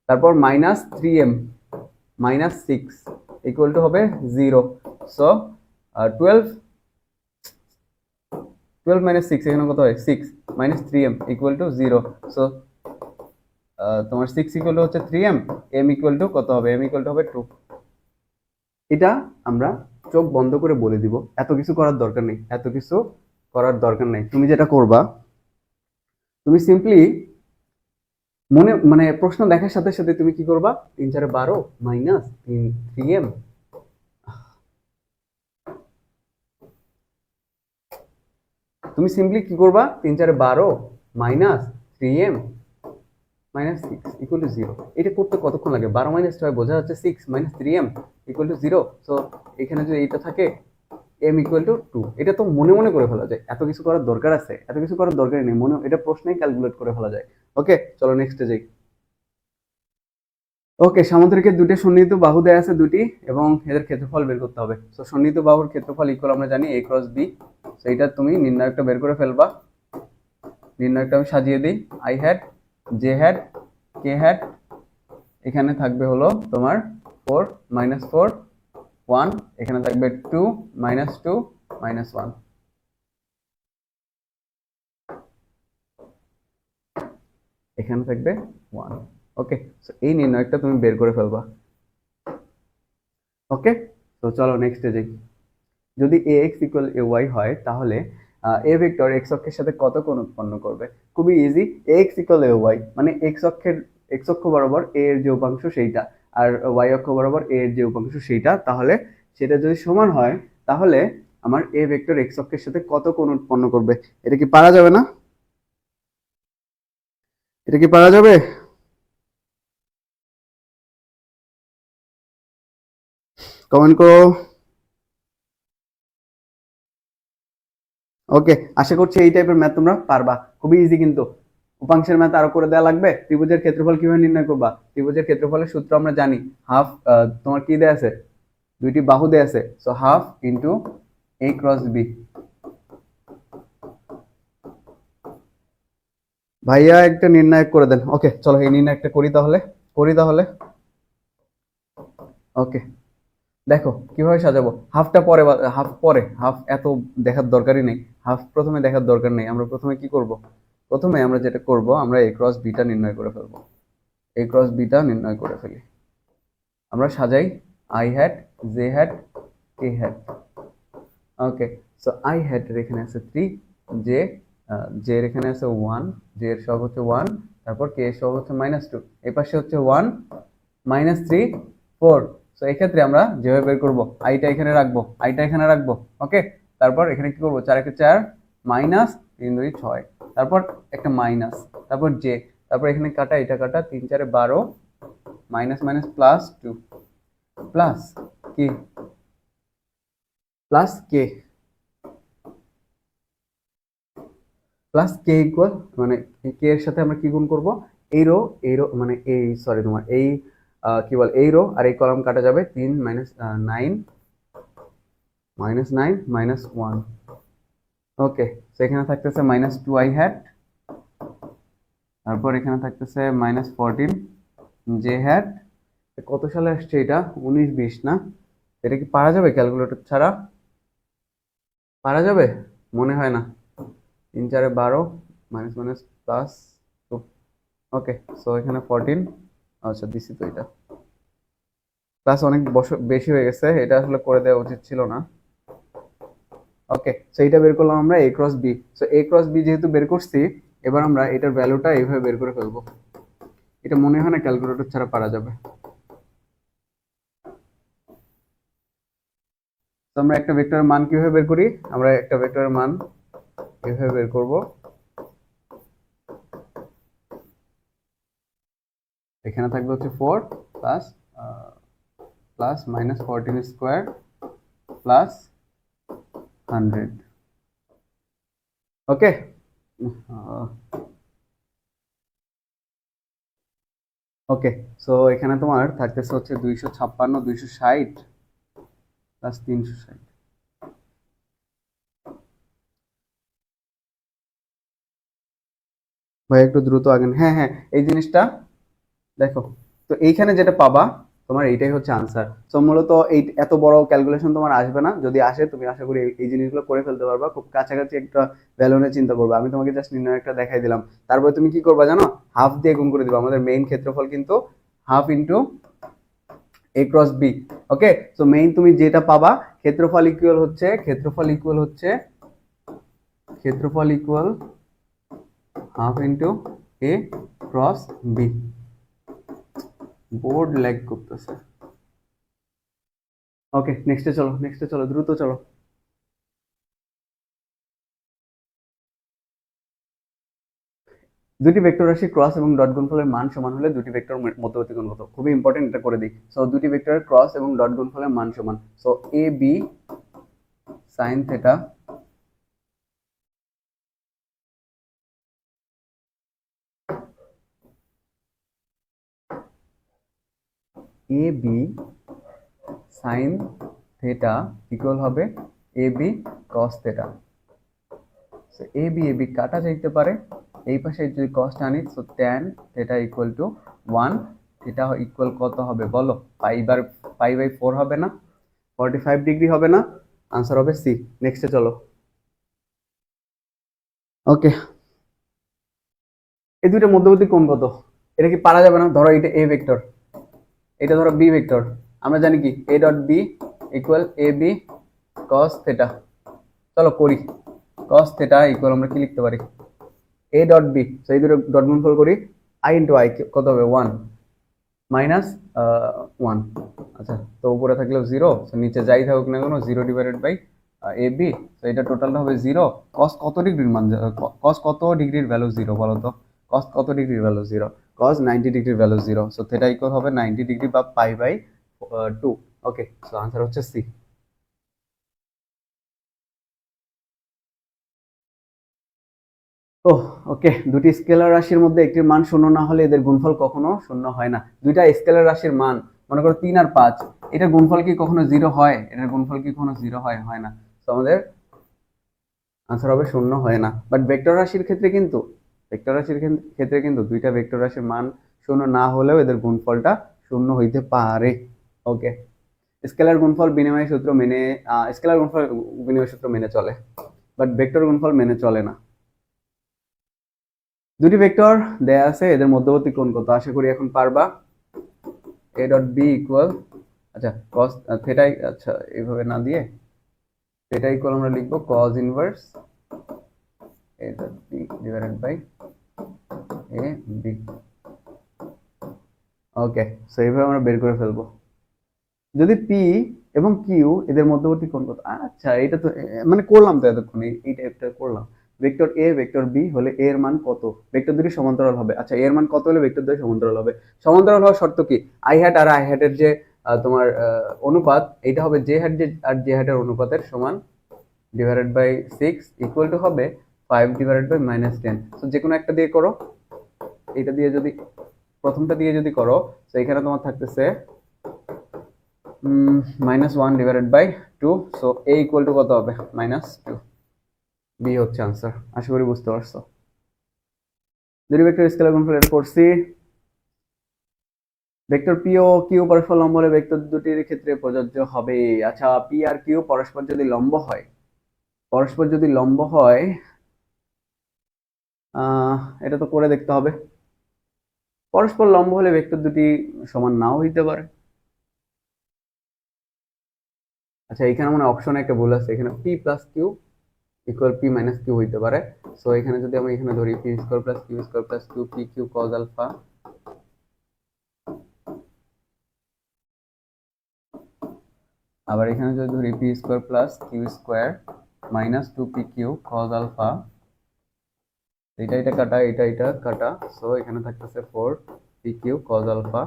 তারপর -3m -6 ইকুয়াল টু হবে 0। সো 12 -6 এখানে কত হয়? 6 -3m ইকুয়াল টু 0। সো তোমার 6 ইকুয়াল টু হচ্ছে 3m, m ইকুয়াল টু কত হবে? m ইকুয়াল টু হবে 2। এটা আমরা চোখ বন্ধ করে বলে দিব, এত কিছু করার দরকার নেই, এত কিছু করার দরকার নেই। তুমি যেটা করবা, তুমি সিম্পলি মনে মানে প্রশ্ন দেখার সাথে সাথে তুমি কি করবা? 3 4 12 -3m, তুমি সিম্পলি কি করবা? 3 4 12 -3m -6 ইকুয়াল টু 0। এটা করতে কতক্ষণ লাগে? 12 - 6 বোঝা যাচ্ছে 6 -3m ইকুয়াল টু 0। সো এখানে যদি এটা থাকে m ইকুয়াল টু 2, এটা তো মনে মনে করে ফেলা যায়, এত কিছু করার দরকার আছে? এত কিছু করার দরকারই নেই, মনে এটা প্রশ্নেই ক্যালকুলেট করে ফেলা যায়। ওকে, চলো নেক্সটে যাই। ওকে, সামুদ্রিকের দুটি সন্নিহিত বাহু দেয়া আছে দুটি, এবং এদের ক্ষেত্রফল বের করতে হবে। তো সন্নিহিত বাহুর ক্ষেত্রফল ইকুয়াল আমরা জানি a ক্রস b। সেইটা তুমি নির্ণায়কটা বের করে ফেলবা। নির্ণায়কটা আমি সাজিয়ে দিই, i hat, j hat, k hat, এখানে থাকবে হলো তোমার 4 -4 1, এখানে থাকবে 2 -2 -1, এখানে থাকবে 1। ওকে, সো এই নির্ণায়কটা তুমি বের করে ফেলবা। ওকে, তো চলো নেক্সটে যাই। যদি ax = ay হয়, তাহলে a ভেক্টর x অক্ষের সাথে কত কোণ উৎপন্ন করবে? খুবই ইজি, ax = ay মানে x অক্ষ বরাবর a এর যে উপাংশ সেইটা, আর y অক্ষ বরাবর a এর যে উপাংশ সেইটা, তাহলে সেটা যদি সমান হয়, তাহলে আমার a ভেক্টর x অক্ষের সাথে কত কোণ উৎপন্ন করবে? এটা কি পারা যাবে না? এটা কি পারা যাবে? কমেন্ট করো। ওকে, আশা করছি এই টাইপের ম্যাথ তোমরা পারবা, খুবই ইজি কিন্তু। উপাংশের ম্যাথ আরো করে দেওয়া লাগবে? ত্রিভুজের ক্ষেত্রফল কিভাবে নির্ণয় করবা? ত্রিভুজের ক্ষেত্রফলের সূত্র আমরা জানি, হাফ, তোমার কি দেয়া আছে? দুইটি বাহু দেয়া আছে, so half into a cross b। ভাইয়া একটা নির্ণায়ক করে দেন। ওকে, চলো এই নির্ণায়কটা করি তাহলে। ওকে, দেখো কিভাবে সাজাবো। হাফটা পরে, হাফ এত দেখার দরকারই নেই, হাফ প্রথমে দেখার দরকার নেই। আমরা প্রথমে কি করব? প্রথমে আমরা যেটা করব, আমরা a ক্রস বিটা নির্ণয় করে ফেলবো। a ক্রস বিটা নির্ণয় করে ফেলি, আমরা সাজাই i hat, j hat, k hat. Okay, so i hat এর এখানে আছে 3, জে জে এর এখানে আছে 1, জে এর সহগ হচ্ছে 1, তারপর কে এর সহগ হচ্ছে -2, এই পাশে হচ্ছে 1 -3 4। সো এই ক্ষেত্রে আমরা যেভাবে বের করব, আইটা এখানে রাখবো। ওকে, তারপর এখানে কি করব? 4 একে 4 -3 2 6, তারপর একটা মাইনাস, তারপর জে, তারপর এখানে কাটা, এটা কাটা, 3 4 12 মাইনাস মাইনাস প্লাস 2 প্লাস কি প্লাস কে, প্লাস কে ইকুয়াল, মানে কে এর সাথে আমরা কি গুণ করব? এই রো মানে এই, সরি তোমার এই কি বল এই রো আর এই কলাম কাটা যাবে 3 মাইনাস 9 -9 -1। ওকে, সেখানে থাকতেছে -2i হ্যাট, তারপর এখানে থাকতেছে -14 জে হ্যাট। কত সালে আসছে এটা? 19-20 না? এটা কি পারা যাবে ক্যালকুলেটর ছাড়া? পারা যাবে? মনে হয় না। 3 4 12 মাইনাস মাইনাস প্লাস। ওকে, সো এখানে 14। আচ্ছা দিছি তো এটা। প্লাস অনেক বেশি হয়ে গেছে, এটা আসলে করে দেওয়া উচিত ছিল না। ওকে, সো এটা বের করলাম আমরা a cross b। So a cross b যেহেতু বের করছি, এবার আমরা এটার ভ্যালুটা এইভাবে বের করে ফেলবো। এটা মনে হয় না ক্যালকুলেটর ছাড়া পারা যাবে। তো আমরা একটা ভেক্টরের মান কিভাবে বের করি? আমরা একটা ভেক্টরের মান এভাবে বের করব। এখানে থাকবে হচ্ছে 4 প্লাস প্লাস -14 স্কোয়ার প্লাস 100। ওকে, ওকে, সো এখানে তোমার থাকতেছে হচ্ছে 256 260 প্লাস 360। ভাই একটু দ্রুত আগেন। হ্যাঁ হ্যাঁ, এই জিনিসটা দেখো। তো এইখানে যেটা পাবা তোমার এইটাই হচ্ছে আনসার। সো মূলত এই এত বড় ক্যালকুলেশন তোমার আসবে না, যদি আসে তুমি আশা করি এই জিনিসগুলো করে ফেলতে পারবা, খুব কাছাকাছি একটা ভ্যালু নিয়ে চিন্তা করবে। আমি তোমাকে জাস্ট নির্ণয় একটা দেখাই দিলাম, তারপরে তুমি কি করবা জানো? হাফ দিয়ে গুণ করে দিবা। আমাদের মেইন ক্ষেত্রফল কিন্তু half into a cross b। Okay, so main তুমি যেটা পাবা ক্ষেত্রফল ইকুয়াল হচ্ছে half into a cross b। Board lag করতেছে। ওকে, নেক্সটে চলো দ্রুত চলো। দুটি ভেক্টর রাশি ক্রস এবং ডট গুণফলের মান সমান হলে দুটি ভেক্টর মধ্যবর্তী কোণ কত? খুবই ইম্পর্টেন্ট, এটা করে দিই। সো দুটি ভেক্টরের ক্রস এবং ডট গুণফলের মান সমান। সো এ বি সাইন থেটা এ বি সাইন থেটা ইকুয়াল হবে এ b cos theta. So A B কাটা যাইতে পারে, এই পাশে যদি কসটা আনি, so tan theta equal two 1। Theta equal কত হবে বলো? পাই/4 হবে না? 45 ডিগ্রি হবে না? আনসার হবে সি। নেক্সটে চলো। ওকে, এই দুইটা মধ্যবর্তী কোণ কত? এটা কি পারা যাবে না? ধরো এটা এ ভেক্টর, এটা ধরো বি ভেক্টর। আমরা জানি কি a dot b equal a b cos theta. চলো করি। কস থেটা ইকুয়াল আমরা কি লিখতে পারি? এ ডট বি, সেই দুটো ডট গুণফল করি। আই ইন্টু আই কত হবে? 1 মাইনাস 1। আচ্ছা, তো উপরে থাকলেও 0, নিচে যাই থাকুক না কোনো 0 ডিভাইডেড বাই এ বি। তো এটা টোটালটা হবে 0। কস কত ডিগ্রির মান? কস কত ডিগ্রির ভ্যালু 0 বলো তো? কস কত ডিগ্রির ভ্যালু 0? কস 90 ডিগ্রির ভ্যালু 0। সো থেটা ইকুয়াল হবে 90 ডিগ্রি বা পাই/2। ওকে, সো আনসার হচ্ছে সি। ও, ওকে, দুটি স্কেলার রাশির মধ্যে একটির মান শূন্য না হলে এদের গুণফল কখনো শূন্য হয় না। দুইটা স্কেলার রাশির মান, মনে করো 3 আর 5, এটা গুণফল কি কখনো 0 হয়? এটার গুণফল কি কখনো 0 হয়? হয় না। তো আমাদের আনসার হবে শূন্য হয় না। বাট ভেক্টর রাশির ক্ষেত্রে কিন্তু দুইটা ভেক্টর রাশির মান শূন্য না হলেও এদের গুণফলটা শূন্য হইতে পারে। ওকে, স্কেলার গুণফল বিনিময় সূত্র মেনে স্কেলার গুণফল বিনিময় সূত্র মেনে চলে, বাট ভেক্টর গুণফল মেনে চলে না। দুটি ভেক্টর দেয়া আছে, এদের মধ্যবর্তী কোণ কত? আশা করি এখন পারবা। এ ডট বি ইকুয়াল, আচ্ছা কস থেটা, আচ্ছা এইভাবে না দিয়ে থেটা ইকুয়াল আমরা লিখবো cos inverse a dot b divided by a b. Okay, so এইভাবে আমরা বের করে ফেলবো। যদি পি এবং কিউ এদের মধ্যবর্তী কোণ কত? আচ্ছা, এটা তো মানে করলাম তো এতক্ষণ, এই টাইপটা করলাম। ভেক্টর এ ভেক্টর বি হলে এ এর মান কত? ভেক্টর দুটি সমান্তরাল হবে। আচ্ছা, এ এর মান কত হলে ভেক্টর দুটি সমান্তরাল হবে? সমান্তরাল হওয়ার শর্ত কি? আই হ্যাট আর আই হ্যাটের যে তোমার অনুপাত, এটা হবে জে হ্যাট আর জে হ্যাটের অনুপাতের সমান ডিভাইডেড বাই 6 ইকুয়াল টু হবে 5 ডিভাইডেড বাই -10। তো যে কোনো একটা দিয়ে করো। এটা দিয়ে যদি প্রথমটা দিয়ে যদি করো, তো এখানে তোমার থাকতেছে -1/2। সো a ইকুয়াল টু কত হবে? -2। বি হচ্ছে আনসার। আশা করি বুঝতে পারছো। দুটি ভেক্টর স্কেলার গুণফল এটা করছি। ভেক্টর পি ও কিউ পরস্পর লম্ব হলে ভেক্টর দুটির ক্ষেত্রে প্রযোজ্য হবে। আচ্ছা, পি আর কিউ পরস্পর যদি লম্ব হয়, পরস্পর যদি লম্ব হয়, এটা তো করে দেখতে হবে। পরস্পর লম্ব হলে ভেক্টর দুটি সমান নাও হইতে পারে। আচ্ছা, এখানে মানে অপশনে একটা ভুল আছে, এখানে P plus Q equal P minus Q হইতে পারে। সো এখানে যদি আমি এখানে ধরি P square plus Q square plus Q P Q cos alpha, আবার এখানে যদি ধরি P square plus Q square minus 2p3 cos alpha, এটা কাটা, এটা কাটা। সো এখানে থাকতেছে 4p3 cos alpha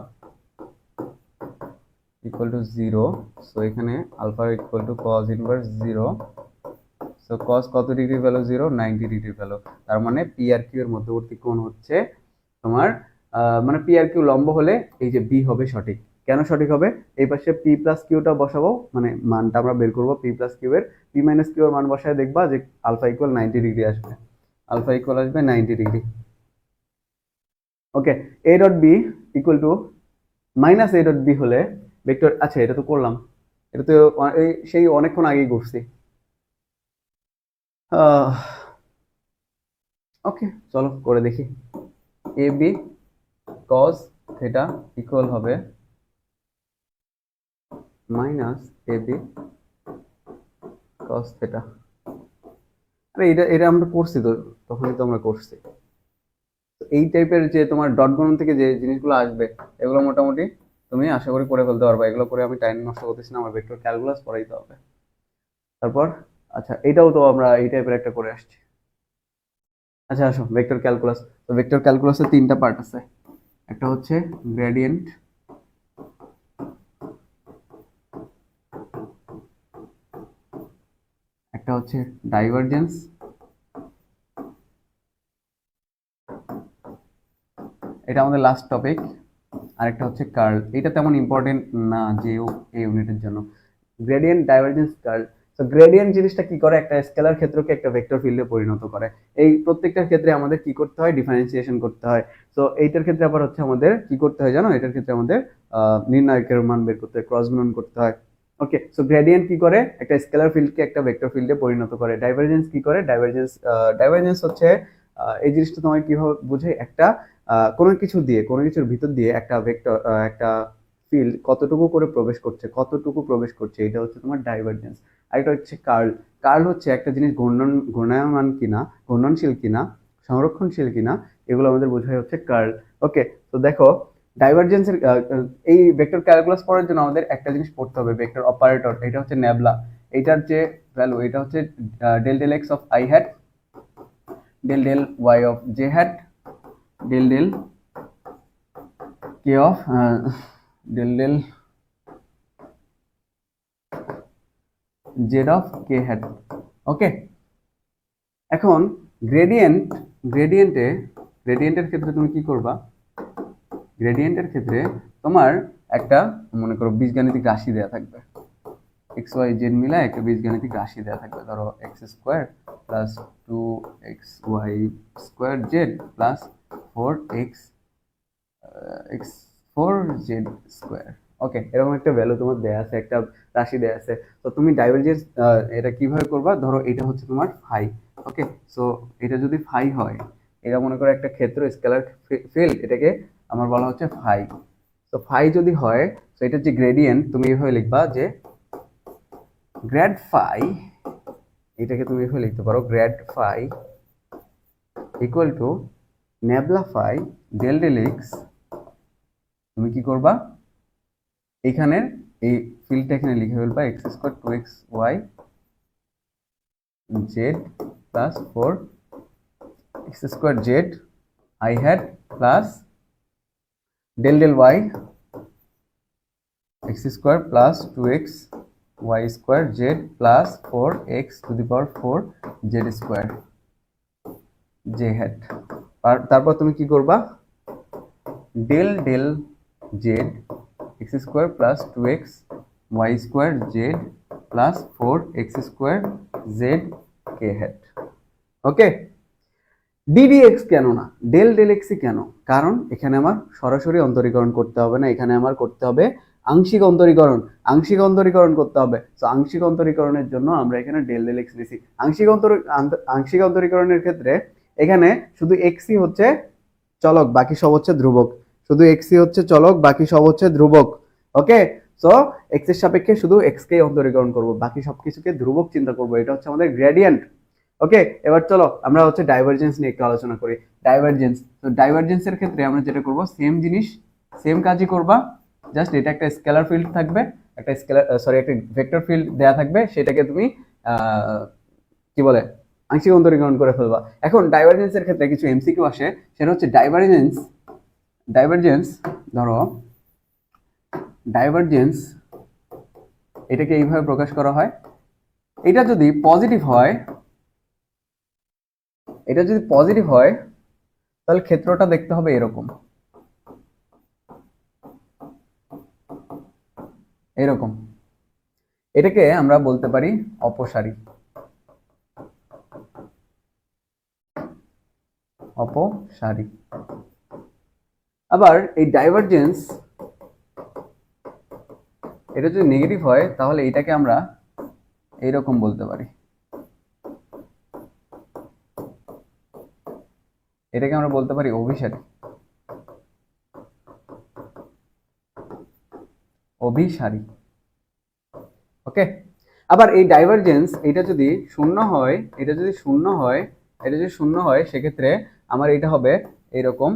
equal to 0। So এখানে alpha equal to cos inverse 0। So cos কত ডিগ্রি ভ্যালু? 0, 90 degree value. তার মানে পি আর কিউ এর মধ্যবর্তী কোণ হচ্ছে তোমার মানে পি আর কিউ লম্ব হলে এই যে বি হবে সঠিক। কেন সঠিক হবে? এই পাশে পি প্লাস কিউটা বসাবো, মানে মানটা আমরা বের করবো পি প্লাস কিউ এর। পি মাইনাস কিউ এর মান বসায় দেখবা যে আলফা ইকুয়াল 90 ডিগ্রি আসবে। আলফা ইকুয়াল আসবে 90 degree. Okay, a dot b equal to minus a dot b হলে ভেক্টর, আচ্ছা এটা তো করলাম, এটা তো সেই অনেকক্ষণ আগেই করছি। ওকে, চলো করে দেখি। A B cause theta equal হবে minus A B cause theta. আরে এটা এটা আমরা করছি তো, তখনই তো আমরা করছি। এই টাইপের যে তোমার ডট গুণন থেকে যে জিনিসগুলো আসবে, এগুলো মোটামুটি তুমি আশা করি করে ফেলতে পারবা। এগুলো করে আমি টাইম নষ্ট করতেছি না, আমার ভেক্টর ক্যালকুলাস পড়াইতে হবে। তারপর আচ্ছা, এটাও তো আমরা এই টাইপের একটা করে আসছি। আচ্ছা আসো, ভেক্টর ক্যালকুলাস। তো ভেক্টর ক্যালকুলাসের তিনটা পার্ট আছে। একটা হচ্ছে গ্রেডিয়েন্ট, একটা হচ্ছে ডাইভারজেন্স, এটা আমাদের লাস্ট টপিক। আর একটা হচ্ছে কার্ল। এটা তেমন ইম্পর্টেন্ট না যে এই ইউনিটের জন্য। Gradient, divergence, curl. তো গ্রেডিয়েন্ট জিনিসটা কি করে? একটা স্কেলার ক্ষেত্রকে একটা ভেক্টর ফিল্ডে পরিণত করে। এই প্রত্যেকটার ক্ষেত্রে আমাদের কি করতে হয়? ডিফারেন্সিয়েশন করতে হয়। তো এইটার ক্ষেত্রে আবার হচ্ছে আমাদের কি করতে হয় জানো? এটার ক্ষেত্রে আমাদের নির্ণায়কের মান বের করতে হয়, ক্রস গুণন করতে হয়। ওকে, সো গ্রেডিয়েন্ট কি করে? একটা স্কেলার ফিল্ডকে একটা ভেক্টর ফিল্ডে পরিণত করে। ডাইভারজেন্স কি করে? ডাইভারজেন্স হচ্ছে এই জিনিসটা তোমায় কিভাবে বুঝে? একটা কোনো কিছু দিয়ে, কোনো কিছুর ভিতর দিয়ে একটা ভেক্টর, একটা ফিল্ড কতটুকু করে প্রবেশ করছে, কতটুকু প্রবেশ করছে, এটা হচ্ছে তোমার ডাইভারজেন্স। আর এটা হচ্ছে কার্ল। কার্ল হচ্ছে একটা জিনিস ঘূর্ণায়মান কিনা, ঘূর্ণনশীল কিনা, সংরক্ষণশীল কিনা, এগুলো আমাদের বোঝায় হচ্ছে কার্ল। ওকে, তো দেখো ডাইভারজেন্সের এই ভেক্টর ক্যালকুলাস পড়ার জন্য আমাদের একটা জিনিস পড়তে হবে, ভেক্টর অপারেটর। এটা হচ্ছে ন্যাবলা। এটার যে ভ্যালু, এটা হচ্ছে del del X of I hat, del del Y of J hat, del del K of del del Z of K hat. Okay, এখন গ্রেডিয়েন্টের ক্ষেত্রে তুমি কি করবা? গ্রেডিয়েন্টের ক্ষেত্রে তোমার একটা মনে করো বীজগাণিতিক রাশি দেওয়া থাকবে, এক্স ওয়াই জেড মিলা একটা বীজগাণিতিক রাশি দেওয়া থাকবে। ধরো X square plus 2xy square Z plus 4x X 4z square. Okay, এরকম একটা ভ্যালু তোমার দেয়া আছে, একটা রাশি দেয়া আছে। তো তুমি ডাইভারজেন্স এটা কিভাবে করবা? ধরো এটা হচ্ছে তোমার ফাই। ওকে, সো এটা যদি ফাই হয়, এটা মনে করো একটা ক্ষেত্র, স্কেলার ফিল্ড, এটাকে আমার বলা হচ্ছে ফাই। তো ফাই যদি হয়, তো এটা যে গ্রেডিয়েন্ট, তুমি এভাবে লিখবা যে গ্র্যাড ফাই, এটাকে তুমি এভাবে লিখতে পারো grad phi equal to nabla phi del del X. তুমি কি করবা? এখানে এই ফিল্ডটা এখানে লিখে ফেলবা X square 2xy Z plus 4 X square Z I hat plus del del Y X square plus 2x y square Z plus 4x to the power 4 Z square J hat. আর তারপর তুমি কি করবা? Del del Z X square plus 2x Y square Z plus 4x square Z k hat. ওকে, ddx কেন না, del del এক্সই কেন? কারণ এখানে আমার সরাসরি অন্তরীকরণ করতে হবে না, এখানে আমার করতে হবে আংশিক অন্তরীকরণ। আংশিক অন্তরীকরণ করতে হবে। তো আংশিক অন্তরীকরণের জন্য আমরা এখানে ডেল ডেল এক্স নিছি। আংশিক অন্তরীকরণের ক্ষেত্রে এখানে শুধু এক্সই হচ্ছে চলক, বাকি সব হচ্ছে ধ্রুবক। শুধু এক্সই হচ্ছে চলক, বাকি সব হচ্ছে ধ্রুবক। ওকে, সো এক্স এর সাপেক্ষে শুধু এক্স কে অন্তরীকরণ করব, বাকি সবকিছুকে ধ্রুবক চিন্তা করব। এটা হচ্ছে আমাদের গ্রেডিয়েন্ট। ওকে, এবার চলো আমরা হচ্ছে ডাইভারজেন্স নিয়ে একটু আলোচনা করি। ডাইভারজেন্স, তো ডাইভারজেন্সের ক্ষেত্রে আমরা যেটা করব, সেম জিনিস সেম কাজই করবা। জাস্ট এটা একটা স্কেলার ফিল্ড থাকবে, একটা একটা ভেক্টর ফিল্ড দেয়া থাকবে, সেটাকে তুমি কি বলে আংশিক অন্তরীকরণ করে ফেলবা। এখন ডাইভারজেন্সের ক্ষেত্রে কিছু এমসিকিউ আসে, সেটা হচ্ছে ডাইভারজেন্স ধরো ডাইভারজেন্স এটাকে এইভাবে প্রকাশ করা হয়। এটা যদি পজিটিভ হয়, তাহলে ক্ষেত্রটা দেখতে হবে এরকম এরকম। এটাকে আমরা বলতে পারি অপসারী। আবার এই ডাইভারজেন্স এটা যদি নেগেটিভ হয়, তাহলে এটাকে আমরা এইরকম বলতে পারি। এটাকে আমরা বলতে পারি অভিসারী। ওকে, আবার এই ডাইভারজেন্স এটা যদি শূন্য হয়, সেক্ষেত্রে আমার এটা হবে এরকম।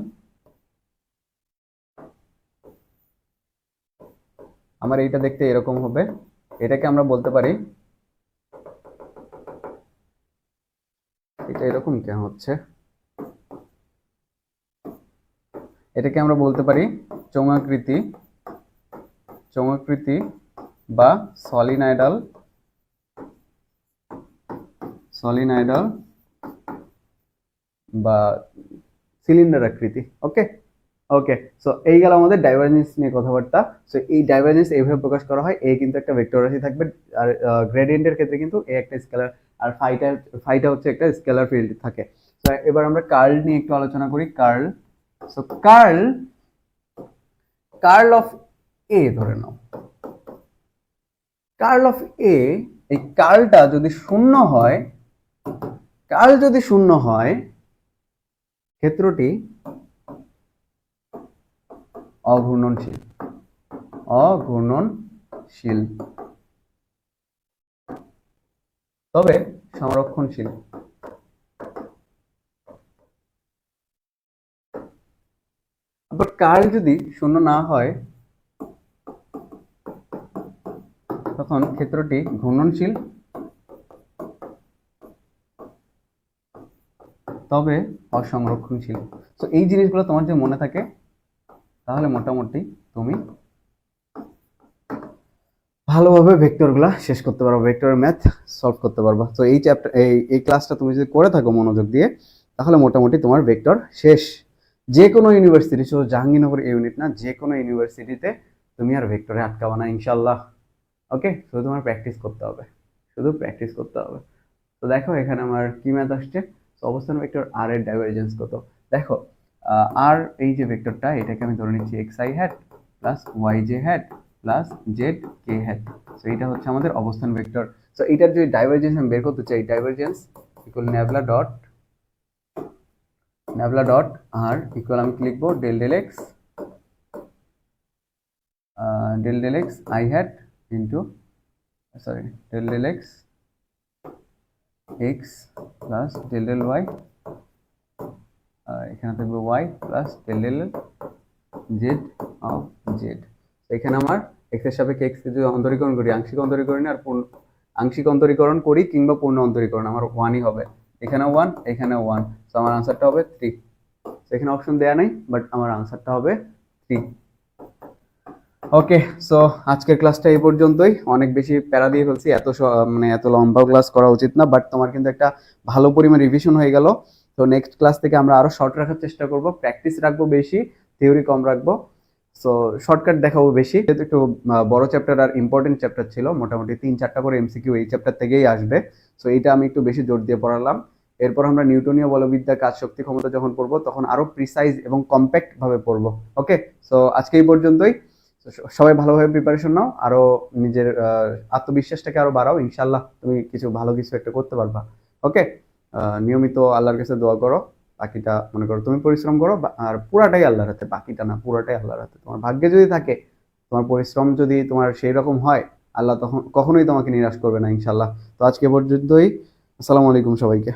আমার এইটা দেখতে এরকম হবে। এটাকে আমরা বলতে পারি, এটা এরকম কেন হচ্ছে, এটাকে আমরা বলতে পারি চৌঙ্গাকৃতি বা সলিনয়েডাল বা সিলিন্ডার আকৃতি। ওকে ওকে, সো এই গেল আমাদের ডাইভারজেন্স নিয়ে কথাবার্তা। সো এই ডাইভারজেন্স এইভাবে প্রকাশ করা হয়, এ কিন্তু একটা ভেক্টর রাশি থাকবে, আর গ্রেডিয়েন্টের ক্ষেত্রে কিন্তু এ একটা স্কেলার, আর ফাইটা হচ্ছে একটা স্কেলার ফিল্ড থাকে। তো এবার আমরা কার্ল নিয়ে একটু আলোচনা করি। সো কার্ল অফ এ ধরে নাও, কার্ল অফ এ, এই কার্লটা যদি শূন্য হয়, ক্ষেত্রটি অঘূর্ণনশীল তবে সংরক্ষণশীল। আবার কার্ল যদি শূন্য না হয়, তখন ক্ষেত্রটি ঘূর্ণনশীল তবে অসংরক্ষণশীল। তো এই জিনিসগুলো তোমার যদি মনে থাকে, তাহলে মোটামুটি তুমি ভালোভাবে ভেক্টরগুলা শেষ করতে পারবে, ভেক্টরের ম্যাথ সলভ করতে পারবা। তো এই চ্যাপ্টার এই ক্লাসটা তুমি যদি করে থাকো মনোযোগ দিয়ে, তাহলে মোটামুটি তোমার ভেক্টর শেষ। যে কোনো ইউনিভার্সিটি, শুধু জাহাঙ্গীরনগর ইউনিট না, যে কোনো ইউনিভার্সিটিতে তুমি আর ভেক্টরে আটকাবা না ইনশাল্লাহ। ওকে, শুধু তোমার প্র্যাকটিস করতে হবে। তো দেখো এখানে আমার কি ম্যাথ আসছে। তো অবস্থান ভেক্টর আর এর ডাইভারজেন্স কত? দেখো আর এই যে ভেক্টরটা, এটাকে আমি ধরে নিচ্ছি x i hat plus y j hat plus z k hat. So এটা হচ্ছে আমাদের অবস্থান ভেক্টর। সো এটার যদি ডাইভারজেন্স আমি বের করতে চাই, divergence equal nabla dot r equal আমি কি লিখবো, del del x i hat into del x x plus del y, এখানে থাকবে y plus del Z of z. এখানে আমার এক্স এর সাপেক্ষে এক্স যদি অন্তরীকরণ করি, আংশিক অন্তরীকরণ করি কিংবা পূর্ণ অন্তরীকরণ, আমার ওয়ানই হবে। এখানে ওয়ান, এখানে ওয়ান, তো আমার আনসারটা হবে 3। এখানে অপশন দেয়া নাই, বাট আমার আনসারটা হবে 3। ওকে, সো আজকের ক্লাসটা এই পর্যন্তই। অনেক বেশি প্যারা দিয়ে ফেলছি, এত লম্বা ক্লাস করা উচিত না, বাট তোমার কিন্তু একটা ভালো পরিমাণ রিভিশন হয়ে গেল। তো নেক্সট ক্লাস থেকে আমরা আরো শর্ট রাখার চেষ্টা করব, প্র্যাকটিস রাখবো বেশি। থিওরি কম রাখবো। সো শর্টকাট দেখাবো বেশি, যেহেতু একটু বড় চ্যাপ্টার আর ইম্পর্টেন্ট চ্যাপ্টার ছিল, মোটামুটি 3-4টা করে এমসিকিউ এই চ্যাপ্টার থেকেই আসবে। সো এইটা আমি একটু বেশি জোর দিয়ে পড়ালাম। এরপর আমরা নিউটনীয় বলবিদ্যা, কাজ শক্তি ক্ষমতা যখন পড়বো তখন আরো প্রিসাইজ এবং কম্প্যাক্ট ভাবে পড়বো। ওকে, সো আজকে এই পর্যন্তই। সবাই ভালোভাবে প্রিপারেশন নাও, আরো নিজের আত্মবিশ্বাসটাকে আরো বাড়াও, ইনশাল্লাহ তুমি ভালো কিছু একটা করতে পারবা। ওকে, নিয়মিত আল্লাহর কাছে দোয়া করো, বাকিটা মনে করো তুমি পরিশ্রম করো, আর পুরাটাই আল্লাহর হাতে, বাকিটা না, পুরাটাই আল্লাহর হাতে। তোমার ভাগ্যে যদি থাকে, তোমার পরিশ্রম যদি তোমার সেই রকম হয়, আল্লাহ তখন কখনোই তোমাকে নিরাশ করবে না, ইনশাল্লাহ। তো আজকে পর্যন্তই। আসসালামু আলাইকুম সবাইকে।